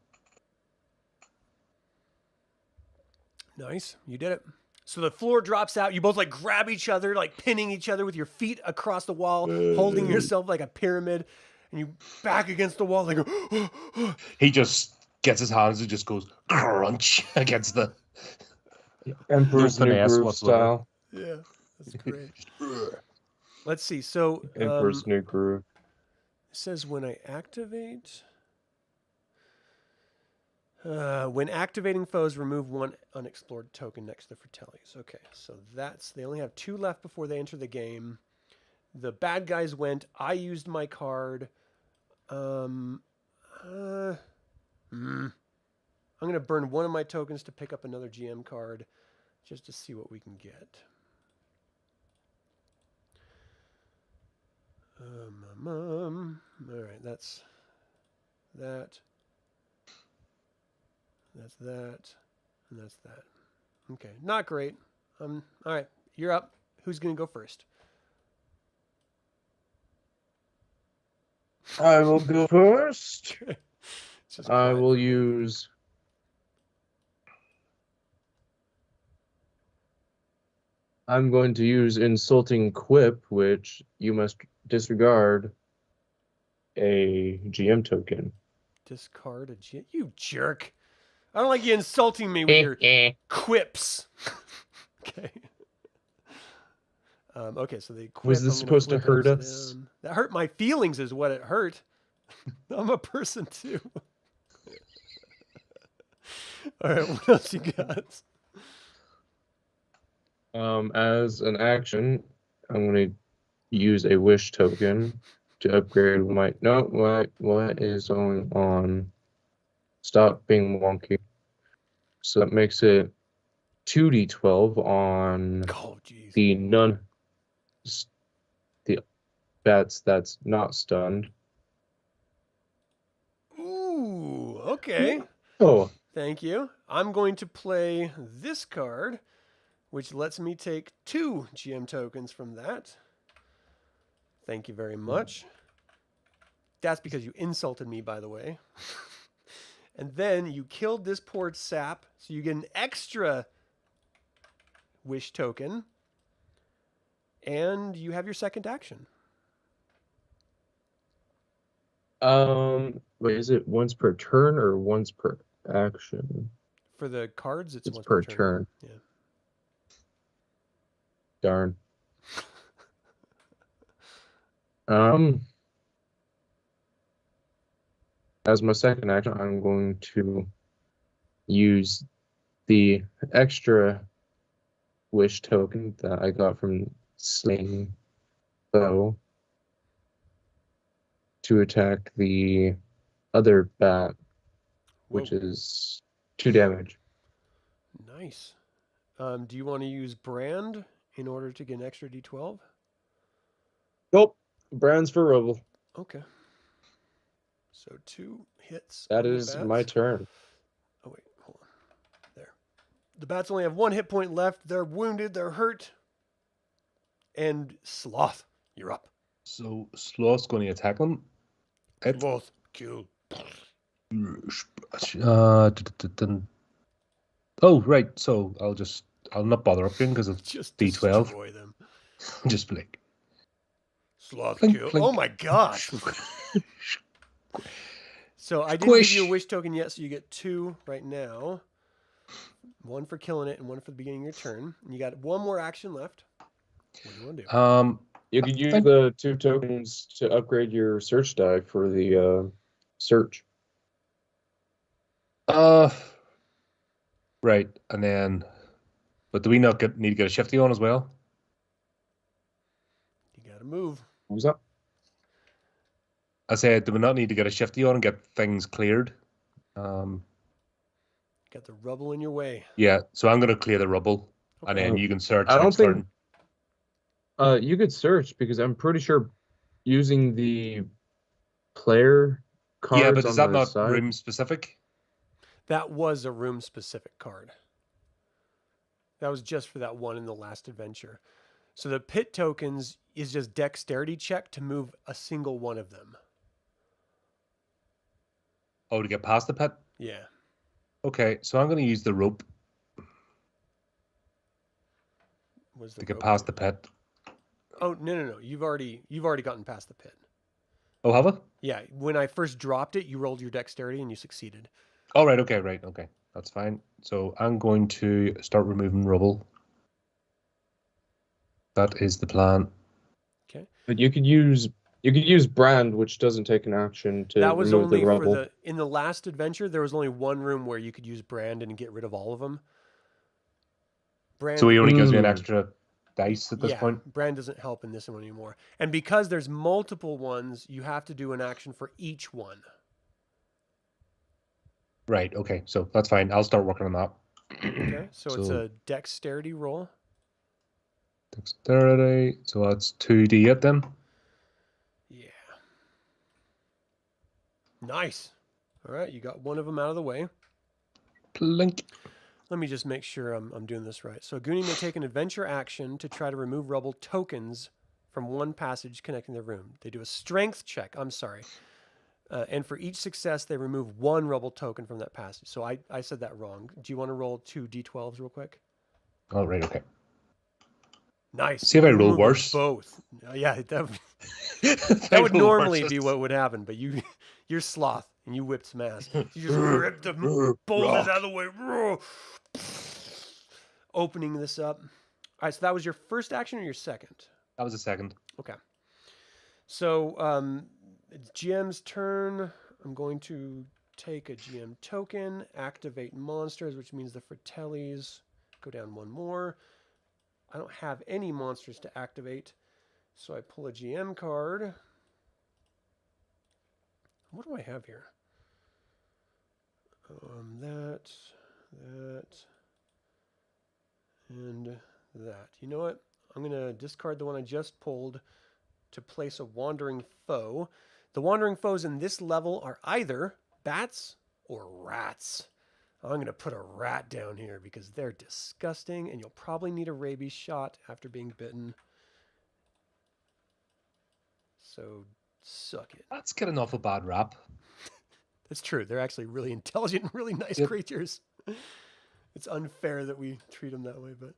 Nice. You did it. So the floor drops out. You both like grab each other, like pinning each other with your feet across the wall, holding yourself like a pyramid, and you back against the wall like. He just gets his hands and just goes crunch against the. Emperor's No New finesse Groove whatsoever. style. Yeah, that's great. Let's see. So Emperor's New Groove. it says when I activate. When activating foes, remove one unexplored token next to the Fratellis. Okay, so they only have 2 left before they enter the game. The bad guys went. I used my card. I'm going to burn one of my tokens to pick up another GM card just to see what we can get. All right, that's that. That's that, and that's that. Okay, not great. All right, you're up. Who's gonna go first? I will go first. It's just I quiet will for me. use. I'm going to use Insulting Quip, which you must disregard a GM token. Discard a GM. You jerk! I don't like you insulting me with your quips. Okay. Okay, so the quip. Was this I'm gonna supposed to flip it hurt upside us? down. That hurt my feelings, is what it hurt. I'm a person too. All right, what else you got? As an action, I'm going to use a wish token to upgrade my. No, what is going on? Stop being wonky. So that makes it 2d12 on Oh, jeez. the bats that's not stunned. Ooh, okay. Oh, Thank you. I'm going to play this card, which lets me take 2 GM tokens from that. Thank you very much. That's because you insulted me, by the way. And then you killed this poor sap, so you get an extra wish token. And you have your second action. wait, is it once per turn or once per action? For the cards, it's It's once per per turn. Yeah. Darn. As my second action, I'm going to use the extra wish token that I got from slaying foe to attack the other bat, which Whoa. is 2 damage. Nice. Do you want to use brand in order to get an extra D12? Nope. Brands for Roble. Okay. So 2 hits. That on the is my bats. turn. Oh, wait. Hold on. There. The bats only have 1 hit point left. They're wounded. They're hurt. And Sloth, you're up. So Sloth's going to attack them. Sloth, kill. Oh, right. So I'll not bother upgrading because it's Just D12. destroy them. Just blink. Sloth, Blink, kill. blink. Oh, my gosh. So I didn't give you a Squish. wish token yet, so you get 2 right now. 1 for killing it and 1 for the beginning of your turn. And you got 1 more action left. What do you want to do? You could use the 2 tokens to upgrade your search die for the search. Right, and then, but do we not need to get a shifty on as well? You got to move. What was that? I said, do we not need to get a shifty on and get things cleared? Got the rubble in your way. Yeah, so I'm going to clear the rubble, and Okay. then you can search. I don't next think- turn. You could search because I'm pretty sure using the player cards Yeah, but is that on the not side. room specific? That was a room specific card. That was just for that one in the last adventure. So the pit tokens is just dexterity check to move a single one of them. Oh, to get past the pit? Yeah. Okay, so I'm going to use the rope Was the to get rope past in- the pit. Oh, no. You've already gotten past the pit. Oh, have I? Yeah, when I first dropped it, you rolled your dexterity and you succeeded. Oh, right, okay. That's fine. So I'm going to start removing rubble. That is the plan. Okay. But you could use brand, which doesn't take an action to That was remove only the for rubble. in the last adventure, there was only one room where you could use brand and get rid of all of them. Brand, So he only gives me an Mm. extra dice at this point? Brand doesn't help in this one anymore. And because there's multiple ones, you have to do an action for each one. Right, okay. So that's fine. I'll start working on that. Okay, so it's So- a dexterity roll. Dexterity. So that's 2d8 then. Yeah. Nice. All right, you got one of them out of the way. Plink. Let me just make sure I'm doing this right. So a Goonie may take an adventure action to try to remove rubble tokens from one passage connecting their room. They do a strength check. I'm sorry. And for each success, they remove 1 rubble token from that passage. So I said that wrong. Do you want to roll 2 d12s real quick? Oh, right, okay. Nice. See if I You roll removed them worse. Both. Yeah, that That would normally be what would happen, but you're Sloth and you whipped some ass. You just ripped the boulders out of the way. Opening this up. All right, so that was your first action or your second? That was a second. Okay. So it's GM's turn. I'm going to take a GM token, activate monsters, which means the Fratellis go down 1 more. I don't have any monsters to activate, so I pull a GM card. What do I have here? That, and that. You know what? I'm going to discard the one I just pulled to place a wandering foe. The wandering foes in this level are either bats or rats. I'm going to put a rat down here because they're disgusting and you'll probably need a rabies shot after being bitten. So suck it. That's getting off a bad rap. That's true. They're actually really intelligent and really nice Yep. creatures. It's unfair that we treat them that way, but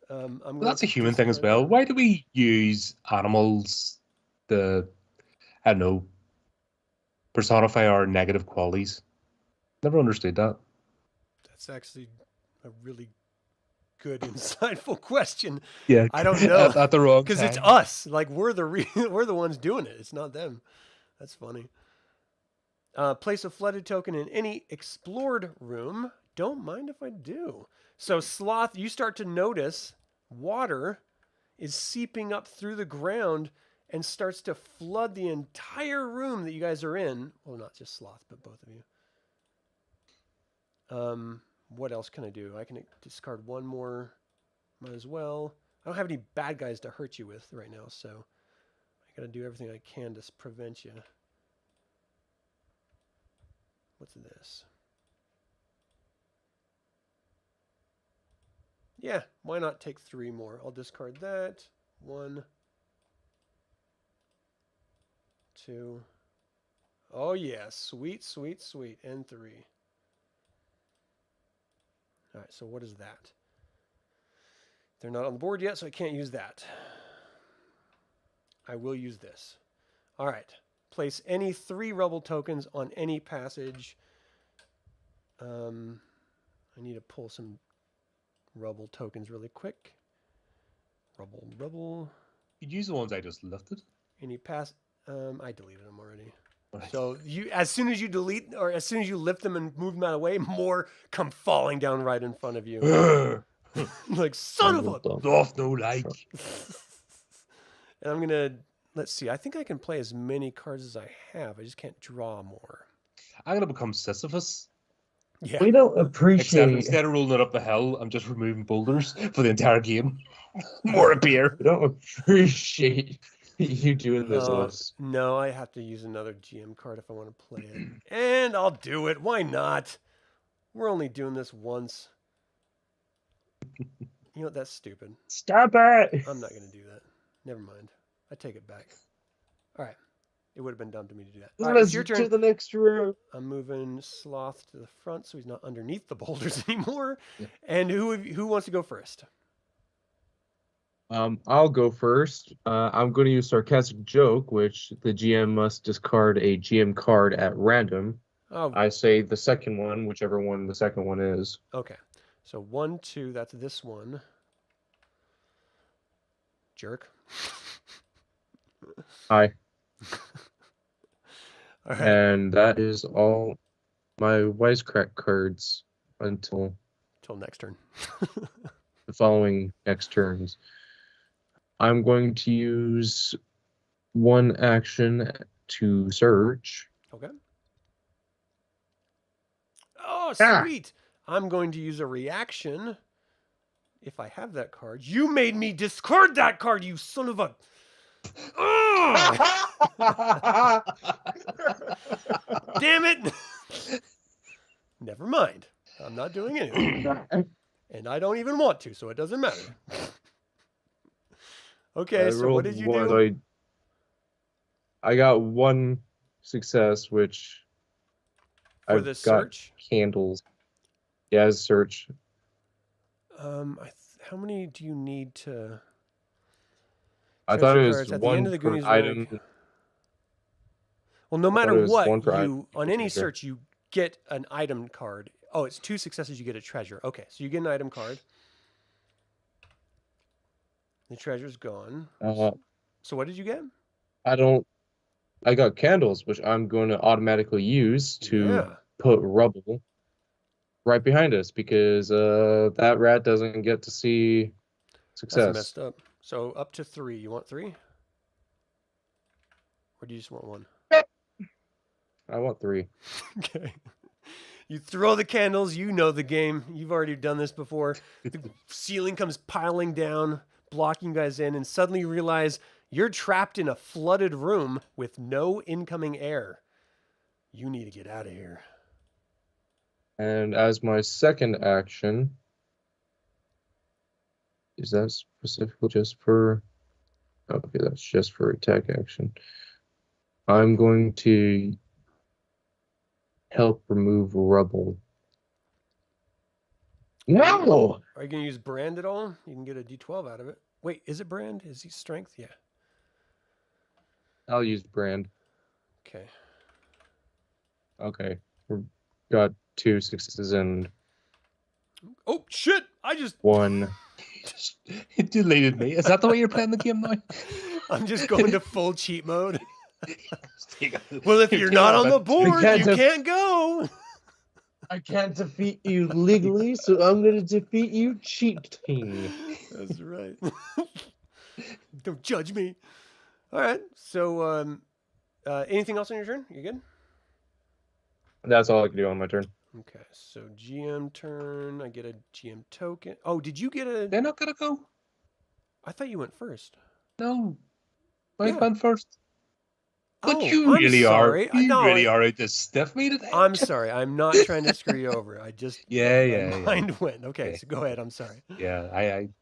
I'm Well, going that's a to human thing as discard well. that. Why do we use animals to, I don't know, personify our negative qualities? Never understood that. That's actually a really good, insightful question. Yeah, I don't know. at the wrong Because it's time. us. Like we're the ones doing it. It's not them. That's funny. Place a flooded token in any explored room. Don't mind if I do. So Sloth, you start to notice water is seeping up through the ground and starts to flood the entire room that you guys are in. Well, not just Sloth, but both of you. What else can I do? I can discard 1 more. Might as well. I don't have any bad guys to hurt you with right now, so I gotta do everything I can to prevent you. What's this? Yeah, why not take 3 more? I'll discard that. 1, 2. Oh yeah, sweet, sweet, sweet. And 3. All right, so what is that? They're not on the board yet, so I can't use that. I will use this. All right. Place any 3 rubble tokens on any passage. I need to pull some rubble tokens really quick. Rubble. You'd use the ones I just lifted. Any pass? I deleted them already. Right. So as soon as you delete or as soon as you lift them and move them out of the way, more come falling down right in front of you. Like son of a. Sloth no like. And I'm gonna let's see. I think I can play as many cards as I have. I just can't draw more. I'm gonna become Sisyphus. Yeah. We don't Except appreciate. instead of rolling it up the hill, I'm just removing boulders for the entire game. More appear. We don't appreciate you doing this to Oh, us. no, I have to use another GM card if I want to play it. And I'll do it. Why not? We're only doing this once. You know what? That's stupid. Stop it! I'm not going to do that. Never mind. I take it back. All right. It would have been dumb to me to do that. All right, it's your To turn. the next room. I'm moving Sloth to the front so he's not underneath the boulders anymore. Yeah. And who wants to go first? I'll go first. I'm going to use sarcastic joke, which the GM must discard a GM card at random. Oh, I say the second one, whichever one the second one is. okay. So 1, 2, that's this one. Jerk. Hi. All right. And that is all my wisecrack cards until Till next turn. the following next turns. I'm going to use one action to search. Okay. Oh, Ah. sweet. I'm going to use a reaction if I have that card. You made me discard that card, you son of a... Ugh! Damn it. Never mind. I'm not doing anything. And I don't even want to, so it doesn't matter. Okay, so what did you do? I got one success, which For I've the got search? candles. Yeah, as search. How many do you need to... I thought it treasure was cards? At the one end of the per Goonies item. work. Well, no thought matter it was what, one per item you on any treasure. search, you get an item card. Oh, it's 2 successes, you get a treasure. Okay, so you get an item card. The treasure's gone. So what did you get? I got candles, which I'm going to automatically use to Yeah. put rubble right behind us because that rat doesn't get to see That's success. messed up. So up to 3. You want 3? Or do you just want 1? I want 3. Okay. You throw the candles, you know the game. You've already done this before. The ceiling comes piling down, blocking you guys in, and suddenly you realize you're trapped in a flooded room with no incoming air. You need to get out of here. And as my second action, is that specifically just for... Okay, that's just for attack action. I'm going to help remove rubble. No! Are you going to use brand at all? You can get a D12 out of it. Wait, is it brand? Is he strength? Yeah. I'll use brand. Okay. Okay. We've got 2 successes and Oh, shit! I just... 1. It deleted me. Is that the way you're playing the game now? I'm just going to full cheat mode. Take Well, if you're not on the board, can't you have- can't go. I can't defeat you legally, so I'm going to defeat you cheating. That's right. Don't judge me. All right. So, anything else on your turn? You good? That's all I can do on my turn. Okay. So GM turn. I get a GM token. Oh, did you get a? They're not gonna go. I thought you went first. No. Mike Yeah. went first. But Oh, you I'm really sorry. are. You No, really are out to stiff me today. I'm sorry. I'm not trying to screw you over. I just Yeah. my mind went. Okay, Okay. so go ahead. I'm sorry. Yeah,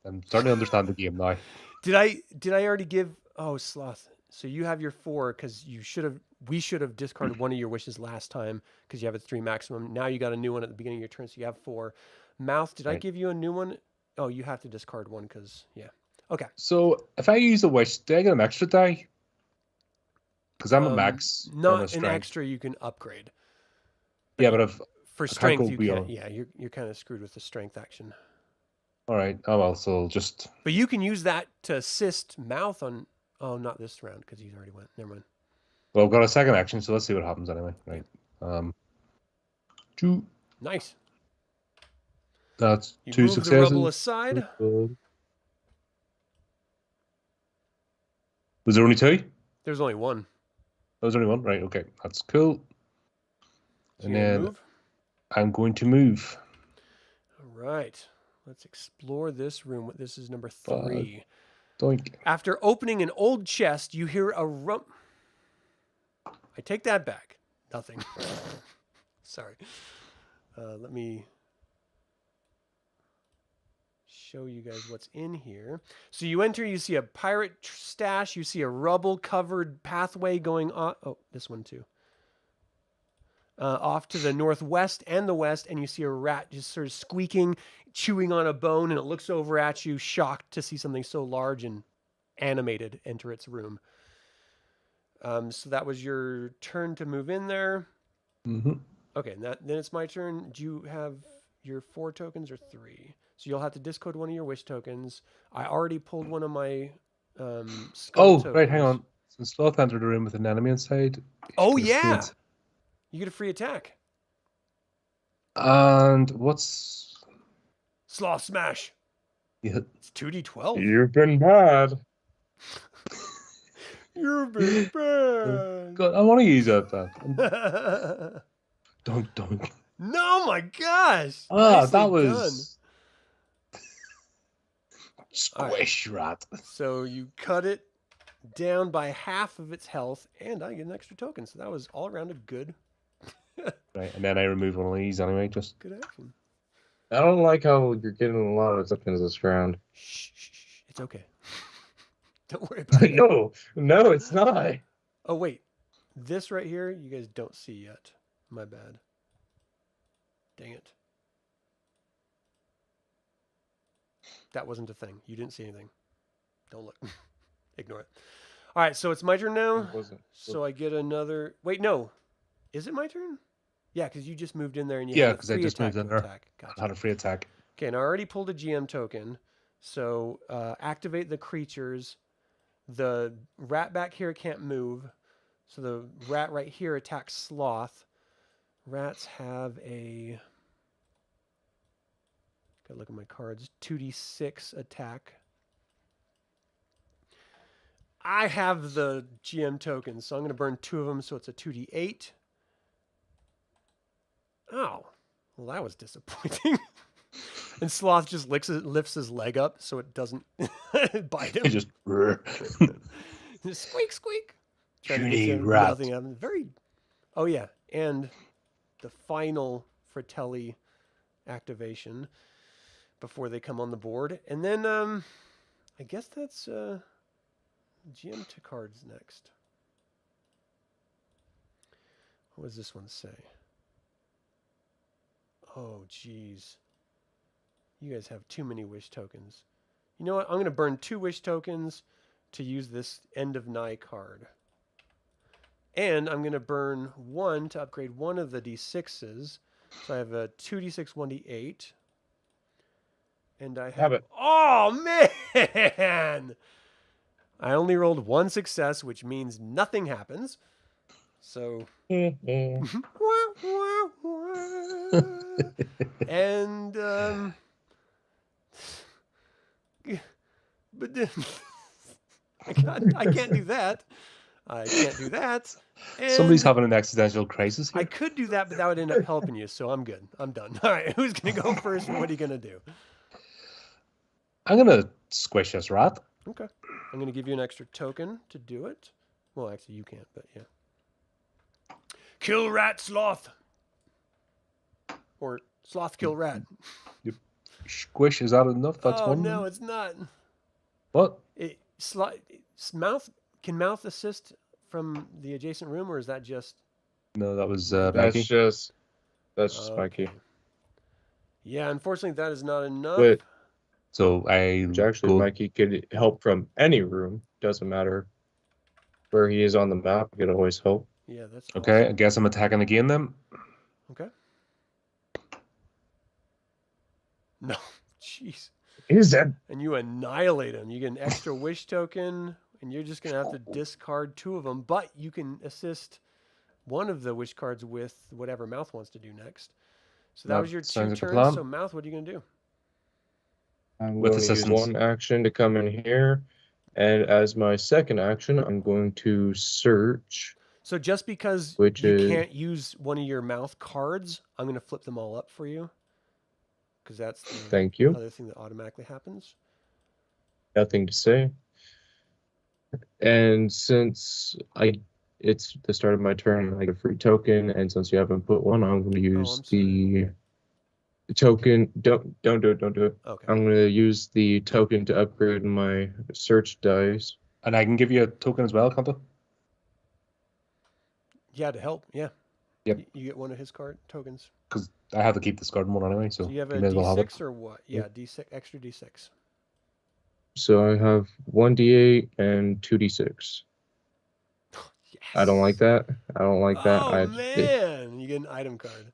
I'm starting to understand the game now. Did I already give? Oh, Sloth. So you have your 4 because we should have discarded one of your wishes last time because you have a 3 maximum. Now you got a new one at the beginning of your turn, so you have 4. Mouth, did I Right. give you a new one? Oh, you have to discard one because yeah. Okay. So if I use a wish, do I get an extra die? Because I'm a max for my Not an strength. extra you can upgrade. Yeah, but if For I can't strength, go you beyond. can't. Yeah, you're kind of screwed with the strength action. All right. Oh well. So just. But you can use that to assist Mouth on. Oh, not this round because he's already went. Never mind. Well, I've got a second action, so let's see what happens anyway. Right. Two. Nice. That's You 2 move successes. the rubble aside. Was there only 2? There's only one. There was only 1. Right. Okay. That's cool. So And you're gonna then move. I'm going to move. All right. Let's explore this room. This is number 3. Doink. After opening an old chest, you hear a rump. I take that back. Nothing. Sorry. Let me show you guys what's in here. So you enter, you see a pirate stash, you see a rubble-covered pathway going on. Oh, this one too. Off to the northwest and the west, and you see a rat just sort of squeaking, chewing on a bone, and it looks over at you, shocked to see something so large and animated enter its room. So that was your turn to move in there. Mm-hmm. Okay, then it's my turn. Do you have your 4 tokens or 3? So you'll have to discode one of your wish tokens. I already pulled one of my skull tokens. Right, hang on. So Sloth entered the room with an enemy inside. Oh, Gets yeah. freed. You get a free attack. And what's... Sloth smash. Yeah. It's 2d12. You've been bad. You've been bad. God, I want to use that. Don't. No, my gosh. Ah, Nicely that was... Squish rat. done. So you cut it down by half of its health, and I get an extra token. So that was all around a good Right, and then I remove one of these anyway, just... good action. I don't like how you're getting a lot of tokens this round. Shh. It's okay. Don't worry about it. No, it's not. Oh, wait. This right here, you guys don't see yet. My bad. Dang it. That wasn't a thing. You didn't see anything. Don't look. Ignore it. All right, so it's my turn now. It wasn't. So I get another... Wait, no. Is it my turn? Yeah, because you just moved in there and you Yeah, had a 'cause I free just attack moved in to there. attack. Gotcha. Had a free attack. Okay, and I already pulled a GM token. So activate the creatures. The rat back here can't move. So the rat right here attacks Sloth. Rats have a... Gotta look at my cards. 2d6 attack. I have the GM tokens, so I'm going to burn 2 of them, so it's a 2d8. Oh, well, that was disappointing. And Sloth just lifts his leg up so it doesn't bite him. He just... Just squeak, squeak. Trying to Puny get you rat. nothing happens. Very... Oh, yeah. And the final Fratellis activation before they come on the board. And then I guess that's GM to cards next. What does this one say? Oh, geez. You guys have too many wish tokens. You know what? I'm going to burn 2 wish tokens to use this end of nigh card. And I'm going to burn 1 to upgrade one of the d6s. So I have a 2d6, 1d8. And I have it. Oh, man! I only rolled 1 success, which means nothing happens. So... and but I can't do that. I can't do that. And Somebody's having an existential crisis here. I could do that, but that would end up helping you. So I'm good. I'm done. All right, who's gonna go first? And what are you gonna do? I'm gonna squish this rat. Okay, I'm gonna give you an extra token to do it. Well, actually, you can't, but yeah. Kill rat, sloth, or sloth kill rat. Squish, is that enough? That's Oh one. no, it's not. What? Mouth can mouth assist from the adjacent room, or is that just? No, that was That's Mikey. just Okay. Mikey. Yeah, unfortunately, that is not enough. But So I which actually, go- Mikey could help from any room. Doesn't matter. where he is on the map. I could always hope. Yeah, that's Okay, I awesome. guess I'm attacking again then. Okay. No, jeez. Is that? And you annihilate him. You get an extra wish token, and you're just gonna have to discard 2 of them. But you can assist one of the wish cards with whatever Mouth wants to do next. So that That was your 2 sounds like a turns. plan. So Mouth, what are you gonna do? I'm With going to use assistance. 1 action to come in here, and as my second action, I'm going to search. So just because Which you is- can't use one of your Mouth cards, I'm gonna flip them all up for you, because that's the Thank you. other thing that automatically happens. Nothing to say. And since it's the start of my turn, I get a free token, and since you haven't put one, I'm going to use I'm sorry. the token. Don't do it. Don't do it. Okay. I'm going to use the token to upgrade my search dice. And I can give you a token as well, can't I? Yeah, to help. Yeah. Yep. You get one of his card tokens. Because I have to keep this card one anyway, so So you have a may as well have it. D6 or what? Yeah, D6, extra D6. So I have 1d8 and 2d6. Yes. I don't like that. I don't like that. Oh man, you get an item card.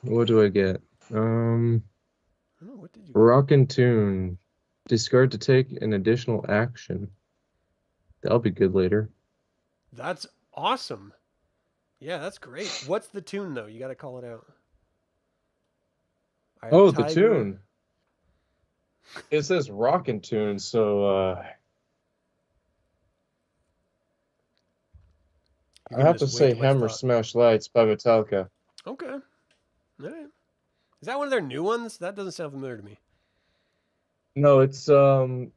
What do I get? I don't know, what did you get? Rockin' Tune. Discard to take an additional action. That'll be good later. That's awesome. Yeah, that's great. What's the tune though? You got to call it out. Eye of Oh, the Tiger. tune. It says Rockin' Tune, so You're I gonna have to just say wait till my Hammer thought- Smash Lights by Metallica. Okay. All right. Is that one of their new ones? That doesn't sound familiar to me. No, it's in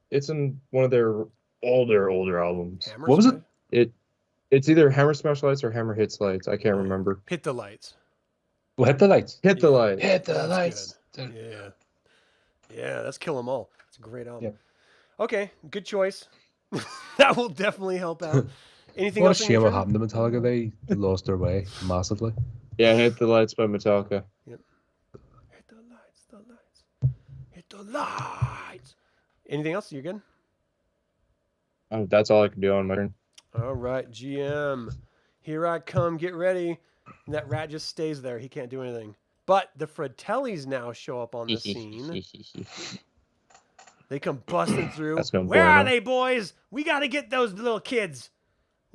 one of their older albums. Hammer What was Smash? It's either Hammer Smash Lights or Hammer Hits Lights. I can't Oh. remember. Hit the lights. Well, hit the lights. Hit the Yeah. light. Hit the That's lights. good. Yeah. Yeah, that's Kill 'Em All. It's a great album. Yep. Okay, good choice. That will definitely help out. Anything What a else on your shame what turn? happened to Metallica. They lost their way massively. Yeah, Hit the Lights by Metallica. Hit the lights, the lights. Hit the lights. Anything else? You're good? Oh, that's all I can do on my turn. All right, GM. Here I come. Get ready. And that rat just stays there. He can't do anything. But the Fratellis now show up on the scene. They come busting through. That's no Where are bueno. they, boys? We got to get those little kids.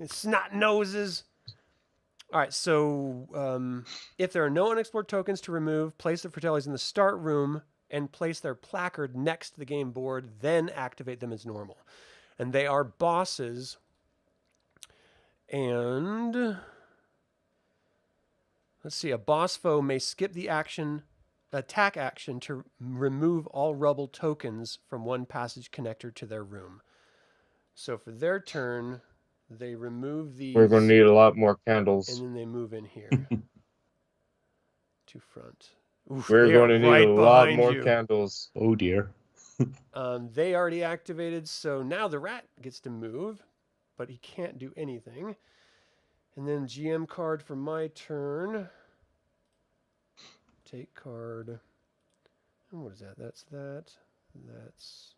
Snot noses. All right, so if there are no unexplored tokens to remove, place the Fratellis in the start room and place their placard next to the game board, then activate them as normal. And they are bosses. And let's see, a boss foe may skip the attack action to remove all rubble tokens from one passage connector to their room. So for their turn, they remove these. We're going to need a lot more and candles. then they move in here to front. Oof, We're they are going to need right a lot behind more you. candles. Oh dear. They already activated, so now the rat gets to move, but he can't do anything. And then GM card for my turn. Take card. And what is that? That's that. That's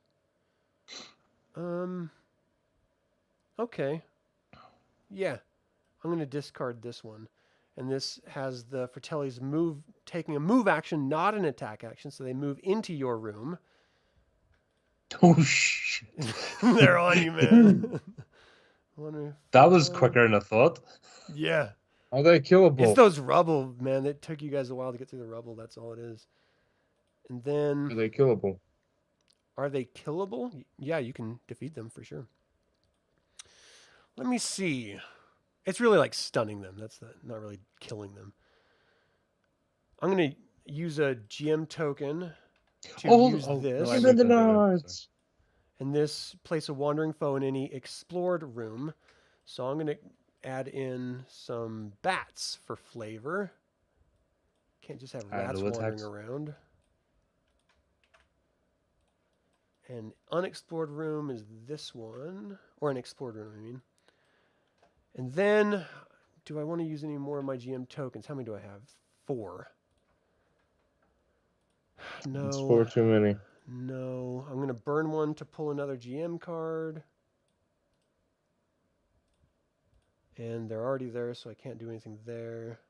okay. Yeah. I'm going to discard this one. And this has the Fratellis taking a move action, not an attack action, so they move into your room. Oh shit. They're on you, man. That was quicker than I thought. Yeah. Are they killable? It's those rubble, man. It took you guys a while to get through the rubble. That's all it is. And Are then, they killable? are they killable? Yeah, you can defeat them for sure. Let me see. It's really like stunning them. That's not really killing them. I'm going to use a GM token to use this. no, I Give meant me the to do that. nods. And this place a wandering foe in any explored room. So I'm going to add in some bats for flavor. Can't just have I rats know wandering attacks. around. An unexplored room is this one. Or an explored room, I mean. And then, do I want to use any more of my GM tokens? How many do I have? 4. No. It's 4 too many. No. I'm going to burn one to pull another GM card. And they're already there, so I can't do anything there.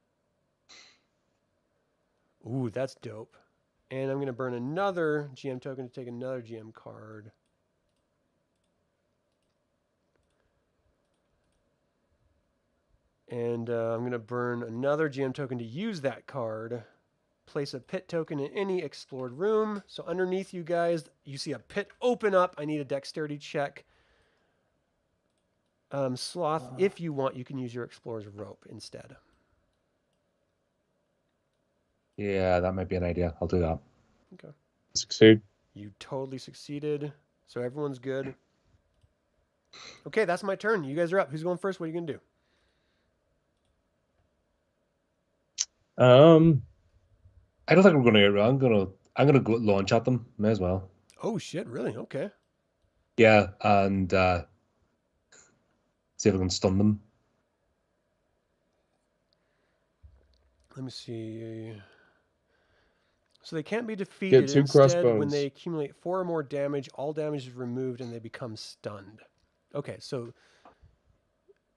Ooh, that's dope. And I'm going to burn another GM token to take another GM card. And I'm going to burn another GM token to use that card. Place a pit token in any explored room. So underneath you guys, you see a pit open up. I need a dexterity check. Sloth, if you want, you can use your explorer's rope instead. Yeah, that might be an idea. I'll do that. Okay. Succeed. You totally succeeded. So everyone's good. Okay, that's my turn. You guys are up. Who's going first? What are you going to do? I don't think we're gonna get around. I'm gonna go launch at them. May as well. Oh, shit. Really? Okay. Yeah, and see if I can stun them. Let me see. So they can't be Get defeated. 2 Instead, when crossbones. they accumulate 4 or more damage, all damage is removed and they become stunned. Okay, so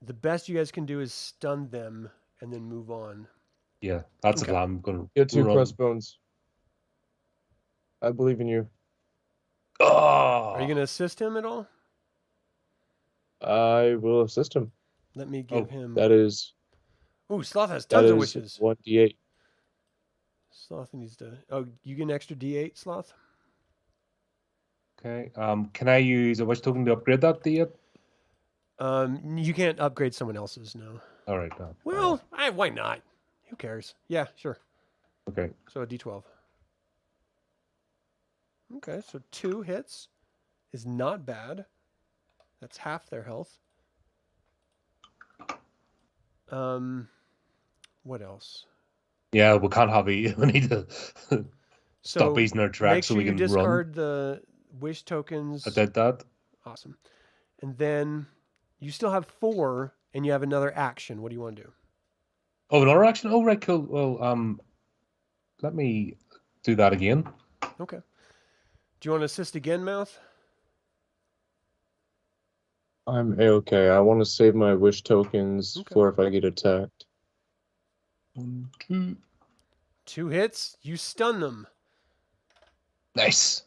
the best you guys can do is stun them and then move on. Yeah, that's the Okay. plan. I'm gonna Get 2 run. crossbones. I believe in you. Oh! Are you going to assist him at all? I will assist him. Let me give him... That is Ooh, Sloth has tons of wishes. 1d8. Sloth needs to... Oh, you get an extra D8, Sloth? Okay. Can I use a wish token to upgrade that D8? You can't upgrade someone else's, no. All right. No. Well, why not? Who cares? Yeah, sure. Okay. So a D12. Okay, so 2 hits is not bad. That's half their health. What else? Yeah, we can't have we need to stop easing our Make tracks so sure we you can run. discard the wish tokens. I did that. Awesome. And then you still have 4, and you have another action. What do you want to do? Oh, another action. Oh, right, cool. Well, let me do that again. Okay. Do you want to assist again, Mouth? I'm A-okay. I want to save my wish tokens Okay. for if I get attacked. 1, 2. 2 hits. You stun them. Nice.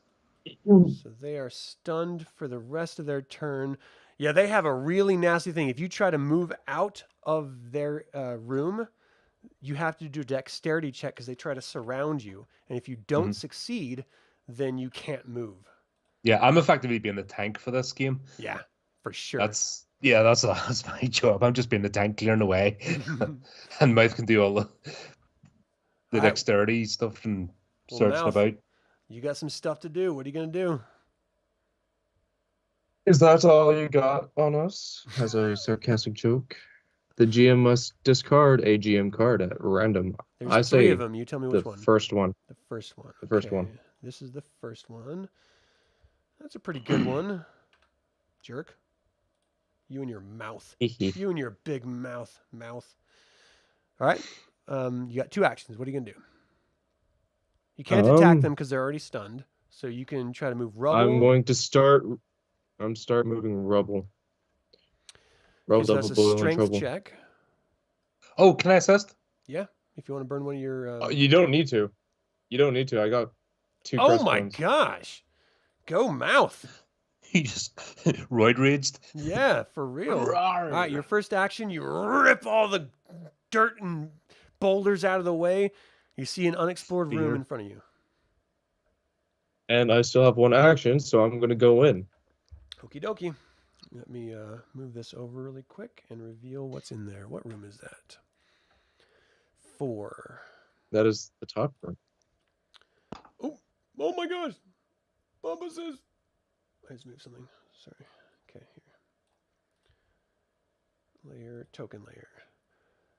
So they are stunned for the rest of their turn. Yeah, they have a really nasty thing. If you try to move out of their room, you have to do a dexterity check because they try to surround you. And if you don't succeed, then you can't move. Yeah, I'm effectively being the tank for this game. Yeah, for sure. That's my job. I'm just being the tank clearing away, and Mouth can do all the All right. dexterity stuff and Well, searching Mouth, about. you got some stuff to do. What are you going to do? Is that all you got on us? As a sarcastic joke. The GM must discard a GM card at random. There's I 3 say of them. You tell me which the one. first one. The first one. The first one. Okay, This is the first one. That's a pretty good one. Jerk. You and your mouth. You and your big mouth. All right. You got 2 actions. What are you going to do? You can't attack them because they're already stunned. So you can try to move rubble. I'm going to start moving rubble. Okay, so Rubble that's a double boil in strength trouble. check. Oh, can I assist? Yeah. If you want to burn one of your... Oh, you don't need to. You don't need to. I got 2 Oh my crossbones. gosh. Go Mouth. He just roid raged. Yeah, for real. All right, your first action, you rip all the dirt and boulders out of the way. You see an unexplored room in front of you. And I still have 1 action, so I'm going to go in. Okie dokie. Let me move this over really quick and reveal what's in there. What room is that? 4. That is the top room. Oh my gosh. Bubba says... I just moved something. Sorry. Okay, here. Layer, token layer.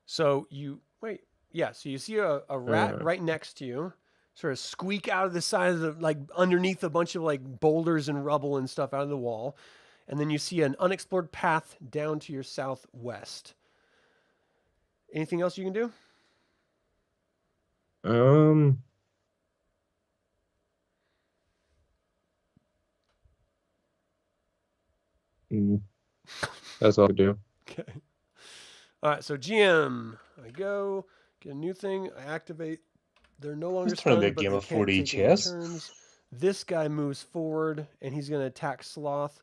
So you... Wait. Yeah, so you see a rat right next to you. Sort of squeak out of the side of the... Like, underneath a bunch of, like, boulders and rubble and stuff out of the wall. And then you see an unexplored path down to your southwest. Anything else you can do? That's all I do. Okay. All right, so GM, I go, get a new thing, I activate. They're no longer It's trying to be a stunned, but game they of can't 4D take any chess. turns. This guy moves forward, and he's going to attack Sloth.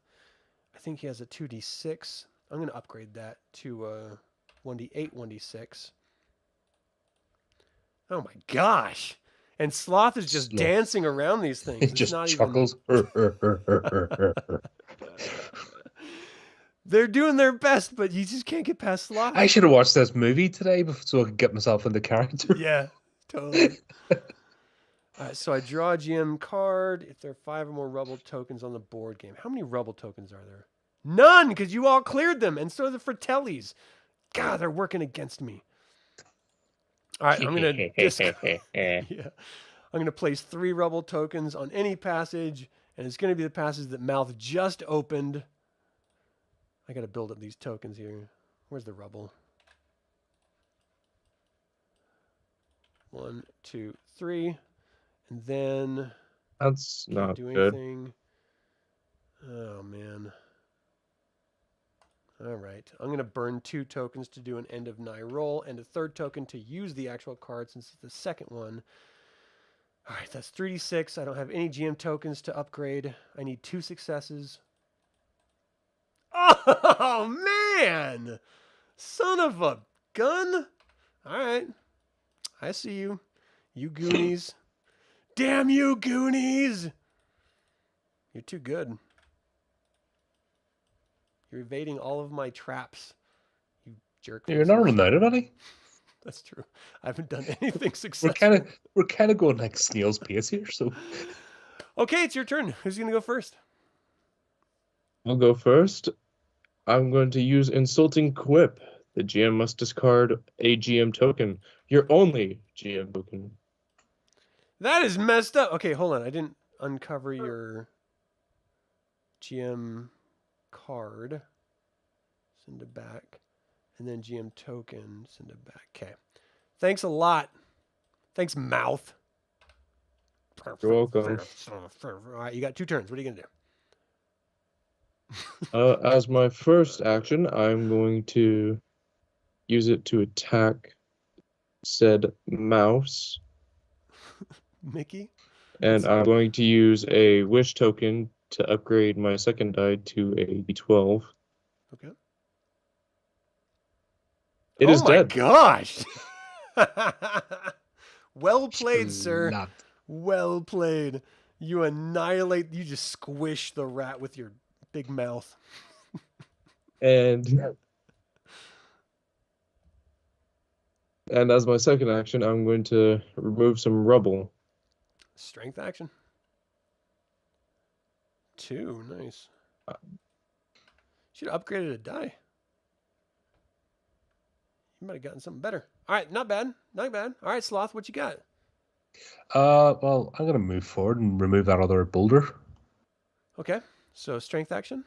I think he has a 2d6. I'm going to upgrade that to 1d8, 1d6. Oh my gosh! And Sloth is just Sloth. dancing around these things. It It's just not chuckles. They're doing their best, but you just can't get past Sloth. I should have watched this movie today so I could get myself into character. Yeah, totally. All right, so I draw a GM card. If there are 5 or more rubble tokens on the board game. How many rubble tokens are there? None, because you all cleared them, and so are the Fratellis. God, they're working against me. All right, I'm gonna yeah, I'm gonna place 3 rubble tokens on any passage, and it's gonna be the passage that Mouth just opened. I gotta build up these tokens here. Where's the rubble? 1, 2, 3, and then That's can't not do good. anything. Oh man. All right, I'm gonna burn 2 tokens to do an end of Nye roll, and a 3rd token to use the actual card since it's the second one. All right, that's 3d6. I don't have any GM tokens to upgrade. I need 2 successes. Oh man, son of a gun! All right, I see you, you Goonies. Damn you, Goonies! You're too good. You're evading all of my traps, you jerk. You're not running out of any. That's true. I haven't done anything successful. We're kind of going like snail's pace here. So Okay, it's your turn. Who's gonna go first? I'll go first. I'm going to use Insulting Quip. The GM must discard a GM token. Your only GM token. That is messed up. Okay, hold on. I didn't uncover your GM card. Send it back. And then GM token. Send it back. Okay. Thanks a lot. Thanks, Mouth. You're welcome. All right, you got 2 turns. What are you going to do? As my first action, I'm going to use it to attack said mouse. Mickey? And I'm going to use a wish token to upgrade my second die to a d12. Okay. It is dead. Oh my gosh! Well played, sir. Not. Well played. You annihilate, you just squish the rat with your big mouth. And as my second action, I'm going to remove some rubble. Strength action. 2, nice. Should have upgraded a die. You might have gotten something better. All right, not bad. Not bad. All right, Sloth, what you got? Well, I'm gonna move forward and remove that other boulder. Okay, so strength action.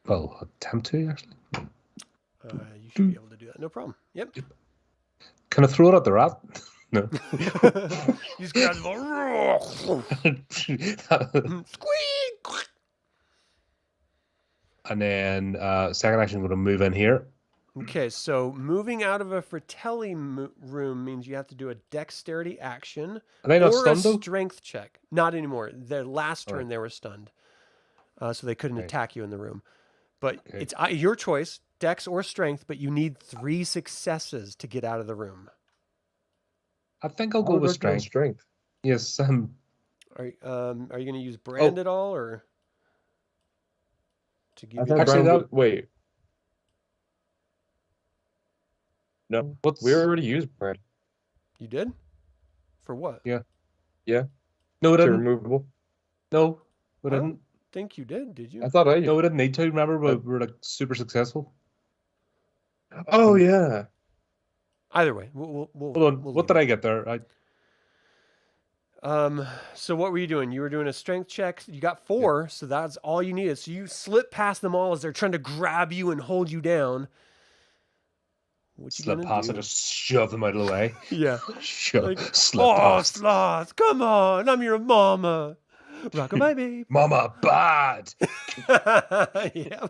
Well, attempt to actually. You should be able to do that. No problem. Yep. Can I throw it at the rat? No. You just grab the squeak. And then second action, I'm going to move in here. Okay, so moving out of a Fratelli room means you have to do a dexterity action Are they not or a stunned though? strength check. Not anymore. Their last turn Alright. they were stunned, so they couldn't Okay. attack you in the room. But Okay. it's your choice, dex or strength. But you need 3 successes to get out of the room. I think I'll go with strength. Yes. Are you going to use brand at all, or to give I you? thought Actually, Brian that- wait. No, we already used Brad. You did? For what? Yeah. Yeah, No, we to didn't. removable. No, we I don't didn't. think you did. Did you? I thought I used. No, we didn't need to. Remember, we were like super successful. Oh yeah. Either way, we'll Hold on. What did I get there? So what were you doing? You were doing a strength check. You got 4, so that's all you needed. So you slip past them all as they're trying to grab you and hold you down. What you Slip gonna past do? and just shove them out of the way. Yeah. Shove. Like, Slip oh, past. Sloth, come on. I'm your mama. Rock-a-bye, babe. Mama, bad. Yeah.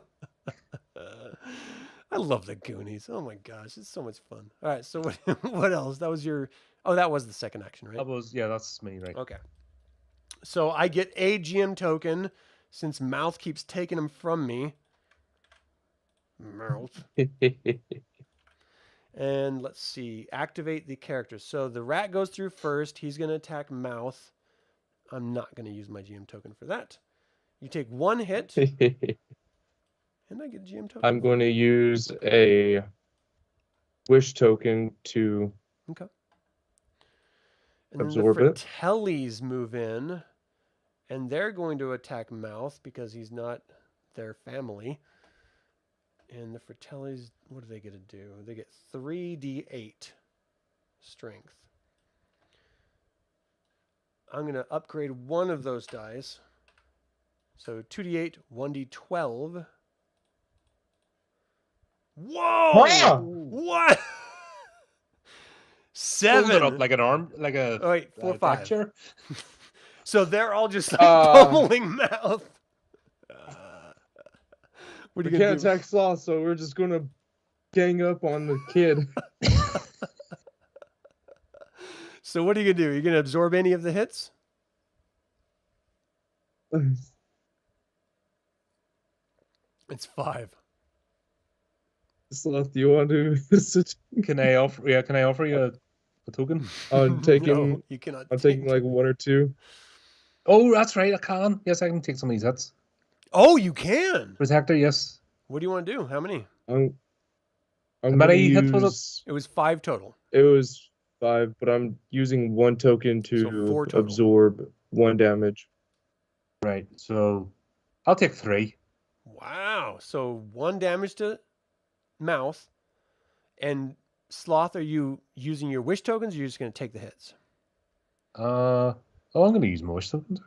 I love the Goonies. Oh my gosh, it's so much fun. All right, so what what else? That was your that was the second action, right? That's me, right? Okay. So I get a GM token since Mouth keeps taking them from me. Mouth. And let's see, activate the character. So the rat goes through first. He's going to attack Mouth. I'm not going to use my GM token for that. You take one hit, and I get a GM token. I'm going to use a wish token to Okay. And absorb then the it. Fratellis move in, and they're going to attack Mouth because he's not their family. And the Fratellis, what do they get to do? They get 3d8 strength. I'm going to upgrade one of those dice. So 2d8, 1d12. Whoa! Wow! What? Hold 7. it up like an arm, like a. Oh, wait, 4, 5. Fracture. So they're all just like pummeling Mouth. What are We you gonna can't do? attack Sloth, so we're just gonna gang up on the kid. So what are you gonna do? Are you gonna absorb any of the hits? It's 5. Sloth, do you want to sit? Can I offer? Yeah, can I offer you a token? I'm taking. No, you cannot. I'm take taking like 1 or 2. Oh, that's right. I can. Yes, I can take some of these hits. Oh, you can. Protector, yes. What do you want to do? How many? I'm How gonna many hits was it? use. It was 5 total. It was 5, but I'm using 1 token So 4 to total. absorb 1 damage. Right. So I'll take 3. Wow. So 1 damage to Mouth. And Sloth, are you using your wish tokens or are you just going to take the hits? I'm going to use more tokens.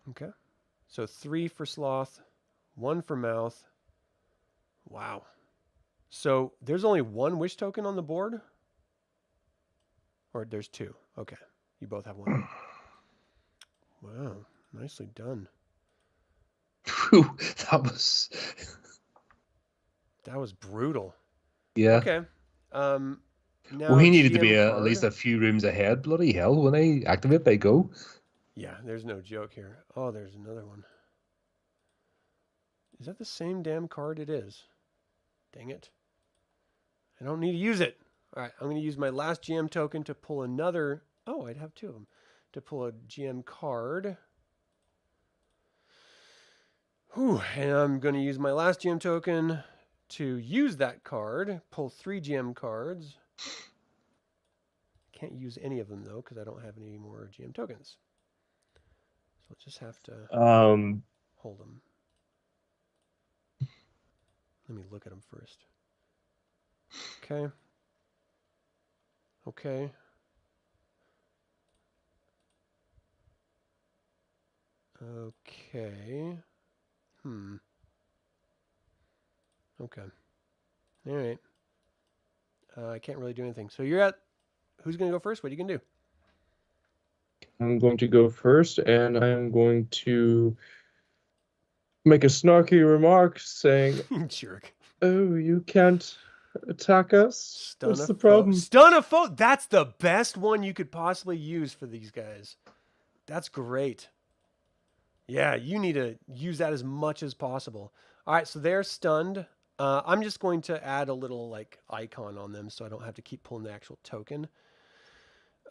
Okay. So 3 for Sloth, 1 for Mouth. Wow. So there's only 1 wish token on the board? Or there's 2. Okay. You both have 1. Wow. Nicely done. Phew, That was brutal. yeah. Okay. Now Well, he needed to GM be at card. least a few rooms ahead. Bloody hell! When I activate, they go. Yeah, there's no joke here. Oh, there's another one. Is that the same damn card? It is. Dang it. I don't need to use it. All right, I'm going to use my last GM token to pull another. Oh, I'd have 2 of them. To pull a GM card. Whew, and I'm going to use my last GM token to use that card. Pull 3 GM cards. Can't use any of them, though, because I don't have any more GM tokens. So I'll just have to hold them. Let me look at them first. Okay. Okay. Okay. Okay. All right. I can't really do anything. So you're at... Who's going to go first? What are you going to do? I'm going to go first, and I'm going to make a snarky remark saying, Jerk. "Oh, you can't attack us? Stun What's a the foe. problem?" Stun a foe. That's the best one you could possibly use for these guys. That's great. Yeah, you need to use that as much as possible. All right, so they're stunned. I'm just going to add a little like icon on them so I don't have to keep pulling the actual token.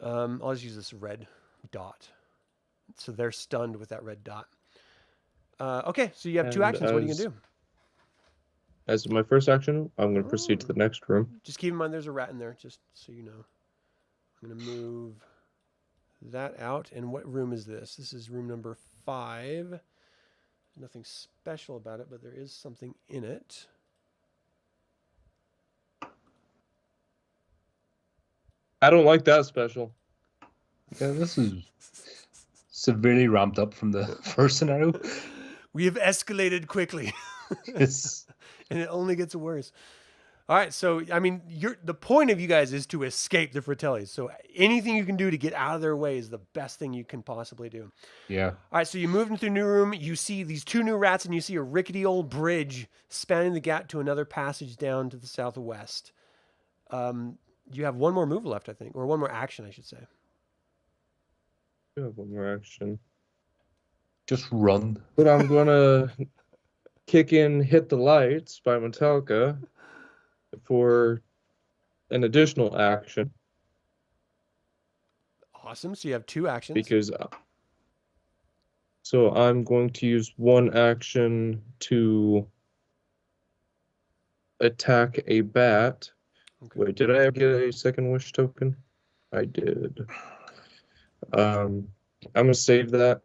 I'll just use this red dot. So they're stunned with that red dot. Okay, so you have 2 And actions. What are you going to do? As my first action, I'm going to proceed to the next room. Just keep in mind there's a rat in there, just so you know. I'm going to move that out. And what room is this? This is room number 5. Nothing special about it, but there is something in it. I don't like that special. Yeah, this is severely ramped up from the first scenario. We have escalated quickly. It's And it only gets worse. All right, so I mean, the point of you guys is to escape the Fratellis. So anything you can do to get out of their way is the best thing you can possibly do. Yeah. All right, so you move into a new room. You see these two new rats, and you see a rickety old bridge spanning the gap to another passage down to the southwest. You have one more move left, I think, or one more action, I should say. I have one more action. Just run. But I'm gonna kick in "Hit the Lights" by Metallica for an additional action Awesome. So you have two actions. because so I'm going to use one action to attack a bat. Okay. Wait, did I get a second wish token? I did. I'm gonna save that.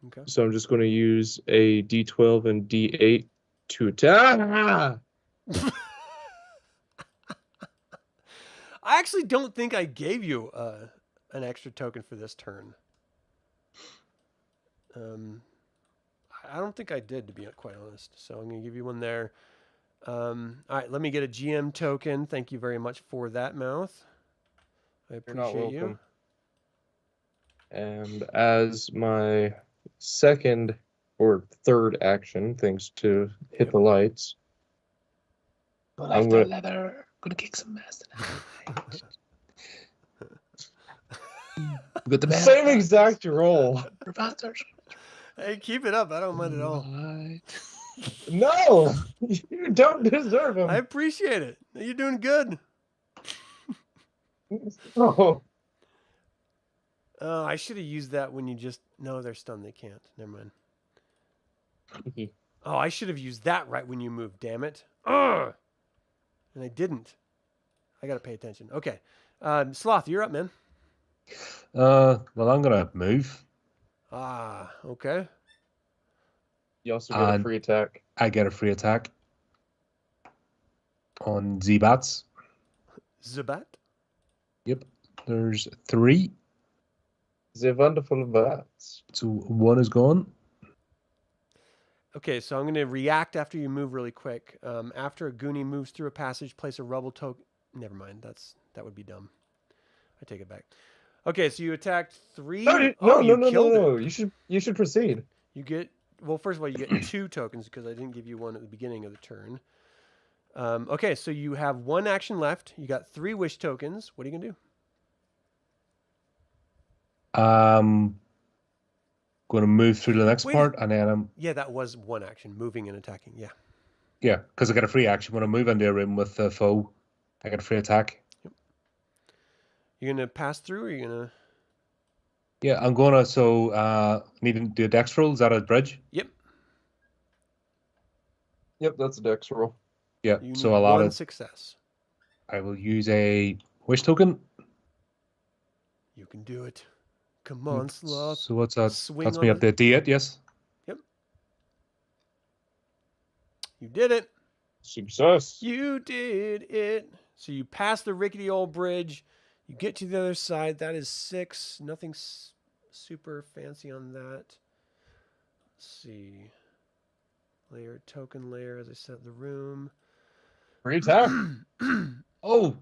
Okay. So I'm just gonna use a D12 and D8 to attack. I actually don't think I gave you an extra token for this turn. I don't think I did, to be quite honest. So I'm going to give you one there. All right, let me get a GM token. Thank you very much for that, Mouth. I You're not appreciate you. welcome. And as my second or third action, thanks to Hit the Lights, But I'm after gonna- leather, gonna kick some ass tonight. We got the best. same exact roll. We're bastards. Hey, keep it up. I don't mind at all. Right. No, you don't deserve him. I appreciate it. You're doing good. Oh, Oh, I should have used that when you just... No, they're stunned. They can't. Never mind. Oh, I should have used that right when you moved, damn it. Ugh! And I didn't. I got to pay attention. Okay. Sloth, you're up, man. Well, I'm gonna move. Ah, okay. you also get a And- free attack. I get a free attack on Z-Bats. Zabat? Yep. There's 3. The wonderful bats. So 1 is gone. Okay, so I'm going to react after you move really quick. After a Goonie moves through a passage, place a rubble token. Never mind. That would be dumb. I take it back. Okay, so you attacked 3. No, you no. killed it. You should proceed. You get, well, first of all, you get 2 tokens because I didn't give you one at the beginning of the turn. Okay, so you have 1 action left. You got 3 wish tokens. What are you going to do? Going to move through the next Wait. part, and then I'm Yeah, that was 1 action, moving and attacking. Yeah. yeah, because I get a free action when I move into a room with the foe. I get a free attack. You're going to pass through or are you going to... Yeah, I'm gonna need to do a dex roll. Is that a bridge? Yep. Yep, that's a dex roll. Yeah. You So need a lot 1 of success. I will use a wish token. You can do it. Come on, Sloth. So what's that? Swing That's on me up the- to D8, yes. You did it. Success. You did it. So you pass the rickety old bridge. You get to the other side. That is 6. Nothing super fancy on that. Let's see. Layer, token layer as I set the room. Free attack. Oh,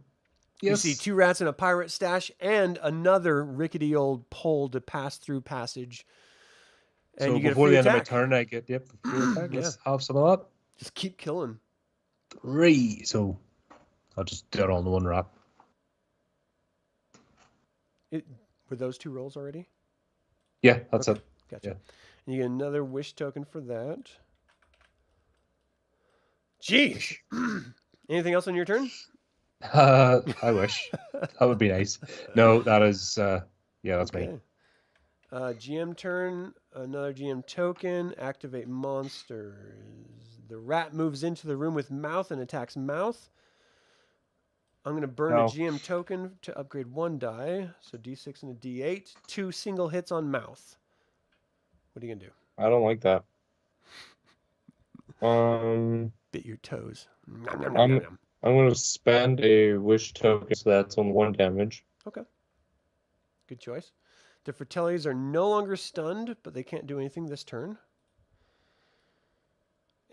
yes. You see 2 rats in a pirate stash and another rickety old pole to pass through passage. And So you get a before free the end of my attack. turn, I get the free attack. Yeah. Let's have some of that. Just keep killing. 3. So I'll just do it all in one wrap. Were those 2 rolls already? Yeah, that's Okay. it. Gotcha. Yeah. And you get another wish token for that. Jeez. Anything else on your turn? I wish. That would be nice. No, that is that's me. Okay. GM turn, another GM token, activate monsters. The rat moves into the room with Mouth and attacks Mouth. I'm going to burn No. a GM token to upgrade 1 die. So D6 and a D8. 2 single hits on Mouth. What are you going to do? I don't like that. Bit your toes. I'm going to spend a wish token, so that's on 1 damage. Good choice. The Fratellis are no longer stunned, but they can't do anything this turn.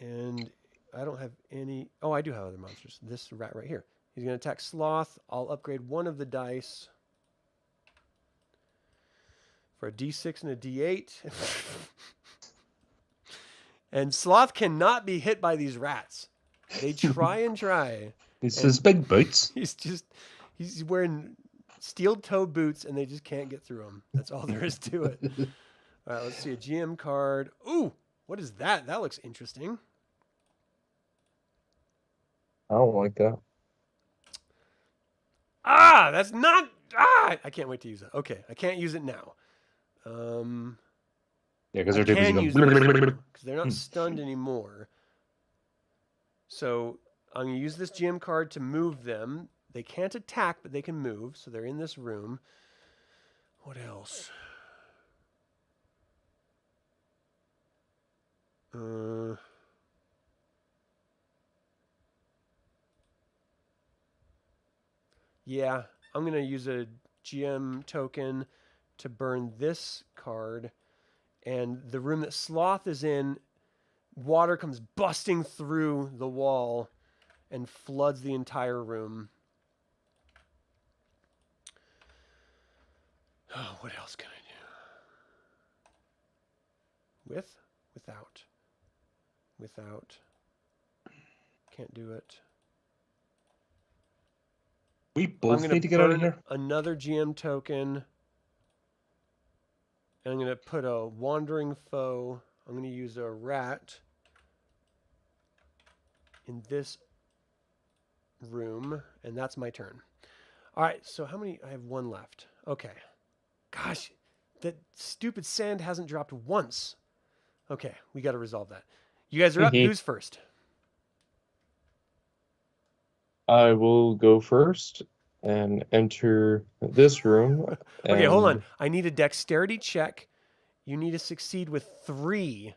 And I don't have any. Oh, I do have other monsters. This rat right here. He's going to attack Sloth. I'll upgrade one of the dice for a D6 and a D8. And Sloth cannot be hit by these rats. They try and try. It's And his big boots. He's wearing steel-toe boots, and they just can't get through them. That's all there is to it. All right, let's see a GM card. Ooh, what is that? That looks interesting. I don't like that. Ah, that's not. Ah, I can't wait to use it. Okay, I can't use it now. Yeah, because I they're too busy can going. use this because they're not stunned anymore. So I'm going to use this GM card to move them. They can't attack, but they can move. So they're in this room. What else? Yeah, I'm going to use a GM token to burn this card. And the room that Sloth is in, water comes busting through the wall and floods the entire room. Oh, what else can I do? With? Without. Without. Can't do it. We I'm both gonna need to get out of burn here. another GM token. And I'm going to put a wandering foe. I'm going to use a rat in this room. And that's my turn. All right, so how many? I have one left. Okay. Gosh, that stupid sand hasn't dropped once. Okay, we got to resolve that. You guys are up. Who's first? I will go first and enter this room. Okay, hold on. and- I need a dexterity check. You need to succeed with 3,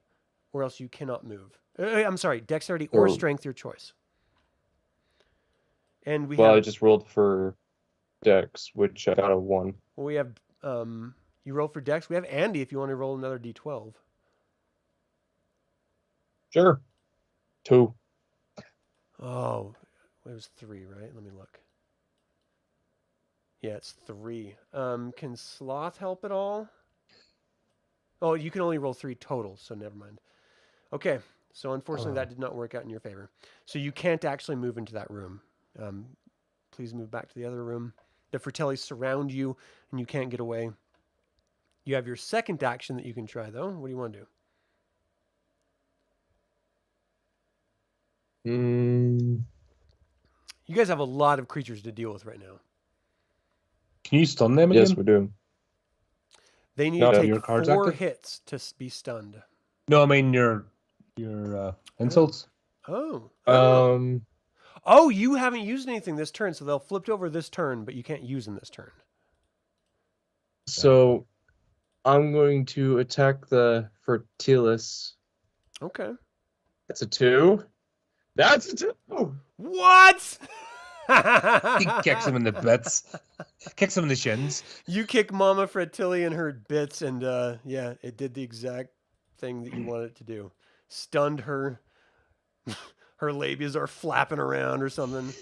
or else you cannot move. I'm sorry, dexterity or So- strength, your choice. And we Well, I have. just rolled for Dex, which I got a 1. Well, we have. You roll for dex. We have Andy if you want to roll another d12. Sure. 2. Oh, it was 3, right? Let me look. Yeah, it's 3. Can Sloth help at all? Oh, you can only roll 3 total, so never mind. Okay, so unfortunately that did not work out in your favor. So you can't actually move into that room. Please move back to the other room. The Fratellis surround you, and you can't get away. You have your second action that you can try, though. What do you want to do? You guys have a lot of creatures to deal with right now. Can you stun them again? Yes, we do. They need No, to your take card's 4 active? hits to be stunned. No, I mean your insults. Oh. Um, You haven't used anything this turn, so they'll flip over this turn, but you can't use them this turn. so I'm going to attack the Fratellis. Okay. That's a 2. That's a 2. What? He kicks him in the bits. Kicks him in the shins. You kick Mama Fratelli in her bits, and yeah, it did the exact thing that you wanted it to do. Stunned her. Her labias are flapping around or something.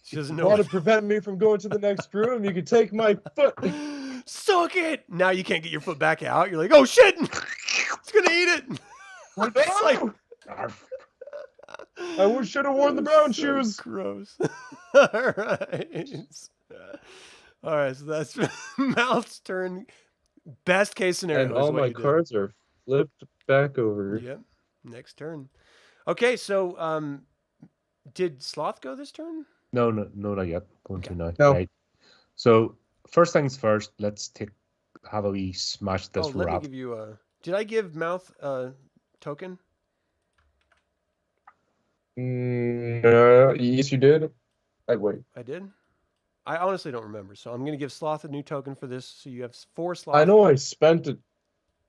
She doesn't know. Want to prevent me from going to the next room? You can take my foot. Suck it! Now you can't get your foot back out. You're like, oh shit! It's gonna eat it. It's like, I should have worn the brown so shoes. Gross. All right. So that's Mouth's turn. Best case scenario. And is all what my you did. cards are flipped back over. Yep. Next turn. Okay, so did Sloth go this turn? No, not yet. Going to now. No. Right. So first things first. Let's have a wee smash this Let me rat. give you a. Did I give Mouth a token? Yes, you did. Wait. I did. I honestly don't remember, so I'm going to give Sloth a new token for this. So you have 4 Sloth. I know I spent it.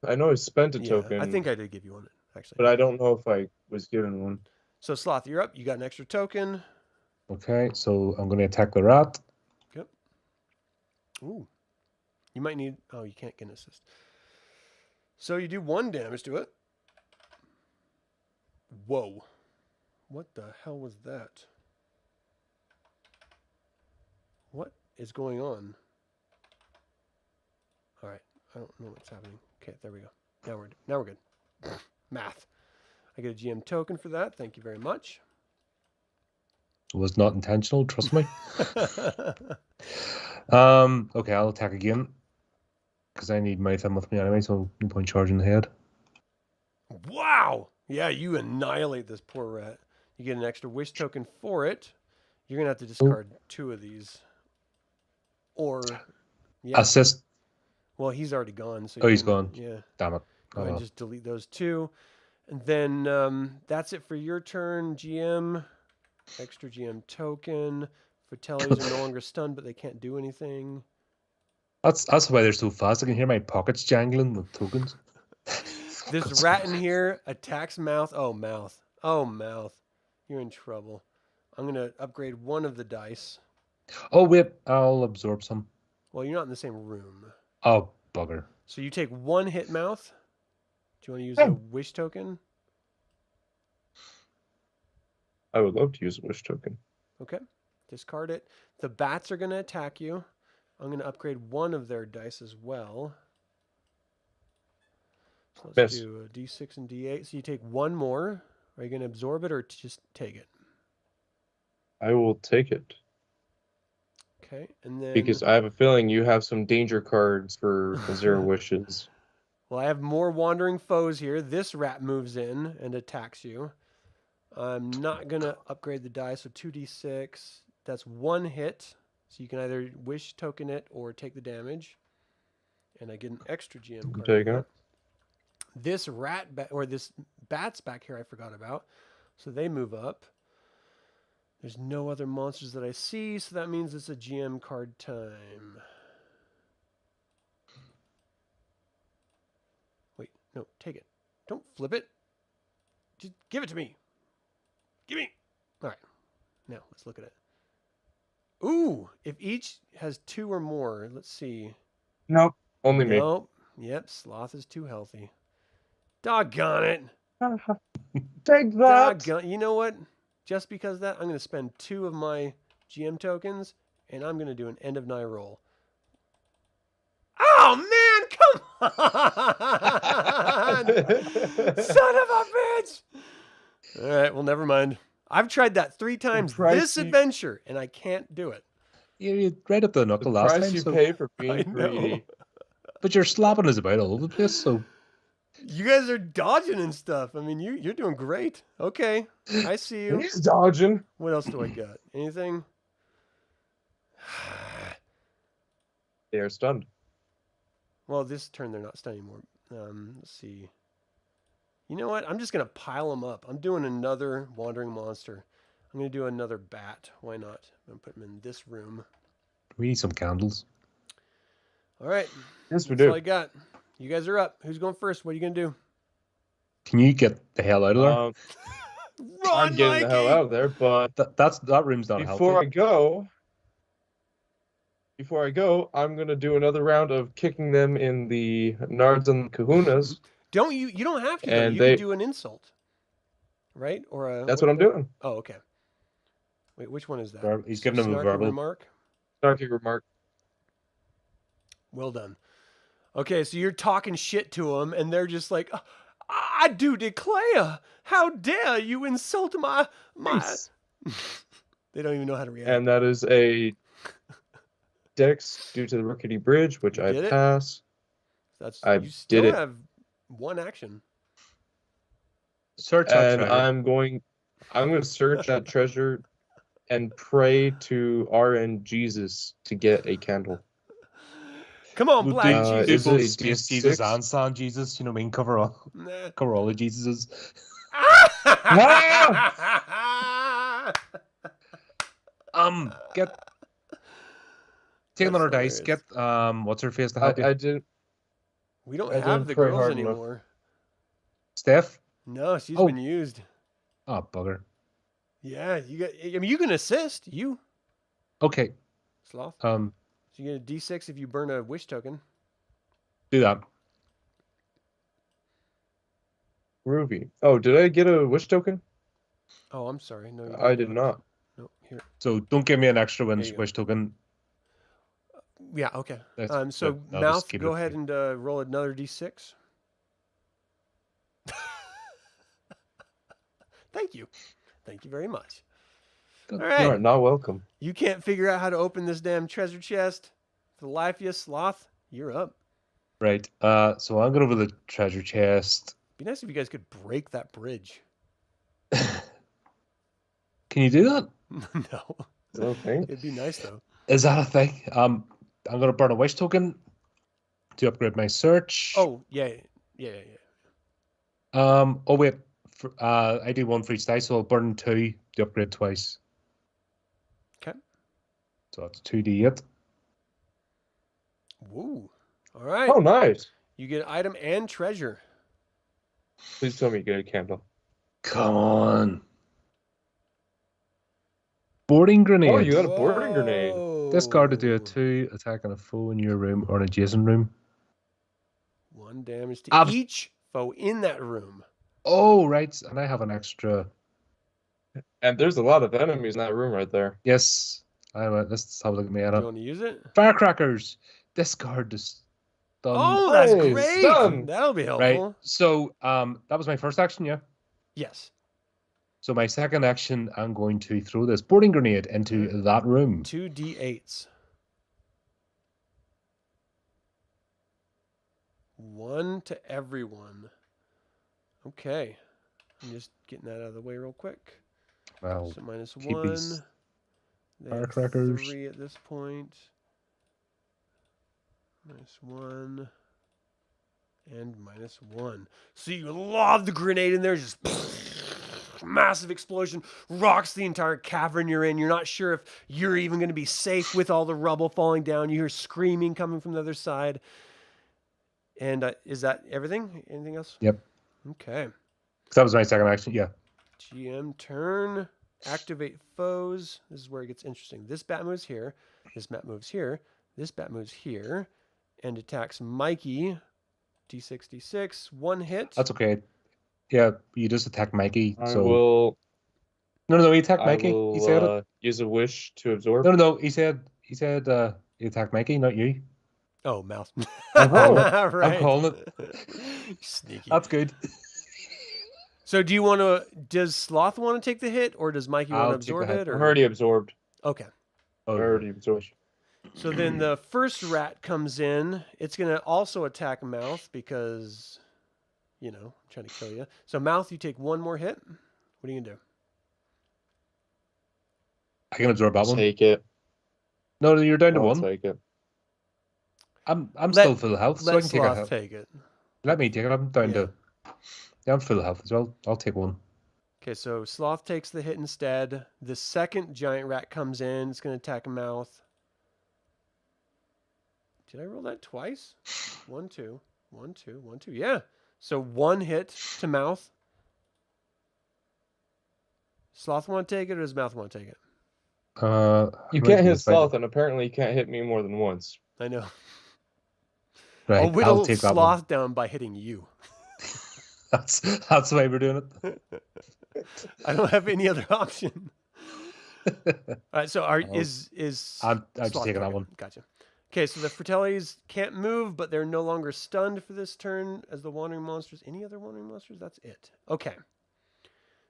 I know I spent a Yeah, token. I think I did give you one actually. But I don't know if I was given one. So Sloth, you're up. You got an extra token. Okay, so I'm going to attack the rat. Yep. Ooh. You might need. Oh, you can't get an assist. So you do 1 damage to it. Whoa. What the hell was that? What is going on? All right, I don't know what's happening. Okay, there we go. Now we're good. Math. I get a GM token for that. Thank you very much. It was not intentional, trust me. Okay, I'll attack again. Because I need my thumb with me anyway, so no point charging the head. Wow! Yeah, you annihilate this poor rat. You get an extra wish token for it. You're gonna have to discard 2 of these. Or yeah. Assist. Well, he's already gone. So Oh, he's gonna, gone. Yeah. Damn it. Go ahead and just delete those 2. And then that's it for your turn, GM. Extra GM token. Fratellis are no longer stunned, but they can't do anything. That's why they're so fast. I can hear my pockets jangling with tokens. This rat in here attacks mouth. Oh, mouth. Oh, mouth. You're in trouble. I'm going to upgrade 1 of the dice. Oh, wait. I'll absorb some. Well, you're not in the same room. Oh, bugger. So you take 1 hit mouth. Do you want to use a wish token? I would love to use a wish token. Okay. Discard it. The bats are going to attack you. I'm going to upgrade 1 of their dice as well. So let's do a D6 and D8. So you take 1 more. Are you going to absorb it or just take it? I will take it. Okay. And then... Because I have a feeling you have some danger cards for 0 wishes. Well, I have more wandering foes here. This rat moves in and attacks you. I'm not going to upgrade the die, so 2d6. That's 1 hit. So you can either wish token it or take the damage. And I get an extra GM card. Take it. This rat, or this bat's back here I forgot about. So they move up. There's no other monsters that I see, so that means it's a GM card time. Wait, no, take it. Don't flip it. Just give it to me. Give me. All right. Now, let's look at it. Ooh, if each has 2 or more, let's see. Nope, only me. Nope. Yep, Sloth is too healthy. Doggone it. Take that. Doggone. You know what? Just because of that, I'm going to spend 2 of my GM tokens, and I'm going to do an end of night roll. Oh, man, come on! Son of a bitch! All right, well, never mind. I've tried that 3 times this adventure, and I can't do it. You right up the knuckle The last price time. you So... pay for I being know. greedy. But you're slapping us about all over the place, so... You guys are dodging and stuff. I mean, you're doing great. Okay, I see you. He's dodging. What else do I got? Anything? They are stunned. Well, this turn they're not stunned anymore. Let's see. You know what? I'm just going to pile them up. I'm doing another wandering monster. I'm going to do another bat. Why not? I'm going to put them in this room. We need some candles. All right. Yes, we That's do. all I got. You guys are up. Who's going first? What are you going to do? Can you get the hell out of there? Run, I'm getting the hell Mikey! out of there, but that room's not before healthy. I go, I'm gonna do another round of kicking them in the nards and kahunas. Don't you? You don't have to. Though. And You they- can do an insult, right? Or a. That's what I'm doing. Oh, okay. Wait, which one is that? He's giving them a Snarky verbal. remark. Snarky remark. Well done. Okay, so you're talking shit to them, and they're just like, "I do declare, how dare you insult my." Nice. They don't even know how to react. And that is a dex due to the rickety bridge, which I Did it? pass. That's I you still did it. have 1 action. Search that And treasure. I'm going to search that treasure and pray to RN Jesus to get a candle. Come on, We'll Black do- Jesus. is both it Space D6? Jesus and San Jesus, you know what I mean? Cover all Nah. the Jesuses. Get take another dice. hilarious. Get what's her face to help you? I didn't. We don't I have didn't the pray girls hard enough. anymore. Steph? No, she's Oh. been used. Oh bugger. Yeah, you got. I mean, you can assist. You Okay. Sloth. So Um you get a D6 if you burn a wish token. do that. Groovy. Oh, did I get a wish token? Oh, I'm sorry. No, you I did not. No, here. So don't give me an extra There wish, you go. wish token. Yeah, okay. That's So good. I'll just Mouth, keep go it ahead free. and roll another d6. Thank you. Thank you very much. All You right. are not welcome. You can't figure out how to open this damn treasure chest. For the life of you, Sloth, you're up. Right. So I'm going over the treasure chest. Be nice if you guys could break that bridge. Can you do that? No. Okay. It'd be nice though. Is that a thing? I'm going to burn a wish token to upgrade my search. Oh, yeah. Oh wait. I do one for each dice, so I'll burn 2 to upgrade twice. Okay. So that's 2d8. Woo. All right. Oh, nice. You get item and treasure. Please tell me you get a candle. Come on. Boarding grenade. Oh, you got a boarding grenade. Discard to do a Whoa. 2 attack on a foe in your room or an adjacent room. 1 damage to Abs- each foe in that room. Oh, right. And I have an extra. And there's a lot of enemies in that room right there. Yes. Let's have a look at me. Do you want to use it? Firecrackers. Discard to stun. Oh, that's Nice. great. Done. That'll be helpful. Right. So that was my first action, yeah. Yes. So my second action, I'm going to throw this boarding grenade into that room. 2 d8s. 1 to everyone. Okay. I'm just getting that out of the way real quick. Well, So minus keep 1. these They have firecrackers. 3 at this point. Minus 1. And minus 1. So you lob the grenade in there, just massive explosion, rocks the entire cavern you're in. You're not sure if you're even going to be safe with all the rubble falling down. You hear screaming coming from the other side. And is that everything? Anything else? Yep. Okay. That was my second action, yeah. GM turn. Activate foes. This is where it gets interesting. This bat moves here. This bat moves here. This bat moves here. And attacks Mikey. D6, D6. 1 hit. That's okay. Yeah, you just attack Mikey. I So will. no, he attacked I Mikey. will He said it. use a wish to absorb. No. He said he attacked Mikey, not you. Oh, mouth. I'm calling it. Right. I'm calling it. Sneaky. That's good. So do you want to, does Sloth want to take the hit or does Mikey want I'll to take the absorb hit. it? Or? I'm already absorbed. Okay. Oh, Already absorbed. So then the first rat comes in. It's going to also attack Mouth because, you know, I'm trying to kill you. So Mouth, you take 1 more hit. What are you going to do? I can absorb that one. Take it. No, you're down to I'll 1. take it. I'm Let- still full health, so I Let can take a Sloth hit. take it. Let me take it. I'm down Yeah. to. Yeah, I'm full health as well. I'll take 1. Okay, so Sloth takes the hit instead. The second giant rat comes in. It's going to attack Mouth. Did I roll that twice? 1, 2. 1, 2. 1, 2. Yeah. So 1 hit to Mouth. Sloth want to take it or does Mouth want to take it? You can't hit Sloth, and apparently you can't hit me more than once. I know. Right, I'll whittle I'll take that one. Sloth down by hitting you. That's the way we're doing it. I don't have any other option. All right, so is I'm just Sloth taking that target? one. Gotcha. Okay, so the Fratellis can't move, but they're no longer stunned for this turn as the wandering monsters. Any other wandering monsters? That's it. Okay.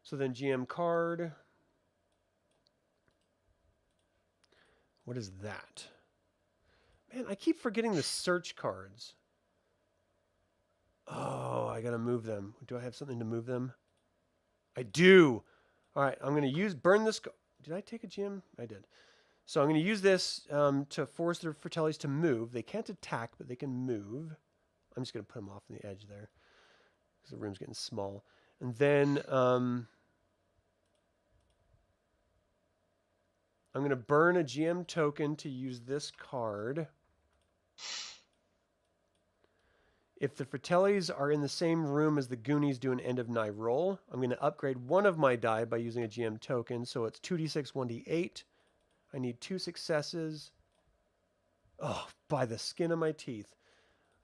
So then GM card. What is that? Man, I keep forgetting the search cards. Oh, I gotta move them. Do I have something to move them? I do. All right, I'm gonna burn this. Did I take a GM? I did. So I'm gonna use this to force the Fratellis to move. They can't attack, but they can move. I'm just gonna put them off on the edge there because the room's getting small. And then I'm gonna burn a GM token to use this card. If the Fratellis are in the same room as the Goonies do an end of night roll, I'm going to upgrade one of my die by using a GM token. So it's 2d6, 1d8. I need 2 successes. Oh, by the skin of my teeth.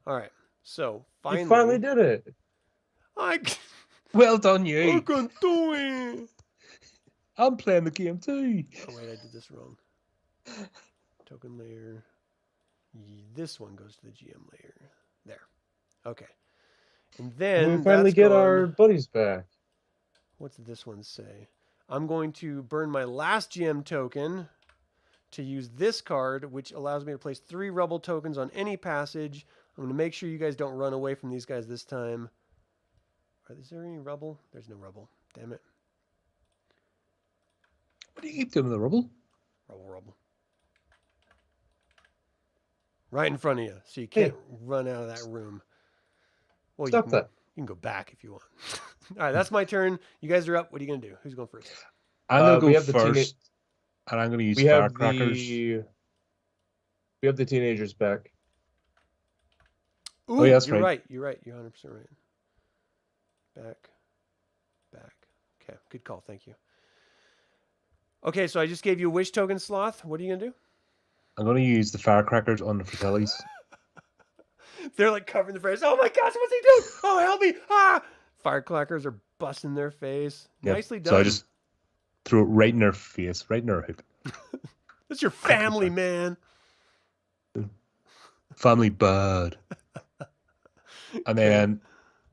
All right. So You finally did it. I Well done, I you. can do it. I'm playing the game too. Oh wait, I did this wrong. Token layer. This one goes to the GM layer. There. Okay. And And then we finally that's get gone. our buddies back. What's this one say? I'm going to burn my last GM token to use this card, which allows me to place 3 rubble tokens on any passage. I'm going to make sure you guys don't run away from these guys this time. Is there any rubble? There's no rubble. Damn it. What do you keep doing with the rubble? Rubble. Right in front of you, so you can't run out of that room. Well, Stop that. You can go back if you want. All right, that's my turn. You guys are up. What are you going to do? Who's going first? I'm going to we go have the first, and I'm going to use We have firecrackers. we have the teenagers back. Ooh, yeah, that's you're right. right. You're right. You're 100% right. Back. Okay, good call. Thank you. Okay, so I just gave you a wish token, Sloth. What are you going to do? I'm going to use the firecrackers on the Fratellis. They're like covering the face. Oh my gosh, what's he doing? Oh, help me. Ah! Firecrackers are busting their face. Yep. Nicely done. So I just threw it right in their face, right in their hoop. That's your family, man. Family bad. And then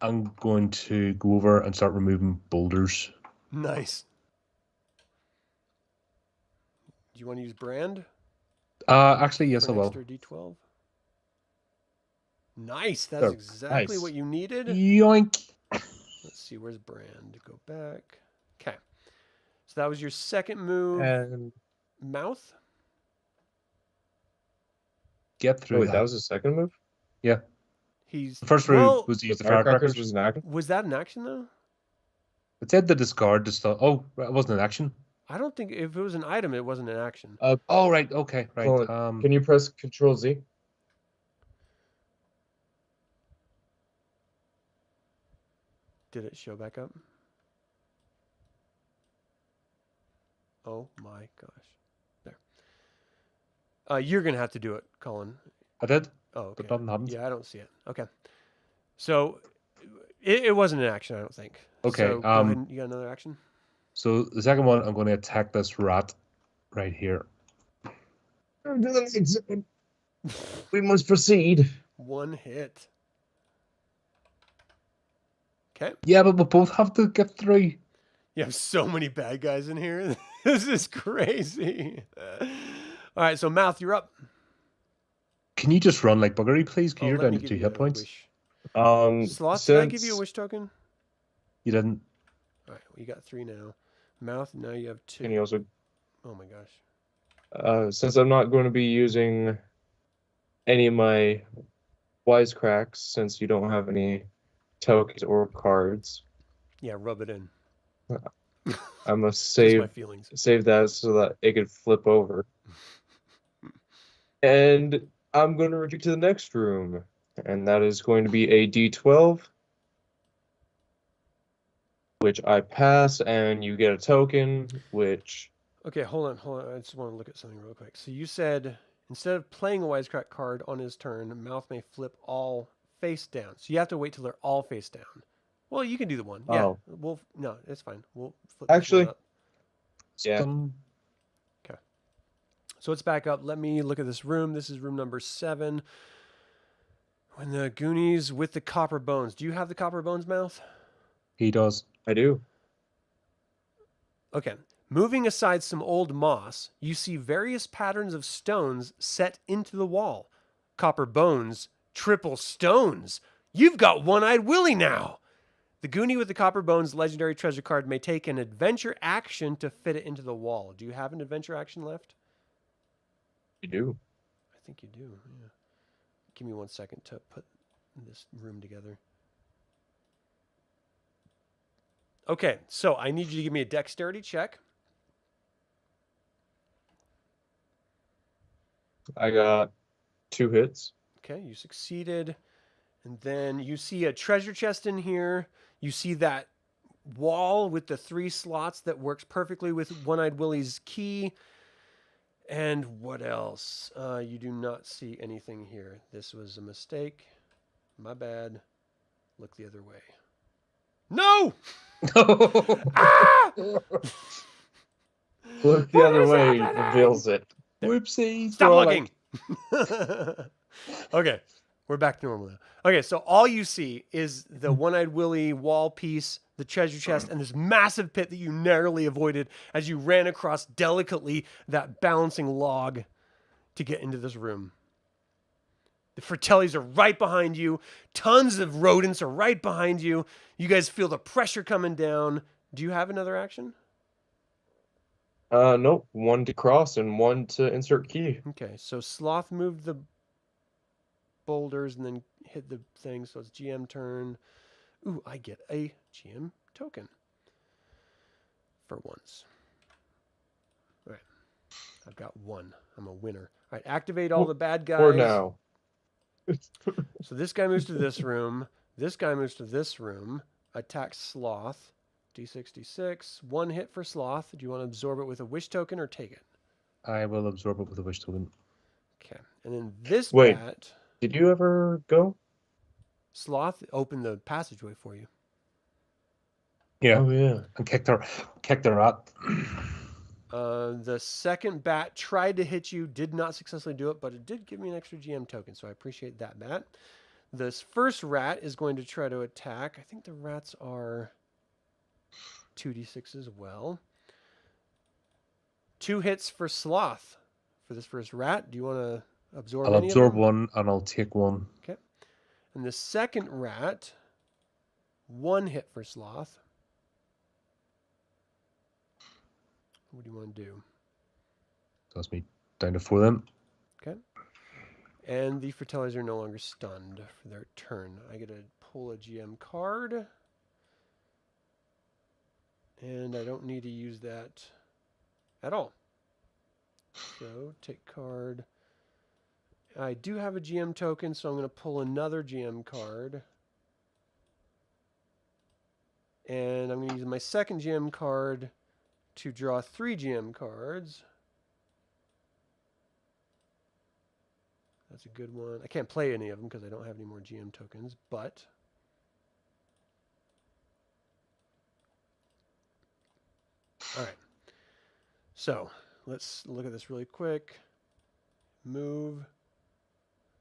I'm going to go over and start removing boulders. Nice. Do you want to use brand? Actually, yes, for I an will. extra D12? Nice. That's Oh, exactly nice. what you needed. Yoink. Let's see. Where's brand? Go back. Okay. So that was your second move. And Mouth. Get through wait, that. that was the second move? Yeah. He's The first move well, was to use The the firecrackers firecrackers. was an action? was that an action though? It said to discard the stuff. Oh, it wasn't an action. I don't think if it was an item, it wasn't an action. Oh, right. Okay, right. Colin, can you press Control Z? Did it show back up? Oh my gosh. There. You're going to have to do it, Colin. I did, Oh, okay. but nothing happened. Yeah, I don't see it. Okay. So it wasn't an action, I don't think. Okay, So go ahead and, you got another action? So the second one, I'm going to attack this rat right here. We must proceed. One hit. Okay. Yeah, but we both have to get through. You have so many bad guys in here. This is crazy. All right, so Mouth, you're up. Can you just run like buggery, please? Because you're let down me to give 2 you hit a points. wish. Sloth, did I give you a wish token? You didn't. All right, well, you got 3 now. Mouth, now you have 2. Can you also, Oh my gosh. since I'm not going to be using any of my wisecracks, since you don't have any tokens or cards, Yeah, rub it in. I must Just my save feelings. that so that it could flip over. And I'm going to retreat to the next room, and that is going to be a D12, which I pass, and you get a token, which... Okay, hold on. I just want to look at something real quick. So you said instead of playing a wisecrack card on his turn, Mouth may flip all face down. So you have to wait till they're all face down. Well, you can do the one. Yeah. Oh. No, it's fine. We'll flip this one Actually, up. yeah. So it's back up. Let me look at this room. This is room number 7. When the Goonies with the copper bones. Do you have the copper bones, Mouth? He does. I do. Okay. Moving aside some old moss, you see various patterns of stones set into the wall. Copper bones, triple stones. You've got one-eyed Willie now. The Goonie with the copper bones legendary treasure card may take an adventure action to fit it into the wall. Do you have an adventure action left? You do. I think you do, yeah. Give me 1 second to put this room together. Okay, so I need you to give me a dexterity check. I got 2 hits. Okay, you succeeded. And then you see a treasure chest in here. You see that wall with the 3 slots that works perfectly with One-Eyed Willie's key. And what else? You do not see anything here. This was a mistake. My bad. Look the other way. No! Ah! Look the What other is way happening? reveals it. There. Whoopsies. Stop we're all looking. Okay, we're back to normal now. Okay, so all you see is the one-eyed Willie wall piece, the treasure chest, and this massive pit that you narrowly avoided as you ran across delicately that balancing log to get into this room. The Fratellis are right behind you. Tons of rodents are right behind you. You guys feel the pressure coming down. Do you have another action? Nope. One to cross and one to insert key. Okay, so Sloth moved the boulders and then hit the thing, so it's GM turn. Ooh, I get a GM token for once. All right, I've got one. I'm a winner. All right, activate all the bad guys. For now. So this guy moves to this room. This guy moves to this room. Attacks Sloth. D66. One hit for Sloth. Do you want to absorb it with a wish token or take it? I will absorb it with a wish token. Okay. And then this Wait. bat, Did you ever go? Sloth opened the passageway for you. Yeah. Oh yeah. And kicked her out. The second bat tried to hit you, did not successfully do it, but it did give me an extra GM token, so I appreciate that, bat. This first rat is going to try to attack. I think the rats are 2d6 as well. 2 hits for Sloth for this first rat. Do you want to absorb I'll any absorb of them? one and I'll take one. Okay. And the second rat, 1 hit for Sloth. What do you want to do? That's me down to 4 then. Okay. And the Fratellis are no longer stunned for their turn. I get to pull a GM card. And I don't need to use that at all. So, take card. I do have a GM token, so I'm going to pull another GM card. And I'm going to use my second GM card to draw 3 GM cards. That's a good one. I can't play any of them because I don't have any more GM tokens, but all right. So let's look at this really quick. Move.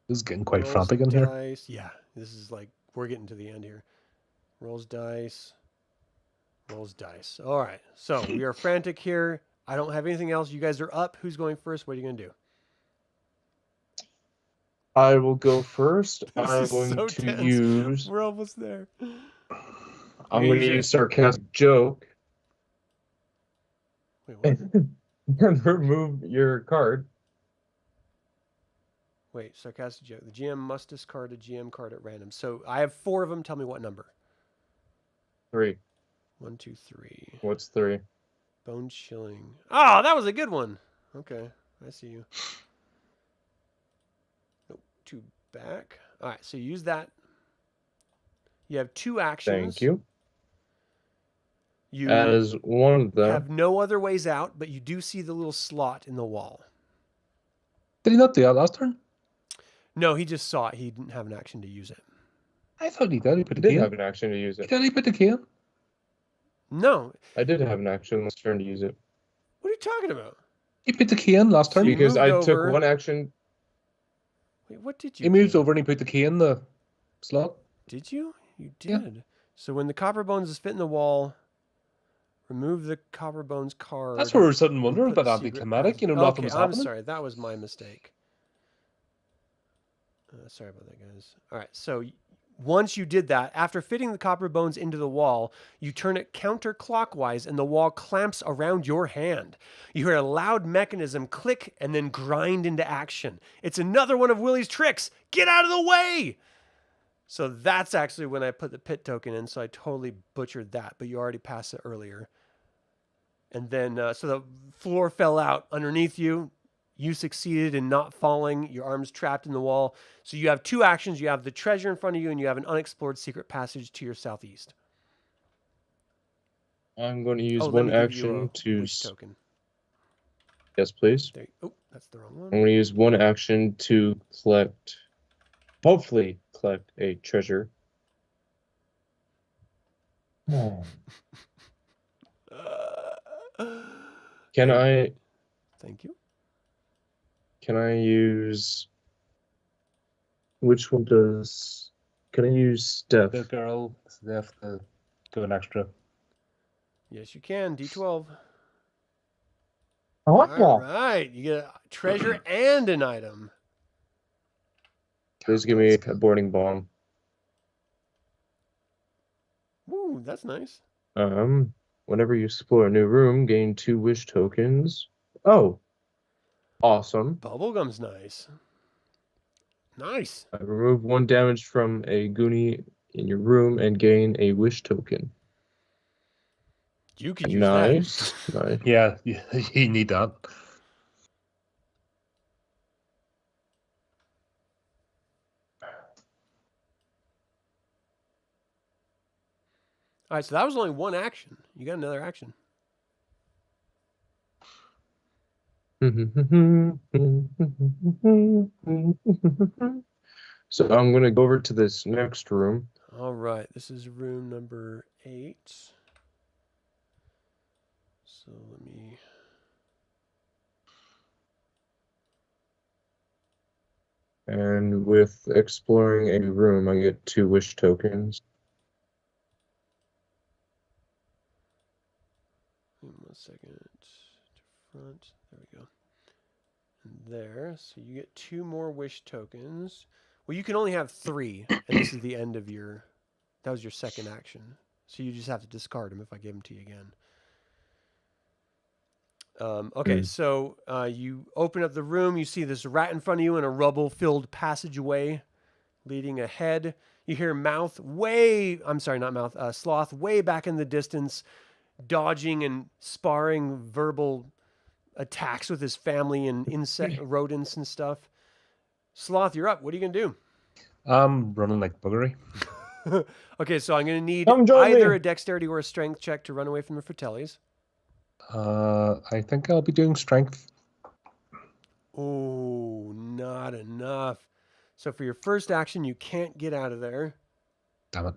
This is getting quite Rolls frantic in here. dice. Yeah, this is like we're getting to the end here. Rolls dice. Rolls dice. All right. So we are frantic here. I don't have anything else. You guys are up. Who's going first? What are you going to do? I will go first. I'm is going so to tense. use. We're almost there. I'm going to use sarcastic joke Wait, what? and remove your card. Wait, sarcastic joke. The GM must discard a GM card at random. So I have 4 of them. Tell me what number. 3. 1, 2, 3. What's 3? Bone chilling. Oh, that was a good one. Okay, I see you. Nope, 2 back. All right, so use that. You have 2 actions. Thank you. You As one of them. have no other ways out, but you do see the little slot in the wall. Did he not do that last turn? No, he just saw it. He didn't have an action to use it. I thought he did. He put I the key did in. have an action to use He it. did. He put the key in. No. I did have an action last turn to use it. What are you talking about? He put the key in last turn. You Because moved I over. took one action. Wait, what did you He moves do? over and he put the key in the slot. Did you? You Yeah. did. So when the copper bones is fit in the wall, remove the copper bones card. That's where we're sitting and wondering put about the secret anticlimactic. You know, passage- nothing okay, was I'm happening. sorry. That was my mistake. Sorry about that, guys. All right. So once you did that, after fitting the copper bones into the wall, you turn it counterclockwise and the wall clamps around your hand. You hear a loud mechanism click and then grind into action. It's another one of Willie's tricks. Get out of the way! So that's actually when I put the pit token in, so I totally butchered that, but you already passed it earlier. And then, so the floor fell out underneath you. You succeeded in not falling. Your arm's trapped in the wall. So you have 2 actions. You have the treasure in front of you, and you have an unexplored secret passage to your southeast. I'm going to use let one me give you action a to. wish token. Yes, please. There. Oh, that's the wrong I'm one. going to use one action to collect. Hopefully, collect a treasure. Can I Thank you. use which one does? Can I use Steph? The girl, so they have to go an extra. Yes, you can. D12. I like All right. You get a treasure and an item. Please give me a boarding bomb. Ooh, that's nice. Whenever you explore a new room, gain 2 wish tokens. Oh, awesome. Bubblegum's nice. Nice. Remove 1 damage from a Goonie in your room and gain a wish token. You could use Nice. that. Nice. Yeah, you need that. All right, so that was only one action. You got another action. So I'm gonna go over to this next room. All right, this is room number 8. So let me... And with exploring a room, I get 2 wish tokens. Give me 1 second. To front. There we go. And there. So you get 2 more wish tokens. Well, you can only have 3, and this is the end of your... That was your second action. So you just have to discard them if I give them to you again. Okay, so you open up the room. You see this rat in front of you in a rubble-filled passageway leading ahead. You hear Sloth way back in the distance, dodging and sparring verbal attacks with his family and rodents and stuff. Sloth, you're up. What are you going to do? I'm running like buggery. Okay, so I'm going to need Come join either me. a dexterity or a strength check to run away from the Fratellis. I think I'll be doing strength. Oh, not enough. So for your first action, you can't get out of there. Damn it.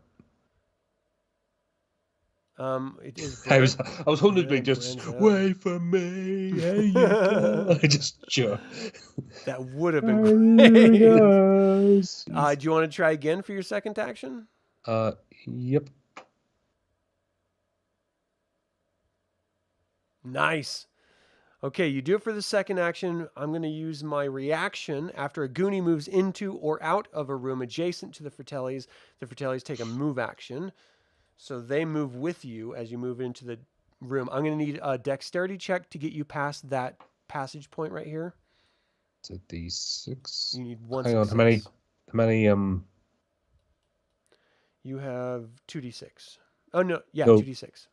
It is I was holding it Yeah, big, just Brand's out. wait for me. Hey, you go. I just sure. That would have been great. Guys. Do you want to try again for your second action? Yep. Nice. Okay, you do it for the second action. I'm going to use my reaction after a Goonie moves into or out of a room adjacent to the Fratellis. The Fratellis take a move action. So they move with you as you move into the room. I'm going to need a dexterity check to get you past that passage point right here. It's a D6. You need 1 Hang on, success. how many You have 2d6. Oh, no. Yeah, No. 2d6.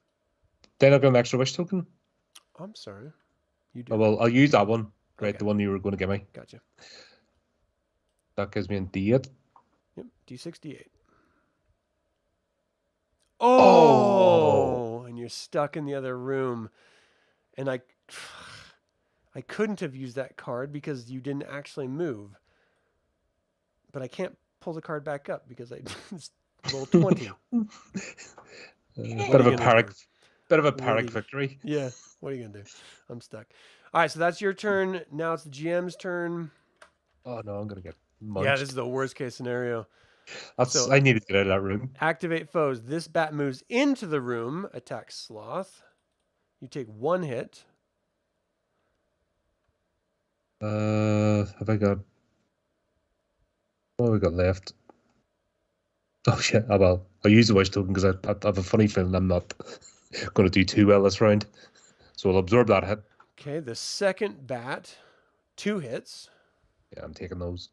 then I've got an extra wish token? I'm sorry. You do. Oh, well, I'll use that one. Right, Okay. the one you were going to give me. Gotcha. That gives me a D8. Yep, d6, d8. Oh! And you're stuck in the other room. And I couldn't have used that card because you didn't actually move. But I can't pull the card back up because I rolled 20. Bit of a pyrrhic Willie. victory. Yeah, what are you going to do? I'm stuck. All right, so that's your turn. Now it's the GM's turn. Oh no, I'm going to get munched. Yeah, this is the worst case scenario. So- I need to get out of that room. Activate foes. This bat moves into the room, attacks Sloth. You take 1 hit. Have I got... What have we got left? Oh shit, oh well. I'll use the wish token because I have a funny feeling I'm not going to do too well this round. So I'll absorb that hit. Okay, the second bat, 2 hits. Yeah, I'm taking those.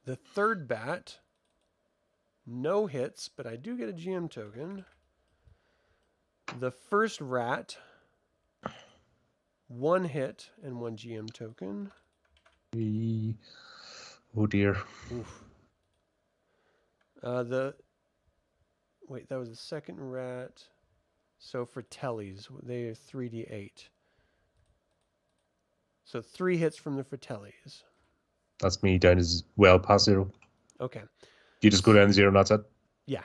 The third bat, no hits, but I do get a GM token. The first rat, 1 hit and 1 GM token. Oh dear. Oof. Wait, that was the second rat. So Fratellis, they are 3d8. So 3 hits from the Fratellis. That's me down as well past 0. Okay. You just go down to 0 and that's it? Yeah.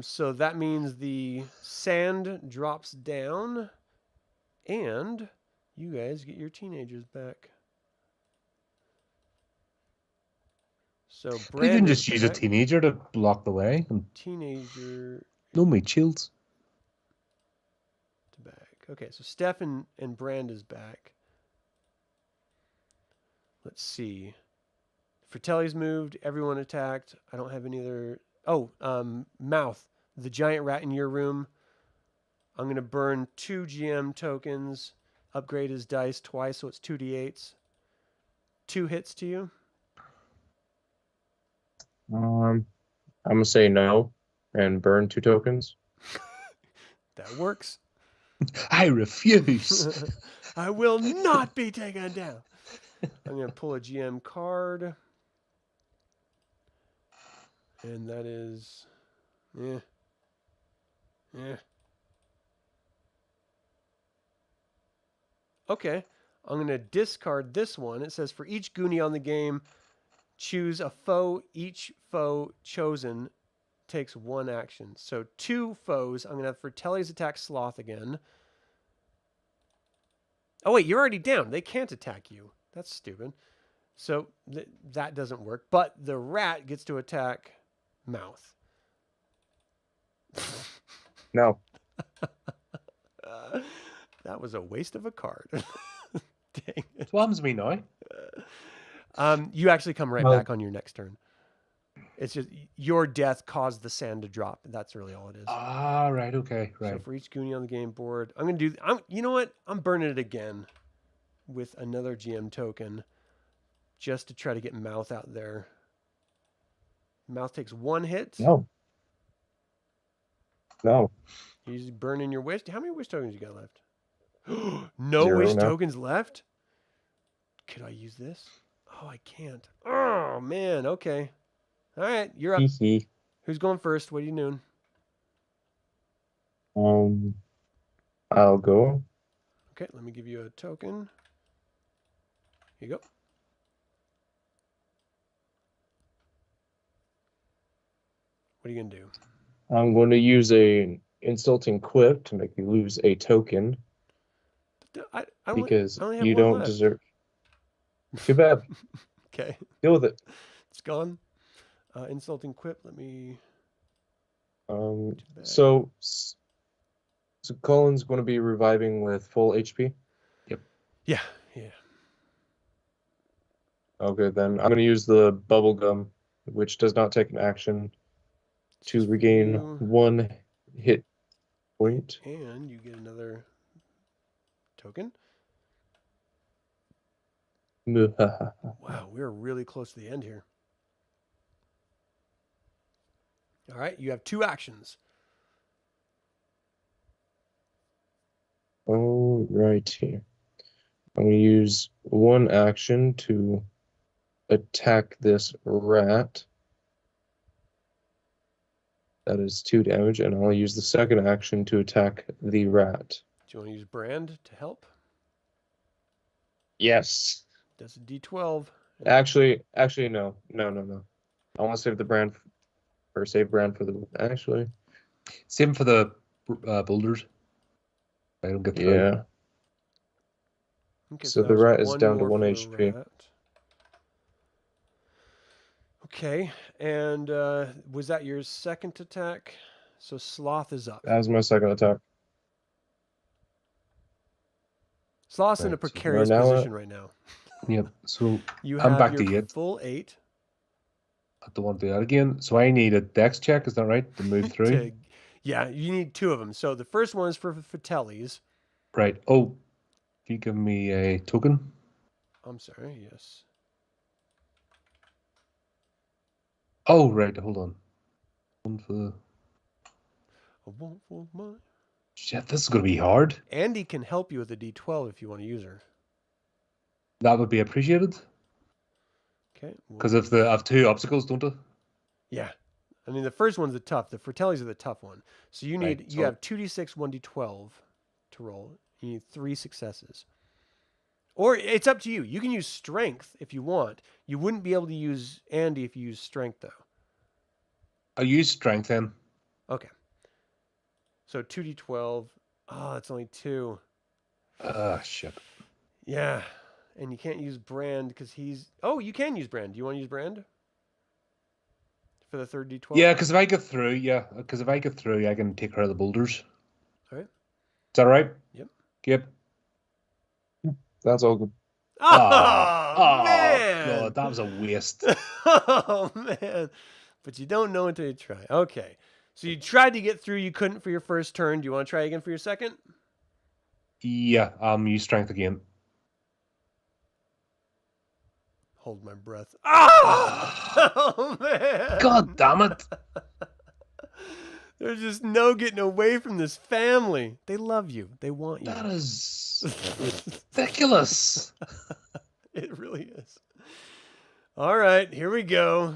So that means the sand drops down And you guys get your teenagers back. So You Brand can is just use a back. teenager to block the way. And Teenager no meat shields. to back. Okay, so Steph and Brand is back. Let's see. Fratellis moved. Everyone attacked. I don't have any other. Oh, Mouth, the giant rat in your room. I'm going to burn 2 GM tokens. Upgrade his dice twice, so it's 2d8s. 2 hits to you. I'm gonna say no and burn 2 tokens. That works. I refuse. I will not be taken down. I'm going to pull a GM card. And that is... Yeah. Okay. I'm going to discard this one. It says for each Goonie on the game, choose a foe. Each foe chosen takes 1 action. So 2 foes. I'm going to have Fratellis attack Sloth again. Oh, wait, you're already down. They can't attack you. That's stupid. So that doesn't work. But the rat gets to attack Mouth. No. That was a waste of a card. Dang it. What happens to me now? You actually come right Well- back on your next turn. It's just your death caused the sand to drop. That's really all it is. Ah, right, okay, So right. for each Goonie on the game board, I'm gonna do. You know what? I'm burning it again with another GM token, just to try to get Mouth out there. Mouth takes 1 hit. No. No. He's burning your wish. How many wish tokens you got left? No 0 wish now. tokens left? Could I use this? Oh, I can't. Oh, man. Okay. All right. You're up. Hee. Who's going first? What are you doing? I'll go. Okay. Let me give you a token. Here you go. What are you going to do? I'm going to use a insulting quip to make you lose a token I because only have you 1 don't left. deserve. Too bad. Okay. Deal with it. It's gone. Insulting quip. Let me... Um, Too bad. so Colin's going to be reviving with full HP. Yeah. Okay, then I'm going to use the bubble gum, which does not take an action, It's to just for regain you. 1 hit point. And you get another token. Wow, we're really close to the end here. All right, you have 2 actions. All right, here. I'm going to use 1 action to attack this rat. That is 2 damage, and I'll use the second action to attack the rat. Do you want to use Brand to help? Yes. That's a D12. Actually, no. I want to save the brand, or save brand for the. Actually, Same for the boulders. I don't get through. yeah. Okay, So that the was rat is 1 down to more 1 for the HP. rat. Okay, and was that your second attack? So Sloth is up. That was my second attack. Sloth's in a Right, so precarious we're now position right now. Yep. So You I'm have back your to 8. full 8 I don't want to do that again. So I need a dex check, is that right? To move through? to, yeah, you need 2 of them. So the first one is for Fratellis. Right. Oh, if you give me a token. I'm sorry, yes. Oh, right. Hold on. One for the... A one for mine. Shit, this is going to be hard. Andy can help you with a D12 if you want to use her. That would be appreciated. Okay. Because if I have 2 obstacles, don't I? Yeah. I mean, the first one's the tough. The Fratellis are the tough one. So you need, Right, you so- have 2d6, 1d12 to roll. You need 3 successes. Or it's up to you. You can use strength if you want. You wouldn't be able to use Andy if you use strength, though. I'll use strength then. Okay. So 2d12. Oh, it's only 2. Shit. Yeah. And you can't use Brand because he's... Oh, you can use Brand. Do you want to use Brand? For the third D12? Yeah, because if I get through, I can take care of the boulders. All right. Is that right? Yep. Gabe? That's all good. Oh, man! God, that was a waste. Oh, man. But you don't know until you try. Okay. So you tried to get through. You couldn't for your first turn. Do you want to try again for your second? Yeah, use strength again. Hold my breath. Oh, man. God damn it. There's just no getting away from this family. They love you. They want you. That is ridiculous. It really is. All right, here we go.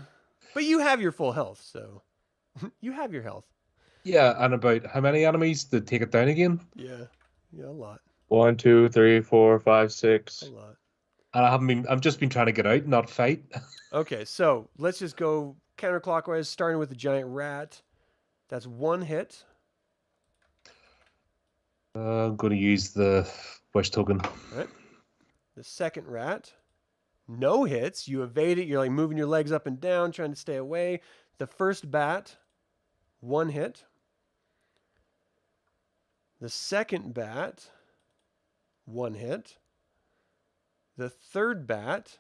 But you have your full health, so you have your health. Yeah, and about how many enemies to take it down again? Yeah, a lot. 1, 2, 3, 4, 5, 6. A lot. And I've just been trying to get out, not fight. Okay, so let's just go counterclockwise, starting with the giant rat. That's 1 hit. I'm going to use the wish token. All right. The second rat, no hits. You evade it. You're like moving your legs up and down, trying to stay away. The first bat, 1 hit. The second bat, 1 hit. The third bat,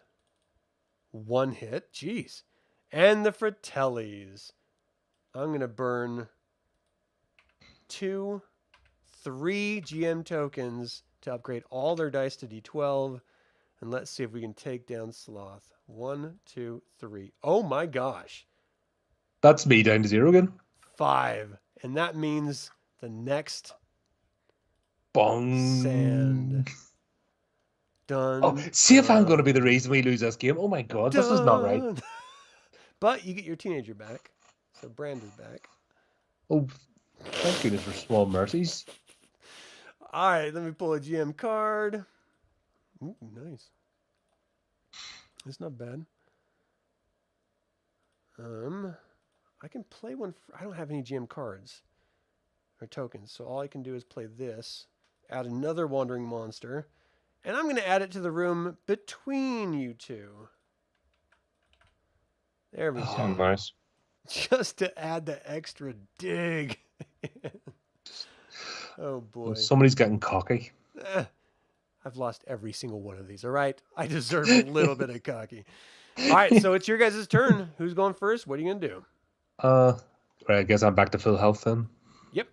1 hit. Jeez. And the Fratellis. I'm going to burn 2, 3 GM tokens to upgrade all their dice to D12. And let's see if we can take down Sloth. 1, 2, 3. Oh my gosh. That's me down to 0 again. 5. And that means the next Bong. sand. Done. Oh, see if I'm going to be the reason we lose this game. Oh my God, this is not right. Done. But you get your teenager back. So Brand is back. Oh, thank goodness for small mercies. All right, let me pull a GM card. Ooh, nice. That's not bad. I can play one. I don't have any GM cards or tokens, so all I can do is play this, add another wandering monster, and I'm going to add it to the room between you two. There we Oh, go. nice. Just to add the extra dig. Oh boy. Somebody's getting cocky. I've lost every single one of these. All right. I deserve a little bit of cocky. All right. So it's your guys' turn. Who's going first? What are you going to do? Right, I guess I'm back to full health then. Yep.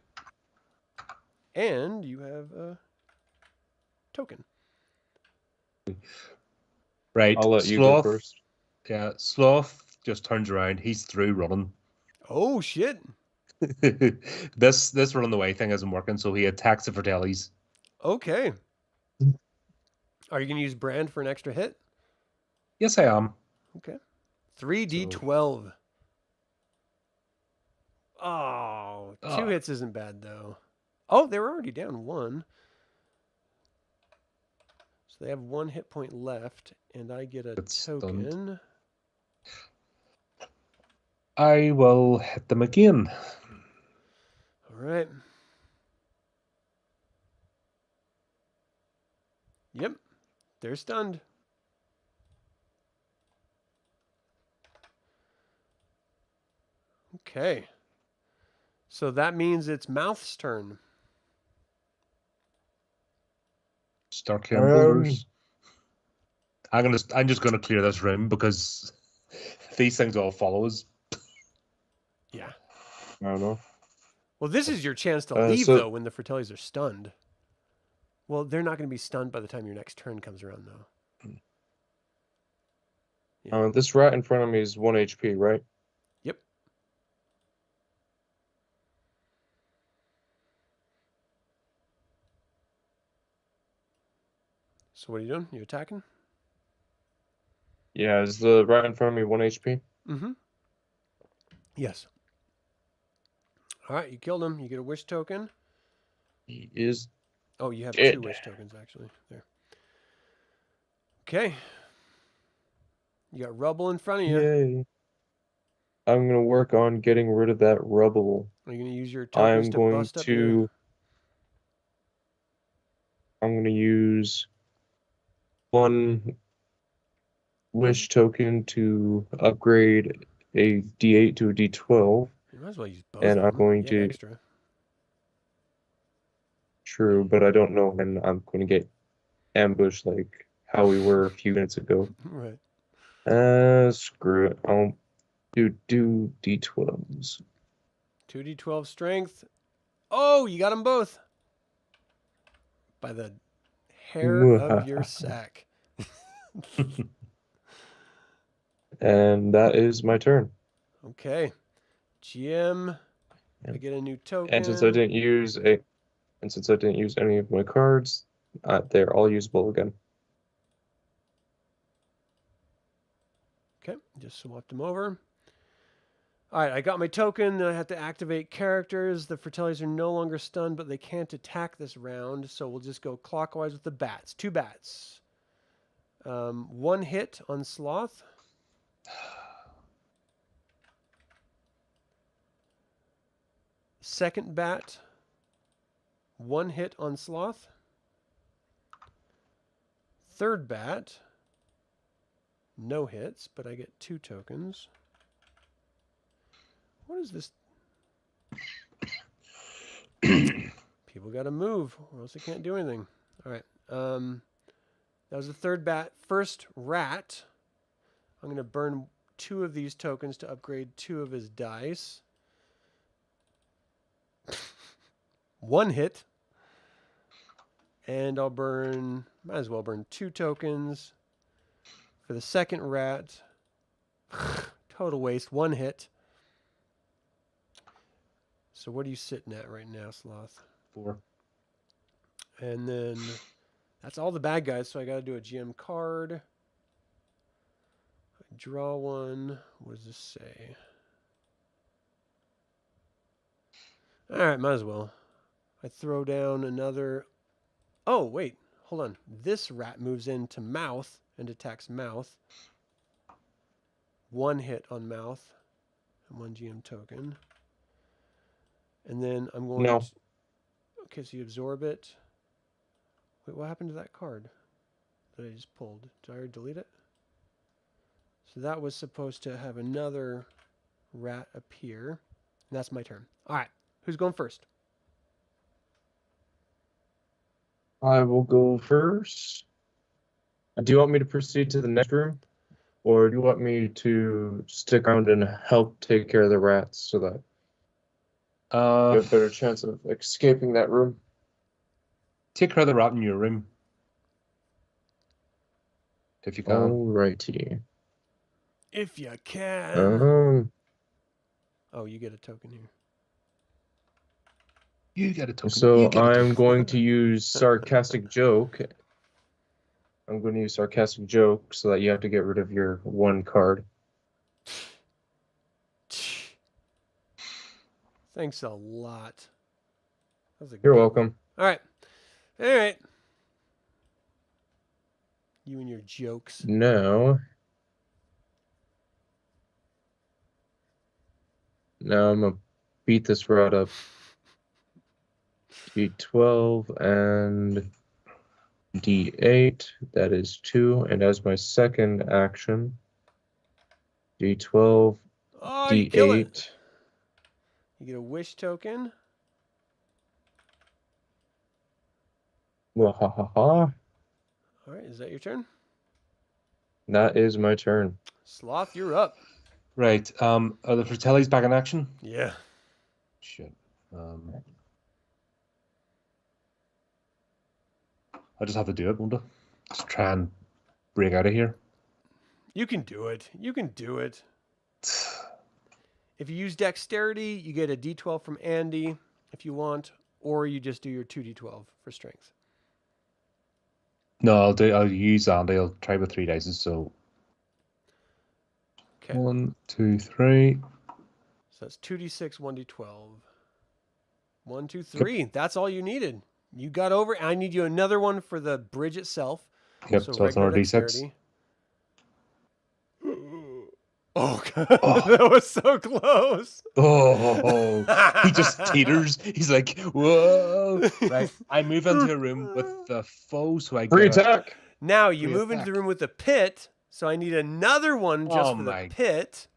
And you have a token. Right. I'll let you go Sloth. first. Yeah, Sloth just turns around. He's through running. Oh, shit. This run away thing isn't working, so he attacks the Fratellis. Okay. Are you going to use Brand for an extra hit? Yes, I am. Okay. 3d12. Oh, 2 hits isn't bad, though. Oh, they were already down 1. So they have 1 hit point left, and I get a It's token. stunned. I will hit them again. All right. Yep. They're stunned. Okay. So that means it's Mouth's turn. Start clearing boulders. I'm just gonna clear this room because these things all follow us. Yeah. I don't know. Well, this is your chance to leave, though, when the Fratellis are stunned. Well, they're not going to be stunned by the time your next turn comes around, though. Yeah. This rat in front of me is 1 HP, right? Yep. So what are you doing? You attacking? Yeah, is the rat in front of me 1 HP? Mm-hmm. Yes. All right, you killed him. You get a wish token. He is. Oh, you have Dead. 2 wish tokens, actually. There. Okay. You got rubble in front of you. Yay. I'm going to work on getting rid of that rubble. Are you going to use your tokens I'm to going bust up your... I'm going to use 1 wish token to upgrade a D8 to a D12. You might as well use both And of I'm them. going Get to- extra. True, but I don't know when I'm going to get ambushed like how we were a few minutes ago. Right. Screw it. I'll do D12s. 2d12 strength. Oh, you got them both. By the hair of your sack. And that is my turn. Okay. GM, I Yep. get a new token. And since I didn't use any of my cards, they're all usable again. Okay, just swapped them over. All right, I got my token. Then I have to activate characters. The Fratellis are no longer stunned, but they can't attack this round. So we'll just go clockwise with the bats. 2 bats. 1 hit on Sloth. Second bat. 1 hit on Sloth. Third bat. No hits, but I get 2 tokens. What is this? People got to move, or else they can't do anything. All right. That was the third bat. First rat. I'm going to burn 2 of these tokens to upgrade 2 of his dice. 1 hit. And I'll might as well burn 2 tokens for the second rat. Total waste. 1 hit. So what are you sitting at right now, Sloth? 4. And then that's all the bad guys, so I got to do a GM card. I draw 1. What does this say? All right, might as well. I throw down another. Oh, wait. Hold on. This rat moves into mouth and attacks mouth. 1 hit on mouth and 1 GM token. And then I'm going No. to... Okay, so you absorb it. Wait, what happened to that card that I just pulled? Did I already delete it? So that was supposed to have another rat appear. And that's my turn. All right. Who's going first? I will go first. Do you want me to proceed to the next room? Or do you want me to stick around and help take care of the rats so that you have a better chance of escaping that room? Take care of the rat in your room. If you can. Alrighty. If you can. Oh, you get a token here. You get a token. So You get a I'm token. going to use sarcastic joke. I'm going to use sarcastic joke so that you have to get rid of your 1 card. Thanks a lot. That was a You're good welcome. one. All right. All right. You and your jokes. Now I'm going to beat this rat up. D12 and D8. That is 2. And as my second action, D12, Oh, you kill it. D8. You get a wish token. Wahahaha. All right. Is that your turn? That is my turn. Sloth, you're up. Right. Are the Fratellis back in action? Yeah. Shit. I just have to do it, won't I? Just try and break out of here. You can do it. You can do it. If you use dexterity, you get a d12 from Andy if you want, or you just do your 2d12 for strength. No, I'll use Andy. I'll try with 3 dice. So Okay. 1, 2, 3. So that's 2d6, 1d12. 1, 2, 3. That's all you needed. You got over. I need you another one for the bridge itself. Yep. So it's regular another D6. dexterity. Oh, God. That was so close. Oh, he just teeters. He's like, whoa. Right. I move into a room with the foe, so I Free get a attack. Now you free move into attack. the room with the pit, so I need another one just Oh for the my- pit.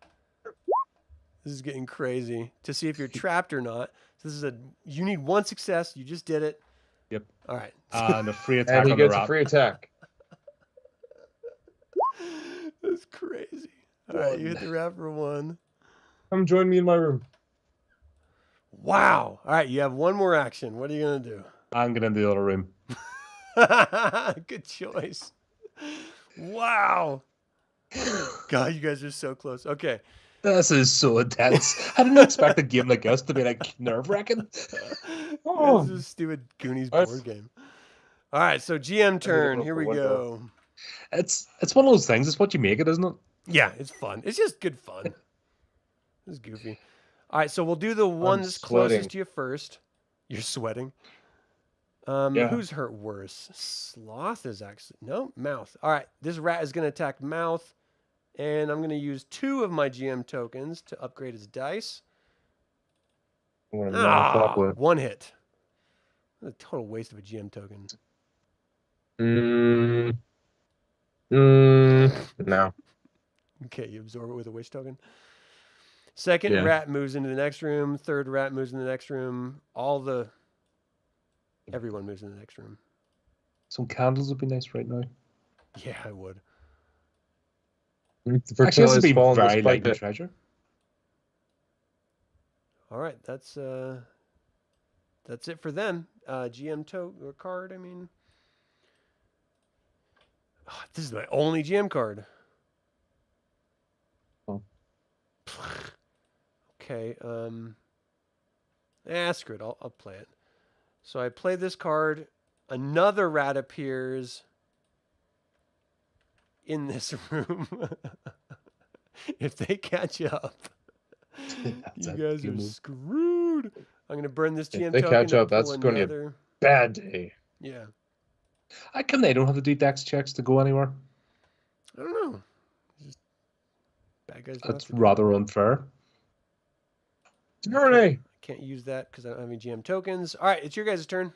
This is getting crazy to see if you're trapped or not. So you need one success. You just did it. Yep. All right. And a free attack And he on the gets a rat. free attack. That's crazy. All right, you hit the rat for 1. Come join me in my room. Wow. All right, you have one more action. What are you gonna do? I'm going into the other room. Good choice. Wow. God, you guys are so close. Okay. This is so intense. I didn't expect a game like this to be like nerve-wracking. This is a stupid Goonies board game. All right, so GM turn. Here we go. It's one of those things. It's what you make it, isn't it? Yeah, it's fun. It's just good fun. It's goofy. All right, so we'll do the one that's sweating. closest to you first. You're sweating. Yeah. Who's hurt worse? Sloth is actually... No, Mouth. All right, this rat is going to attack Mouth. And I'm going to use 2 of my GM tokens to upgrade his dice. One hit. What a total waste of a GM token. No. Okay, you absorb it with a wish token. Second rat moves into the next room. Third rat moves in the next room. Everyone moves in the next room. Some candles would be nice right now. Yeah, I would. The Actually, this would Fratellis be fall in very this light pipe. in treasure. All right, that's it for them. GM or card, I mean. Oh, this is my only GM card. Oh. Okay, screw it. I'll play it. So I play this card. Another rat appears in this room. If they catch up, you guys are screwed. I'm going to burn this GM If they token catch to up, that's pull going to be another. a bad day. Yeah. How come they don't have to do dex checks to go anywhere? I don't know. Just bad guys. don't That's have to do rather unfair. Hooray! Can't use that because I don't have any GM tokens. All right, it's your guys' turn.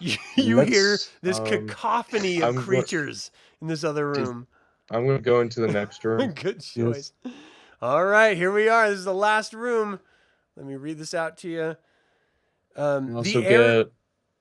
You hear this cacophony of creatures in this other room. I'm going to go into the next room. Good choice. All right, here we are. This is the last room. Let me read this out to you.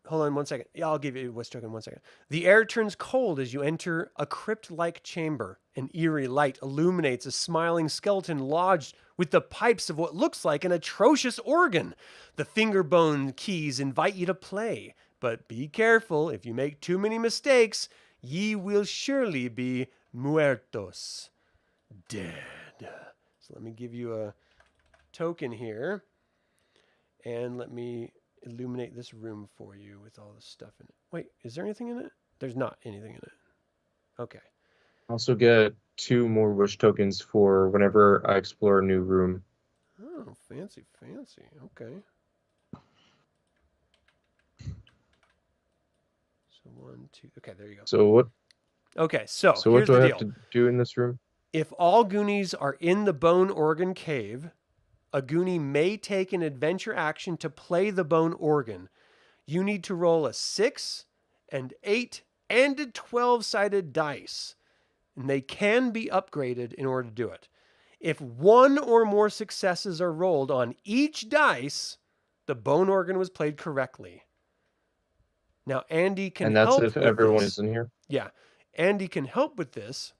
Hold on 1 second. Yeah, I'll give you a wish token 1 second. The air turns cold as you enter a crypt-like chamber. An eerie light illuminates a smiling skeleton lodged with the pipes of what looks like an atrocious organ. The finger bone keys invite you to play, but be careful. If you make too many mistakes, ye will surely be muertos, dead. So let me give you a token here, and let me illuminate this room for you with all the stuff in it. Wait, is there anything in it? There's not anything in it. Okay. Also get 2 more wish tokens for whenever I explore a new room. Oh, fancy, fancy. Okay. So 1, 2. Okay, there you go. So what? Okay, so So what here's do the I deal. have to do in this room? If all Goonies are in the Bone Organ Cave, a Goonie may take an adventure action to play the bone organ. You need to roll a 6, an 8, and a 12-sided dice. And they can be upgraded in order to do it. If 1 or more successes are rolled on each dice, the bone organ was played correctly. Now, Andy can help And that's if with everyone this. is in here? Yeah. Andy can help with this.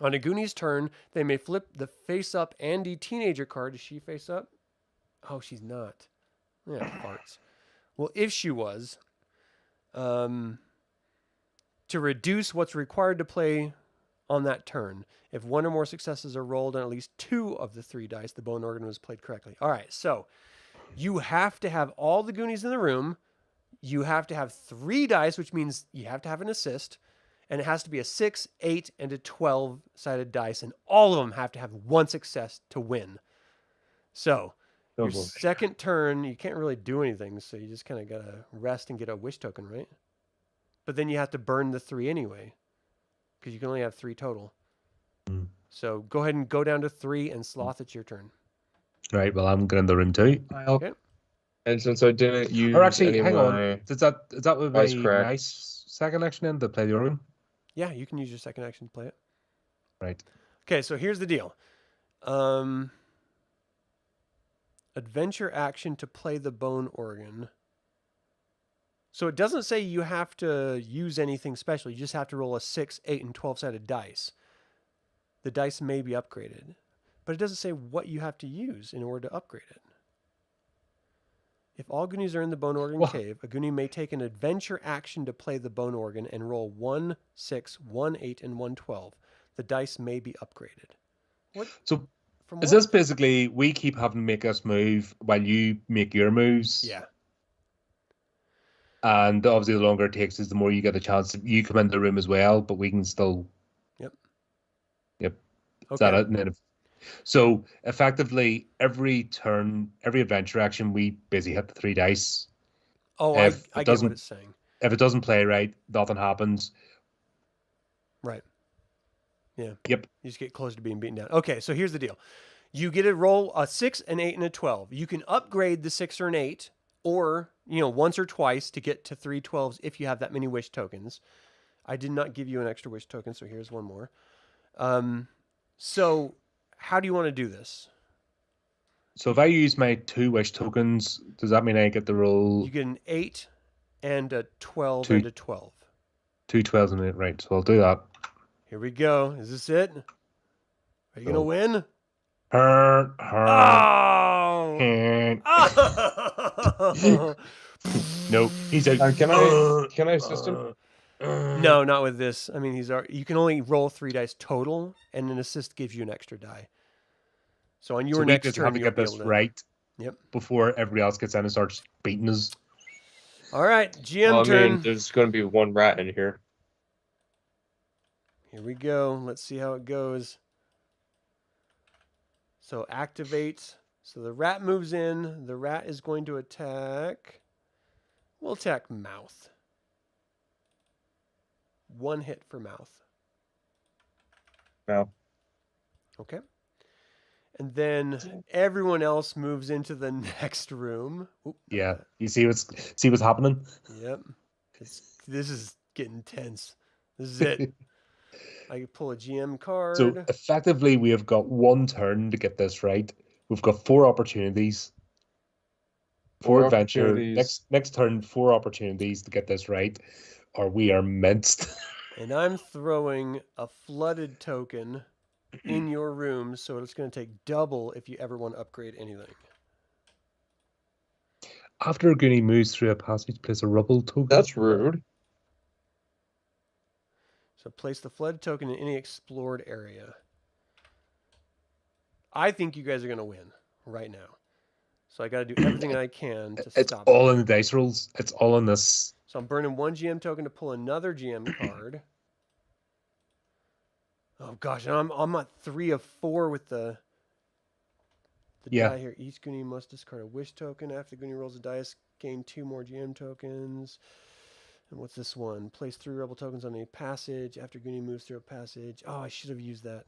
On a Goonies turn, they may flip the face-up Andy teenager card. Is she face-up? Oh, she's not. Yeah, farts. Well, if she was, to reduce what's required to play on that turn, if 1 or more successes are rolled on at least 2 of the 3 dice, the bone organ was played correctly. All right, so you have to have all the Goonies in the room. You have to have 3 dice, which means you have to have an assist. And it has to be a 6, 8, and a 12-sided dice. And all of them have to have 1 success to win. So your second turn, you can't really do anything. So you just kind of got to rest and get a wish token, right? But then you have to burn the 3 anyway. Because you can only have 3 total. So go ahead and go down to 3, and Sloth, it's your turn. Right, well, I'm going in the room too. Okay. And since I didn't use Or actually, any of hang my on. Is that would be wisecrack. nice second action then to play the organ? Yeah, you can use your second action to play it. Right. Okay, so here's the deal. Adventure action to play the bone organ. So it doesn't say you have to use anything special. You just have to roll a 6, 8, and 12-sided dice. The dice may be upgraded, but it doesn't say what you have to use in order to upgrade it. If all Goonies are in the bone organ cave, a Goonie may take an adventure action to play the bone organ and roll 1, 6, 1, 8, and 1, 12. The dice may be upgraded. What? So From is what? this basically we keep having to make us move while you make your moves? Yeah. And obviously, the longer it takes is the more you get a chance. You come into the room as well, but we can still. Yep. Yep. Is Okay. that it? And then so effectively, every turn, every adventure action, we basically hit the 3 dice. Oh, If I it get what doesn't- it's saying. If it doesn't play right, nothing happens. Right. Yeah. Yep. You just get close to being beaten down. Okay, so here's the deal. You get to roll a 6, an 8, and a 12. You can upgrade the 6 or an 8, or, once or twice to get to 3 12s if you have that many wish tokens. I did not give you an extra wish token, so here's one more. So how do you want to do this? So if I use my 2 wish tokens, does that mean I get the roll You get an 8 and a 12 Two. and a 12. 2 12s in it? Right. So I'll do that. Here we go. Is this it? Are you going to No. win? Oh! Oh! No, he's out. Can I assist him? No, not with this. I mean, you can only roll 3 dice total, and an assist gives you an extra die. So on your So we next just turn, have to you'll get be this able to. right Yep. before everybody else gets in and starts beating us. All right, GM Well, I turn. mean, there's going to be one rat in here. Here we go. Let's see how it goes. So activate. So the rat moves in. The rat is going to attack. We'll attack mouth. 1 hit for mouth. No. Okay. And then everyone else moves into the next room. Oop, Yeah, you see what's happening. Yep. This is getting tense. This is it. I can pull a GM card. So effectively, we have got 1 turn to get this right. We've got 4 opportunities. 4 adventure. opportunities. Next turn, 4 opportunities to get this right, or we are minced. And I'm throwing a flooded token in your room, so it's going to take double if you ever want to upgrade anything. After a Goonie moves through a passage, place a rubble token. That's rude. So place the flooded token in any explored area. I think you guys are going to win right now. So I got to do everything I can to It's stop all it. in the dice rolls. It's all in this. So I'm burning 1 GM token to pull another GM card. Oh gosh, and I'm at 3 of 4 with the Yeah. die here. Each Goonie must discard a wish token. After the Goonie rolls a dice, gain 2 more GM tokens. And what's this one? Place 3 rebel tokens on a passage. After Goonie moves through a passage. Oh, I should have used that.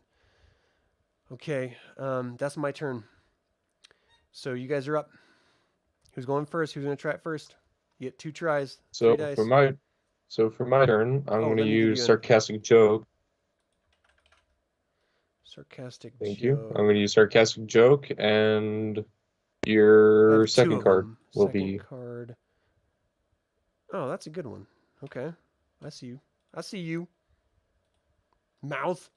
Okay, that's my turn. So you guys are up. Who's going first? Who's going to try it first? You get 2 tries. So 3 dice. for my turn, I'm going let to me give use you an- sarcastic joke. Sarcastic Thank you. joke. I'm going to use sarcastic joke, and I your have 2 second of card them. will Second be. card. Oh, that's a good one. Okay. I see you. I see you. Mouth.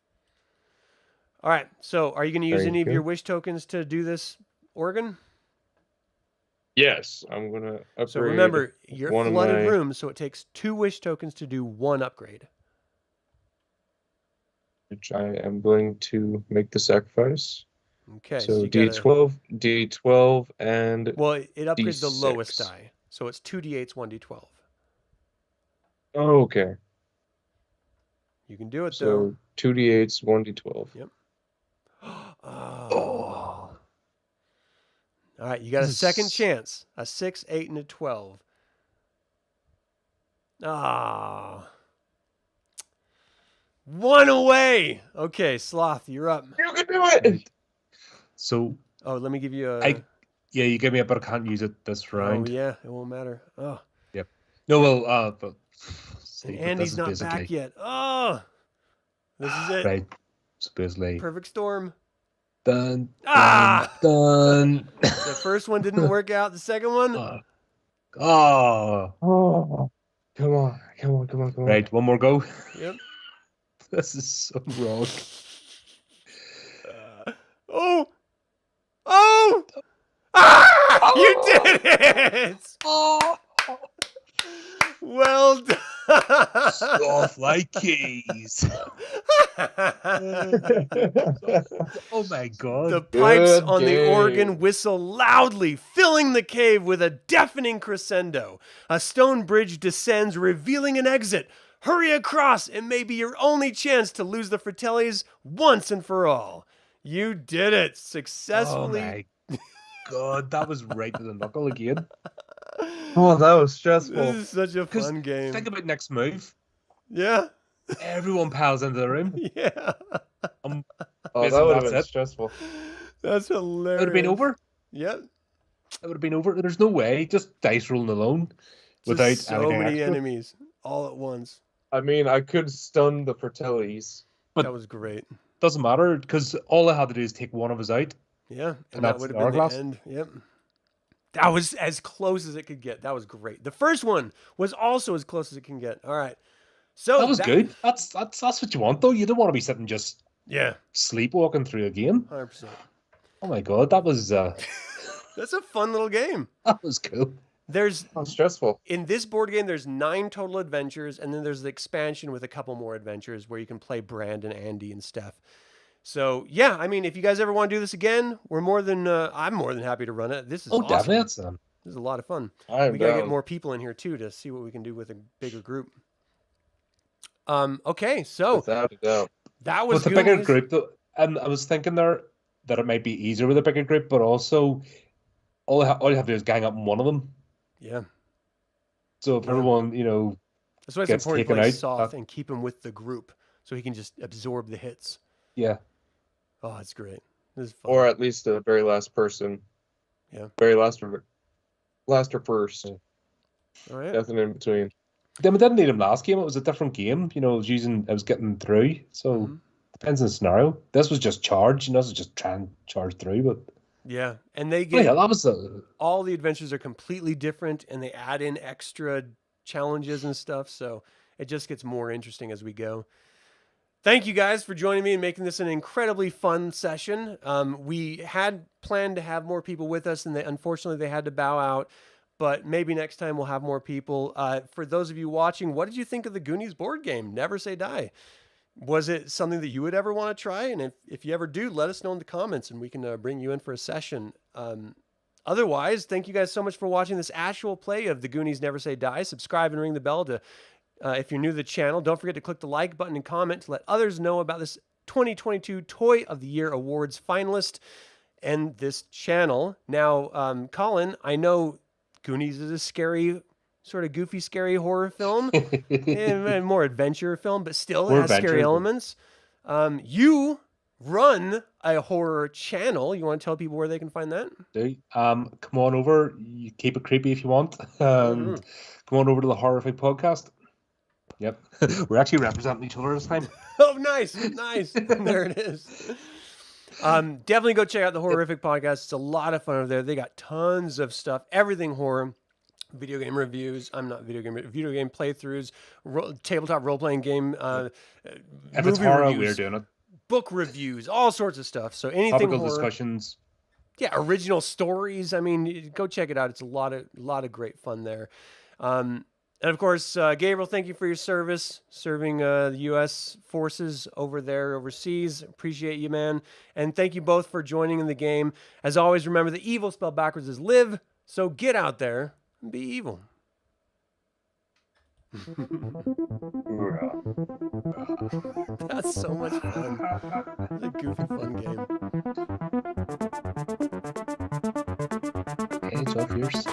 All right. So are you going to use There any you of your go. wish tokens to do this organ? Yes, I'm going to upgrade. So remember, you're one of flooded my- room, so it takes 2 wish tokens to do 1 upgrade. which I am willing to make the sacrifice. Okay. So you gotta, D12, and well, it upgrades the lowest D6. die. So it's 2 D8s, 1 D12. oh, okay. You can do it, So 2d8s, 1d12. Yep. though. Oh. All right, you got a This second is- chance. A 6, 8, and a 12. 1 away. Okay, Sloth, you're up. You can do it. Right. So, Oh, let me give you a. yeah, you give me a, but I can't use it this round. Oh yeah, it won't matter. Oh, Yep. No, well, but see, and but Andy's this is not basically back yet. Oh, this is it. right. Supposedly. Perfect storm. Dun, Ah! dun. The first one didn't work out. The second one. Oh. Oh, come on. Right, one more go. Yep. This is so wrong. Oh! Oh! Ah! You did it! Oh. Well done. Sloth like keys. Oh my god. The pipes Good on the game. organ whistle loudly, filling the cave with a deafening crescendo. A stone bridge descends, revealing an exit. Hurry across. It may be your only chance to lose the Fratellis once and for all. You did it successfully. Oh my god, that was right to the knuckle again. Oh, that was stressful. This is such a 'Cause fun game. Think about next move. Yeah. Everyone piles into the room. Yeah. Oh, Basically, that would have that's been it. stressful. That's It hilarious. would have been over. Yep. It would have been over. There's no way. Just dice rolling alone without Just so anything many extra. enemies all at once. I mean, I could stun the Fratellis. But- That was great. Doesn't matter because all I had to do is take one of us out. Yeah. And that that's would the have been the hourglass? end. Yep. That was as close as it could get. That was great. The first one was also as close as it can get. All right. So That was good. That's what you want though. You don't want to be sitting just Yeah. sleepwalking through a game. 100%. Oh my god, that was That's a fun little game. that was cool. There's How stressful. in this board game, there's 9 total adventures, and then there's the expansion with a couple more adventures where you can play Brand and Andy and Steph. So yeah, I mean, if you guys ever want to do this again, I'm more than happy to run it. This is Oh, awesome. definitely. That's This is a lot of fun. I'm We gotta get down. more people in here too to see what we can do with a bigger group. Okay, so Without a doubt. that was with the bigger Goonies. group though, and I was thinking there that it might be easier with a bigger group, but also all you have to do is gang up in one of them. Yeah, So if Yeah. everyone, that's why it's Gets important to taken play out, soft and keep him with the group so he can just absorb the hits. yeah, Oh, that's great. This is fun. Or at least the very last person. Yeah. Very last or first. All right. Nothing in between. then we didn't need him last game. It was a different game. I was getting through. So Mhm. depends on the scenario. This was just charge. This was just try and charge through. But Yeah, and they oh, get yeah, that was a all the adventures are completely different, and they add in extra challenges and stuff. So it just gets more interesting as we go. Thank you guys for joining me and making this an incredibly fun session. We had planned to have more people with us, and unfortunately they had to bow out. But maybe next time we'll have more people. For those of you watching, what did you think of the Goonies board game, Never Say Die? Was it something that you would ever want to try? And if you ever do, let us know in the comments, and we can bring you in for a session. Otherwise, thank you guys so much for watching this actual play of the Goonies Never Say Die. Subscribe and ring the bell to if you're new to the channel. Don't forget to click the like button and comment to let others know about this 2022 Toy of the Year Awards finalist and this channel. Now, Colin, I know Goonies is a scary, sort of goofy, scary horror film, and more adventure film, but still it More has scary adventure. elements. You run a horror channel. You want to tell people where they can find that? come on over. You keep it creepy if you want, and come on over to the Horrific podcast. Yep, we're actually representing each other this time. Oh, nice. There it is. Definitely go check out the Horrific podcast. It's a lot of fun over there. They got tons of stuff, everything horror, video game reviews. Video game playthroughs, tabletop role playing game. If it's movie horror, reviews, we're doing it. book reviews, all sorts of stuff. So anything Topical horror. discussions. Yeah, original stories. I mean, go check it out. It's a lot of great fun there. And of course, Gabriel, thank you for your service, serving the U.S. forces over there overseas. Appreciate you, man. And thank you both for joining in the game. As always, remember the evil spelled backwards is live. So get out there and be evil. That's so much fun. It's a goofy, fun game. Hey, it's all yours.